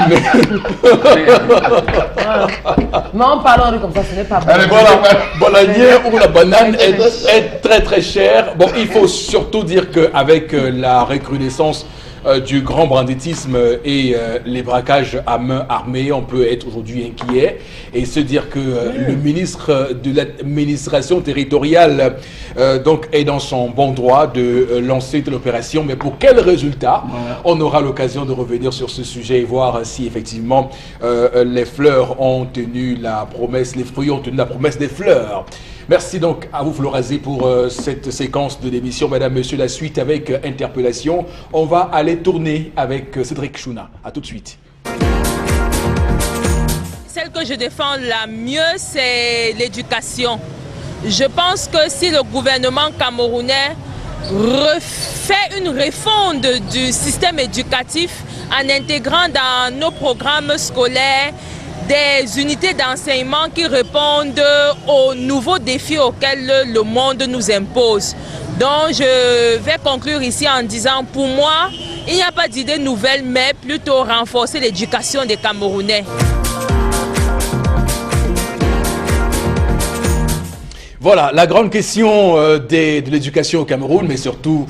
Non, parlons comme ça, ce n'est pas bon.
Voilà, bananière où la banane est très très chère. Bon, il faut surtout dire qu'avec la recrudescence du grand banditisme et les braquages à main armée, on peut être aujourd'hui inquiet et se dire que le ministre de l'administration territoriale donc est dans son bon droit de lancer de l'opération. Mais pour quel résultat? On aura l'occasion de revenir sur ce sujet et voir si effectivement les fleurs ont tenu la promesse, les fruits ont tenu la promesse des fleurs. Merci donc à vous, Florazé, pour cette séquence de l'émission. Madame, Monsieur, la suite avec interpellation. On va aller tourner avec Cédric Chouna. A tout de suite.
Celle que je défends la mieux, c'est l'éducation. Je pense que si le gouvernement camerounais refait une refonte du système éducatif en intégrant dans nos programmes scolaires des unités d'enseignement qui répondent aux nouveaux défis auxquels le monde nous impose. Donc je vais conclure ici en disant, pour moi, il n'y a pas d'idée nouvelle, mais plutôt renforcer l'éducation des Camerounais.
Voilà, la grande question de l'éducation au Cameroun, mais surtout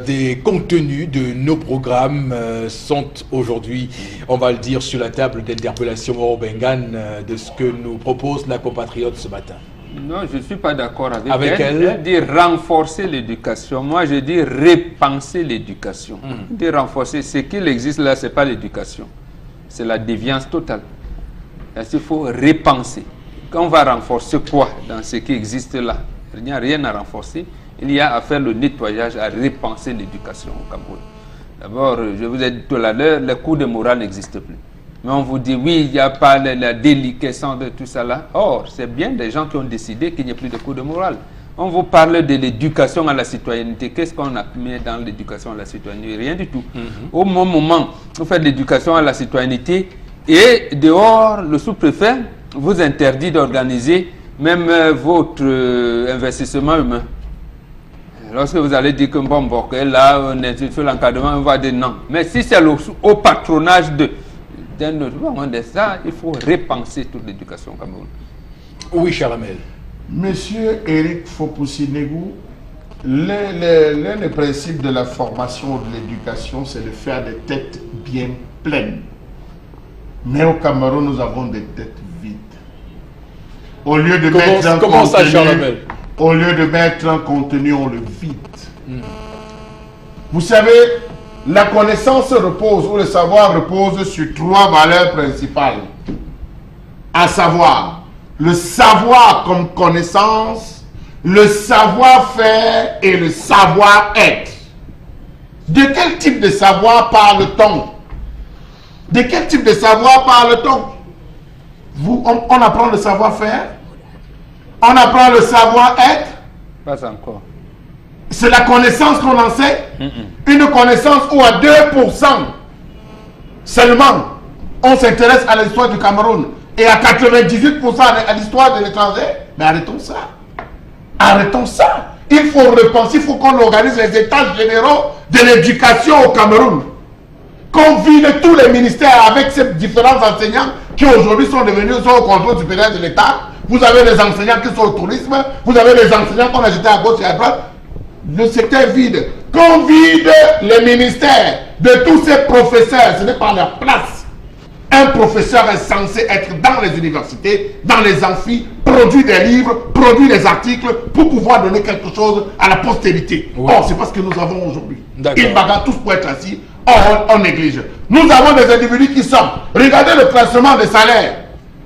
des contenus de nos programmes sont aujourd'hui, on va le dire, sur la table d'interpellation Moro Bengane de ce que nous propose la compatriote ce matin.
Non, je ne suis pas d'accord avec elle. Elle dit renforcer l'éducation. Moi, je dis repenser l'éducation. Dit renforcer, ce qu'il existe là, ce n'est pas l'éducation. C'est la déviance totale. Il faut repenser. Quand on va renforcer quoi dans ce qui existe là? Il n'y a rien à renforcer. Il y a à faire le nettoyage, à repenser l'éducation au Cameroun. D'abord, je vous ai dit tout à l'heure, les cours de morale n'existent plus. Mais on vous dit, oui, il n'y a pas la déliquescence de tout ça là. Or, c'est bien des gens qui ont décidé qu'il n'y ait plus de cours de morale. On vous parle de l'éducation à la citoyenneté. Qu'est-ce qu'on a mis dans l'éducation à la citoyenneté? Rien du tout. Au moment où vous faites l'éducation à la citoyenneté, et dehors, le sous-préfet vous interdit d'organiser même votre investissement humain. Lorsque vous allez dire que bon, là, on est sur l'encadrement, on va dire non. Mais si c'est au patronage d'un autre moment de ça, il faut repenser toute l'éducation au Cameroun.
Oui, Chalamel.
Monsieur Eric Fopoussi-Negou, le principe de la formation ou de l'éducation, c'est de faire des têtes bien pleines. Mais au Cameroun, nous avons des têtes vides. Au lieu de mettre un contenu, au lieu de mettre un contenu, on le vide. Vous savez, la connaissance repose, ou le savoir repose sur 3 valeurs principales. À savoir, le savoir comme connaissance, le savoir-faire et le savoir-être. De quel type de savoir parle-t-on? De quel type de savoir parle-t-on? On apprend le savoir-faire? On apprend le savoir-être?
Pas encore.
C'est la connaissance qu'on enseigne? Une connaissance où à 2% seulement on s'intéresse à l'histoire du Cameroun et à 98% à l'histoire de l'étranger. Mais arrêtons ça. Arrêtons ça. Il faut repenser, il faut qu'on organise les états généraux de l'éducation au Cameroun. Qu'on vide tous les ministères avec ces différents enseignants qui aujourd'hui sont devenus au contrôle supérieur de l'État. Vous avez les enseignants qui sont au tourisme, vous avez les enseignants qu'on a jetés à gauche et à droite. Le secteur vide. Qu'on vide les ministères de tous ces professeurs, ce n'est pas leur place. Un professeur est censé être dans les universités, dans les amphis, produire des livres, produire des articles pour pouvoir donner quelque chose à la postérité. Oui. Or, c'est pas ce que nous avons aujourd'hui. Ils bagarrent tous pour être assis. Or, on néglige. Nous avons des individus qui sortent. Regardez le classement des salaires.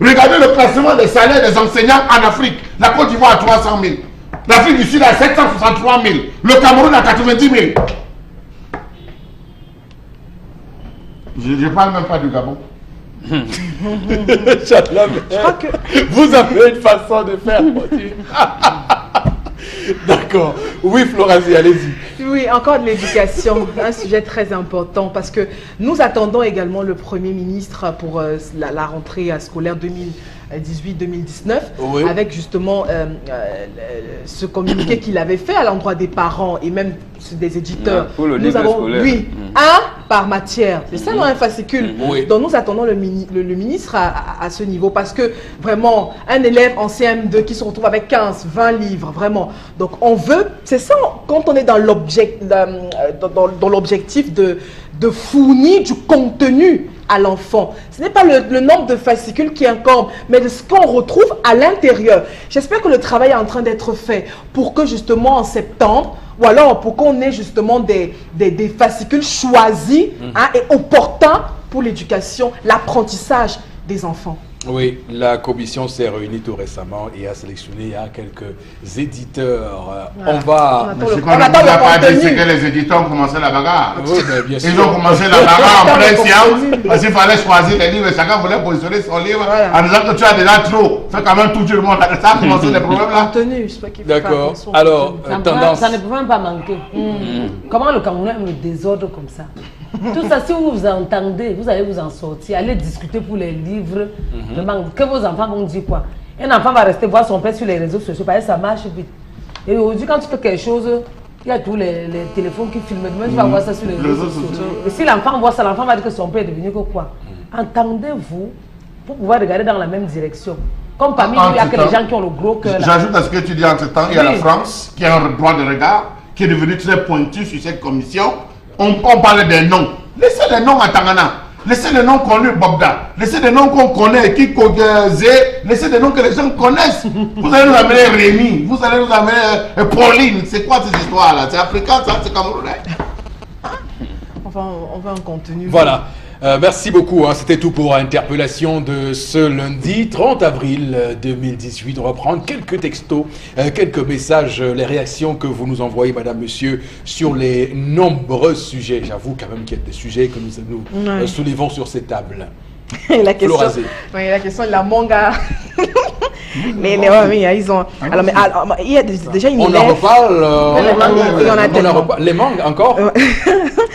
Regardez le classement des salaires des enseignants en Afrique. La Côte d'Ivoire a 300 000. L'Afrique du Sud a 763 000. Le Cameroun a 90 000. Je ne parle même pas du Gabon.
Je crois que vous avez une façon de faire. D'accord. Oui, Florazie, allez-y.
Oui, encore de l'éducation, un sujet très important parce que nous attendons également le Premier ministre pour la rentrée scolaire 2018-2019 oui. Avec justement ce communiqué qu'il avait fait à l'endroit des parents et même des éditeurs.
Pour le
nous avons,
scolaire.
Oui, un par matière. C'est ça, un fascicule.
Oui.
Donc nous attendons le ministre à ce niveau parce que vraiment, un élève en CM2 qui se retrouve avec 15, 20 livres, vraiment. Donc on veut, c'est ça, quand on est dans l'objectif de fournir du contenu à l'enfant. Ce n'est pas le nombre de fascicules qui incombe, mais de ce qu'on retrouve à l'intérieur. J'espère que le travail est en train d'être fait pour que justement en septembre, ou alors pour qu'on ait justement des fascicules choisis et opportuns pour l'éducation, l'apprentissage des enfants.
Oui, la commission s'est réunie tout récemment et a sélectionné il y a quelques éditeurs.
Voilà.
On va...
Mais ce qu'on ne vous a pas dit, c'est que les éditeurs ont commencé la bagarre.
Oui, mais bien sûr.
Ils ont commencé la bagarre en pleine séance parce qu'il fallait choisir les livres et chacun voulait positionner son livre en disant que tu as déjà trop. Fais quand même tout le monde. Ça a commencé les problèmes là.
D'accord. Alors, tendance...
Ça ne peut même pas manquer. Comment le Cameroun aime le désordre comme ça? Tout ça, si vous vous entendez, vous allez vous en sortir, allez discuter pour les livres. Que vos enfants vont dire quoi? Un enfant va rester voir son père sur les réseaux sociaux, parce que ça marche vite. Et aujourd'hui, quand tu fais quelque chose, il y a tous les téléphones qui filment. Demain, tu vas voir ça sur les réseaux sociaux. Et si l'enfant voit ça, l'enfant va dire que son père est devenu quoi? Entendez-vous pour pouvoir regarder dans la même direction. Comme parmi nous, il y a que les gens qui ont le gros cœur.
J'ajoute à ce que tu dis entre-temps, il y a la France qui a un droit de regard, qui est devenu très pointu sur cette commission. On parle des noms. Laissez les noms à Tangana. Laissez les noms connus, Bobda. Laissez des noms qu'on connaît, laissez des noms que les gens connaissent. Vous allez nous amener Rémi, vous allez nous amener Pauline. C'est quoi ces histoires-là? C'est africain, ça? C'est camerounais?
Enfin, on veut un contenu.
Voilà. Merci beaucoup. C'était tout pour Interpellation de ce lundi 30 avril 2018. On va prendre quelques textos, quelques messages, les réactions que vous nous envoyez, madame, monsieur, sur les nombreux sujets. J'avoue quand même qu'il y a des sujets que nous soulevons sur ces tables.
La question de la manga. Ils ont. Alors, mais, il y a déjà une.
On en reparle. Les mangues encore.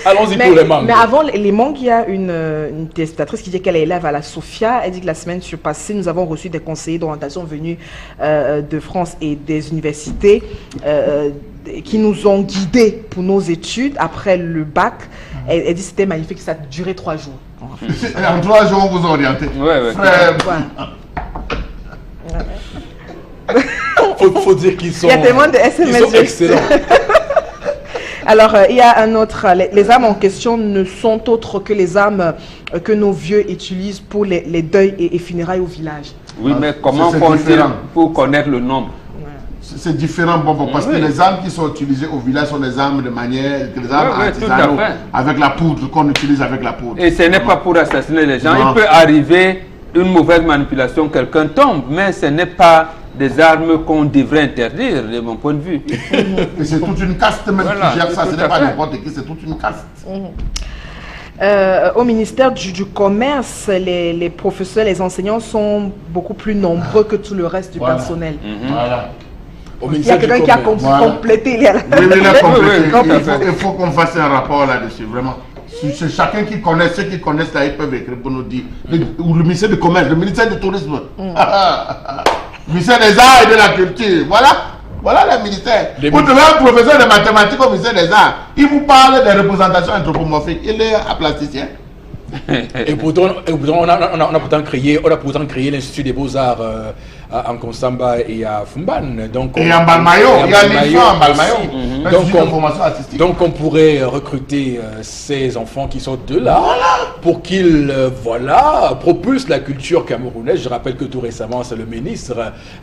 Allons-y pour les mangues.
Mais avant les mangues, il y a une testatrice qui dit qu'elle est élève à la Sophia. Elle dit que la semaine passée, nous avons reçu des conseillers d'orientation venus de France et des universités qui nous ont guidés pour nos études après le bac. Elle dit que c'était magnifique, ça a duré 3 jours.
En 3 jours, on vous a orienté.
Faut dire qu'ils sont,
il y a tellement de SMS
excellents.
Alors, il y a un autre... Les armes en question ne sont autres que les armes que nos vieux utilisent pour les deuils et funérailles au village.
Oui, mais comment font-ils pour connaître le nombre?
C'est différent, parce que les armes qui sont utilisées au village sont des armes de manière, des armes artisanales, avec la poudre, qu'on utilise avec la poudre.
Et ce n'est pas pour assassiner les gens. Il peut arriver une mauvaise manipulation, quelqu'un tombe, mais ce n'est pas des armes qu'on devrait interdire, de mon point de vue.
Et c'est toute une caste même qui gère ça, ce n'est pas n'importe qui, c'est toute une caste.
Au ministère du Commerce, les professeurs, les enseignants sont beaucoup plus nombreux que tout le reste du personnel.
Voilà.
Il y a quelqu'un qui a complété.
Oui, il a complété. Il faut qu'on fasse un rapport là-dessus, vraiment. C'est chacun qui connaît, ceux qui connaissent là, ils peuvent écrire pour nous dire. Ou le ministère du Commerce, le ministère du Tourisme, le ministère des Arts et de la Culture, voilà le ministère. Vous devez un professeur de mathématiques au ministère des Arts, il vous parle des représentations anthropomorphiques, il est un plasticien.
Et pourtant, on a pourtant créé l'Institut des Beaux-Arts en Konsamba et à Fumban. Donc
et en Balmayo, il y a l'IFA en Balmayo.
Donc on pourrait recruter ces enfants qui sont de là pour qu'ils propulsent la culture camerounaise. Je rappelle que tout récemment, c'est le ministre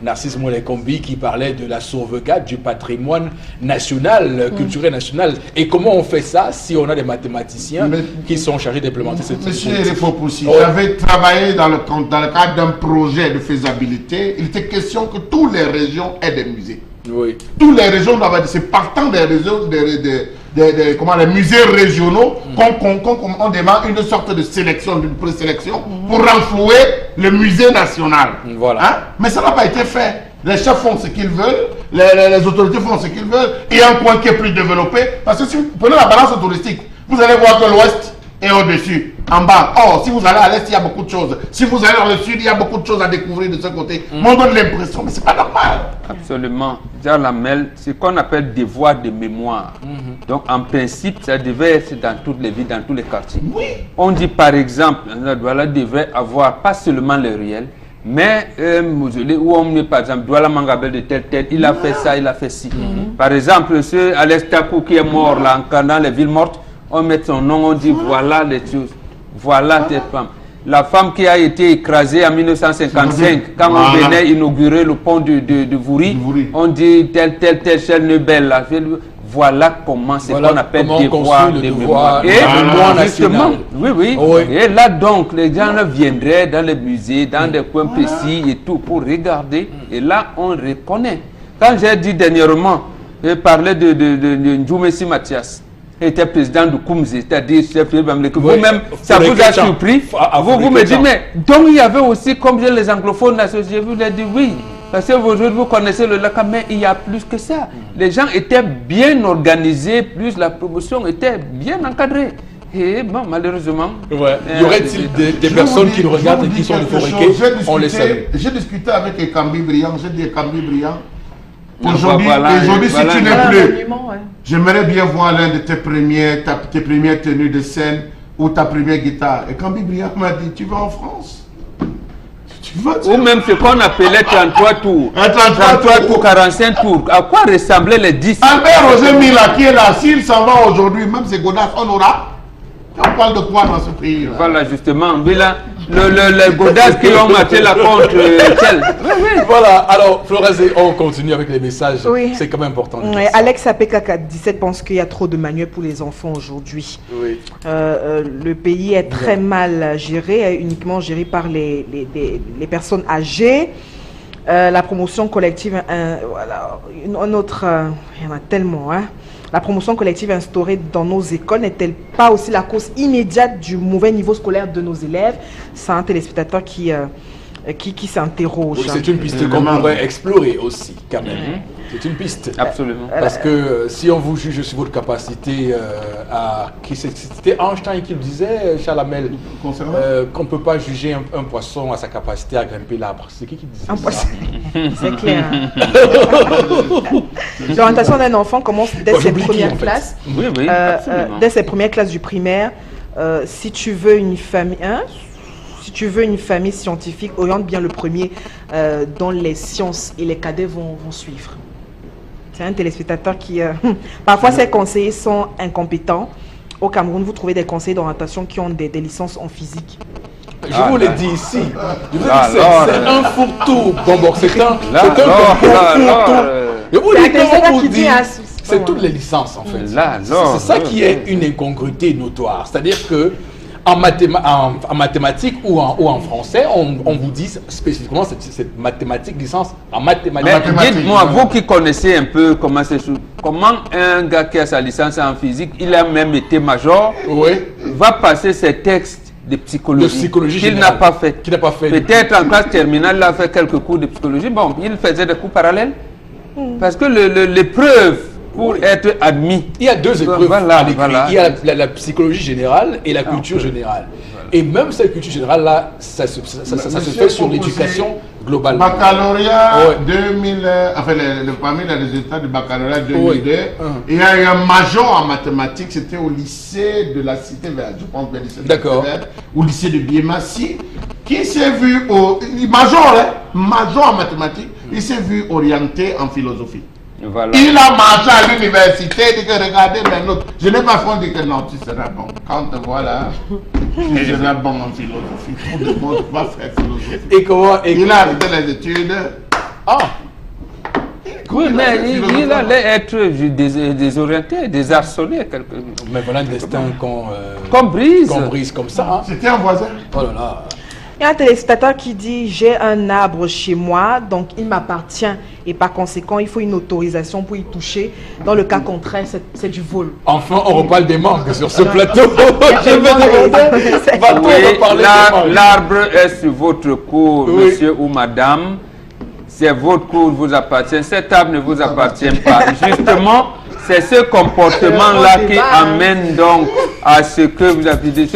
Narcisse Molekombi qui parlait de la sauvegarde du patrimoine national, culturel national. Et comment on fait ça si on a des mathématiciens qui sont chargés d'implémenter cette
Monsieur Refopoussi, j'avais travaillé dans le cadre d'un projet de faisabilité. Il était question que toutes les régions aient des musées.
Oui.
Toutes les régions doivent être, c'est partant des réseaux, les musées régionaux qu'on demande une sorte de sélection, d'une présélection pour renflouer le musée national.
Voilà.
Hein? Mais ça n'a pas été fait. Les chefs font ce qu'ils veulent, les autorités font ce qu'ils veulent. Il y a un coin qui est plus développé. Parce que si vous prenez la balance touristique, vous allez voir que l'ouest est au-dessus, en bas. Or, si vous allez à l'est, il y a beaucoup de choses. Si vous allez dans le sud, il y a beaucoup de choses à découvrir de ce côté. On donne l'impression, mais c'est pas normal.
Absolument. Jean Lamel, c'est ce qu'on appelle devoir de mémoire. Donc, en principe, ça devait être dans toutes les villes, dans tous les quartiers.
Oui.
On dit par exemple, Douala devrait avoir pas seulement le réel, mais un mausolée où on met par exemple Douala Mangabel de tel, il a fait ça, il a fait ci. Par exemple, ce Alex Takou qui est mort là, dans les villes mortes, on met son nom, on dit voilà les choses, voilà cette femme. La femme qui a été écrasée en 1955, quand on venait inaugurer le pont de Voury, on dit telle chaîne belle. Voilà comment c'est qu'on appelle devoir de mémoire. Et justement, oui. Et là donc, les gens viendraient dans les musées, dans des coins précis et tout pour regarder. Et là, on reconnaît. Quand j'ai dit dernièrement, j'ai parlé de Ndjoumessi Mathias. Était président de Koumzi, c'est-à-dire vous-même, ça vous a surpris. Vous me dites, mais donc il y avait aussi, comme les anglophones associés, vous l'avez dit oui. Parce que aujourd'hui, vous connaissez le Laka, mais il y a plus que ça. Les gens étaient bien organisés, plus la promotion était bien encadrée. Et bon, malheureusement...
Y aurait-il des personnes qui nous regardent et qui sont de Foréké? On les salue.
J'ai discuté avec Ekambi Briand, j'ai dit Ekambi Briand, aujourd'hui, si tu n'es plus, j'aimerais bien voir l'un de tes premières tenues de scène ou ta première guitare. Et quand Briand m'a dit, tu vas en France?
Ou même ce qu'on appelait 33 tours. 33 tours, 45 tours. À quoi ressemblaient les 10?
Albert Roger Mila qui est là, s'il s'en va aujourd'hui, même c'est Godas, on aura. On parle de quoi dans ce pays là?
Voilà, justement. Les Godas qui ont maté la contre
Voilà, alors Florence, on continue avec les messages.
Oui.
C'est quand même important.
Alex APK17 pense qu'il y a trop de manuels pour les enfants aujourd'hui.
Oui.
Le pays est très mal géré, uniquement géré par les personnes âgées. La promotion collective, voilà, un autre, il y en a tellement, hein. La promotion collective instaurée dans nos écoles n'est-elle pas aussi la cause immédiate du mauvais niveau scolaire de nos élèves? C'est un téléspectateur qui s'interroge.
Oui, c'est une piste qu'on pourrait explorer aussi, quand même. C'est une piste.
Absolument.
Parce que si on vous juge sur votre capacité à... C'était Einstein qui le disait, Charles Hamel, qu'on ne peut pas juger un poisson à sa capacité à grimper l'arbre. C'est qui disait ça? Un poisson.
C'est clair. L'orientation d'un enfant commence dès ses premières classes.
Oui,
dès ses premières classes du primaire. Si tu veux une famille... Si tu veux une famille scientifique, oriente bien le premier dont les sciences et les cadets vont suivre. C'est un téléspectateur qui... parfois, ses conseillers sont incompétents. Au Cameroun, vous trouvez des conseillers d'orientation qui ont des licences en physique.
Je vous l'ai dit ici. C'est un fourre-tout. Bon, c'est un fourre-tout. Je vous dis, quand on vous dit, c'est toutes les licences en fait. C'est ça qui est une incongruité notoire. C'est-à-dire que en mathématiques ou en français, on vous dit spécifiquement cette mathématique, licence en mathématiques.
Dites-moi, vous qui connaissez un peu comment c'est, comment un gars qui a sa licence en physique, il a même été major, va passer ses textes de psychologie qu'il n'a pas fait. Peut-être en classe terminale, il a fait quelques cours de psychologie. Bon, il faisait des cours parallèles. Parce que l'épreuve pour être admis.
Il y a deux épreuves à l'écrit. Il y a la psychologie générale et la culture générale. Et même cette culture générale-là, ça se fait sur l'éducation globale.
Baccalauréat 2000, enfin, parmi les résultats du baccalauréat 2002, il y a eu un major en mathématiques, c'était au lycée de la Cité Verte, je pense bien lycée de la Cité Verte, au lycée de Biémassi, qui s'est vu major en mathématiques, il s'est vu orienté en philosophie.
Voilà.
Il a marché à l'université, il dit que regardez mes notes. Je n'ai pas fait, on dit que non, tu seras bon. Quand te vois là, tu seras bon en philosophie. Tout le monde va faire philosophie.
Et comment
il a arrêté les études.
Oui, mais il allait être désorienté, désarçonné.
Mais voilà un destin
qu'on brise.
Qu'on brise comme ça. Hein.
C'était un voisin.
Oh là là.
Il y a un téléspectateur qui dit « J'ai un arbre chez moi, donc il m'appartient et par conséquent, il faut une autorisation pour y toucher. Dans le cas contraire, c'est du vol. »
Enfin, on reparle des mangues sur ce plateau. Je vais demander,
l'arbre est sur votre cour, monsieur ou madame. C'est votre cour vous appartient. Cet arbre ne vous appartient pas. Justement, c'est ce comportement-là qui amène donc à ce que vous avez dit.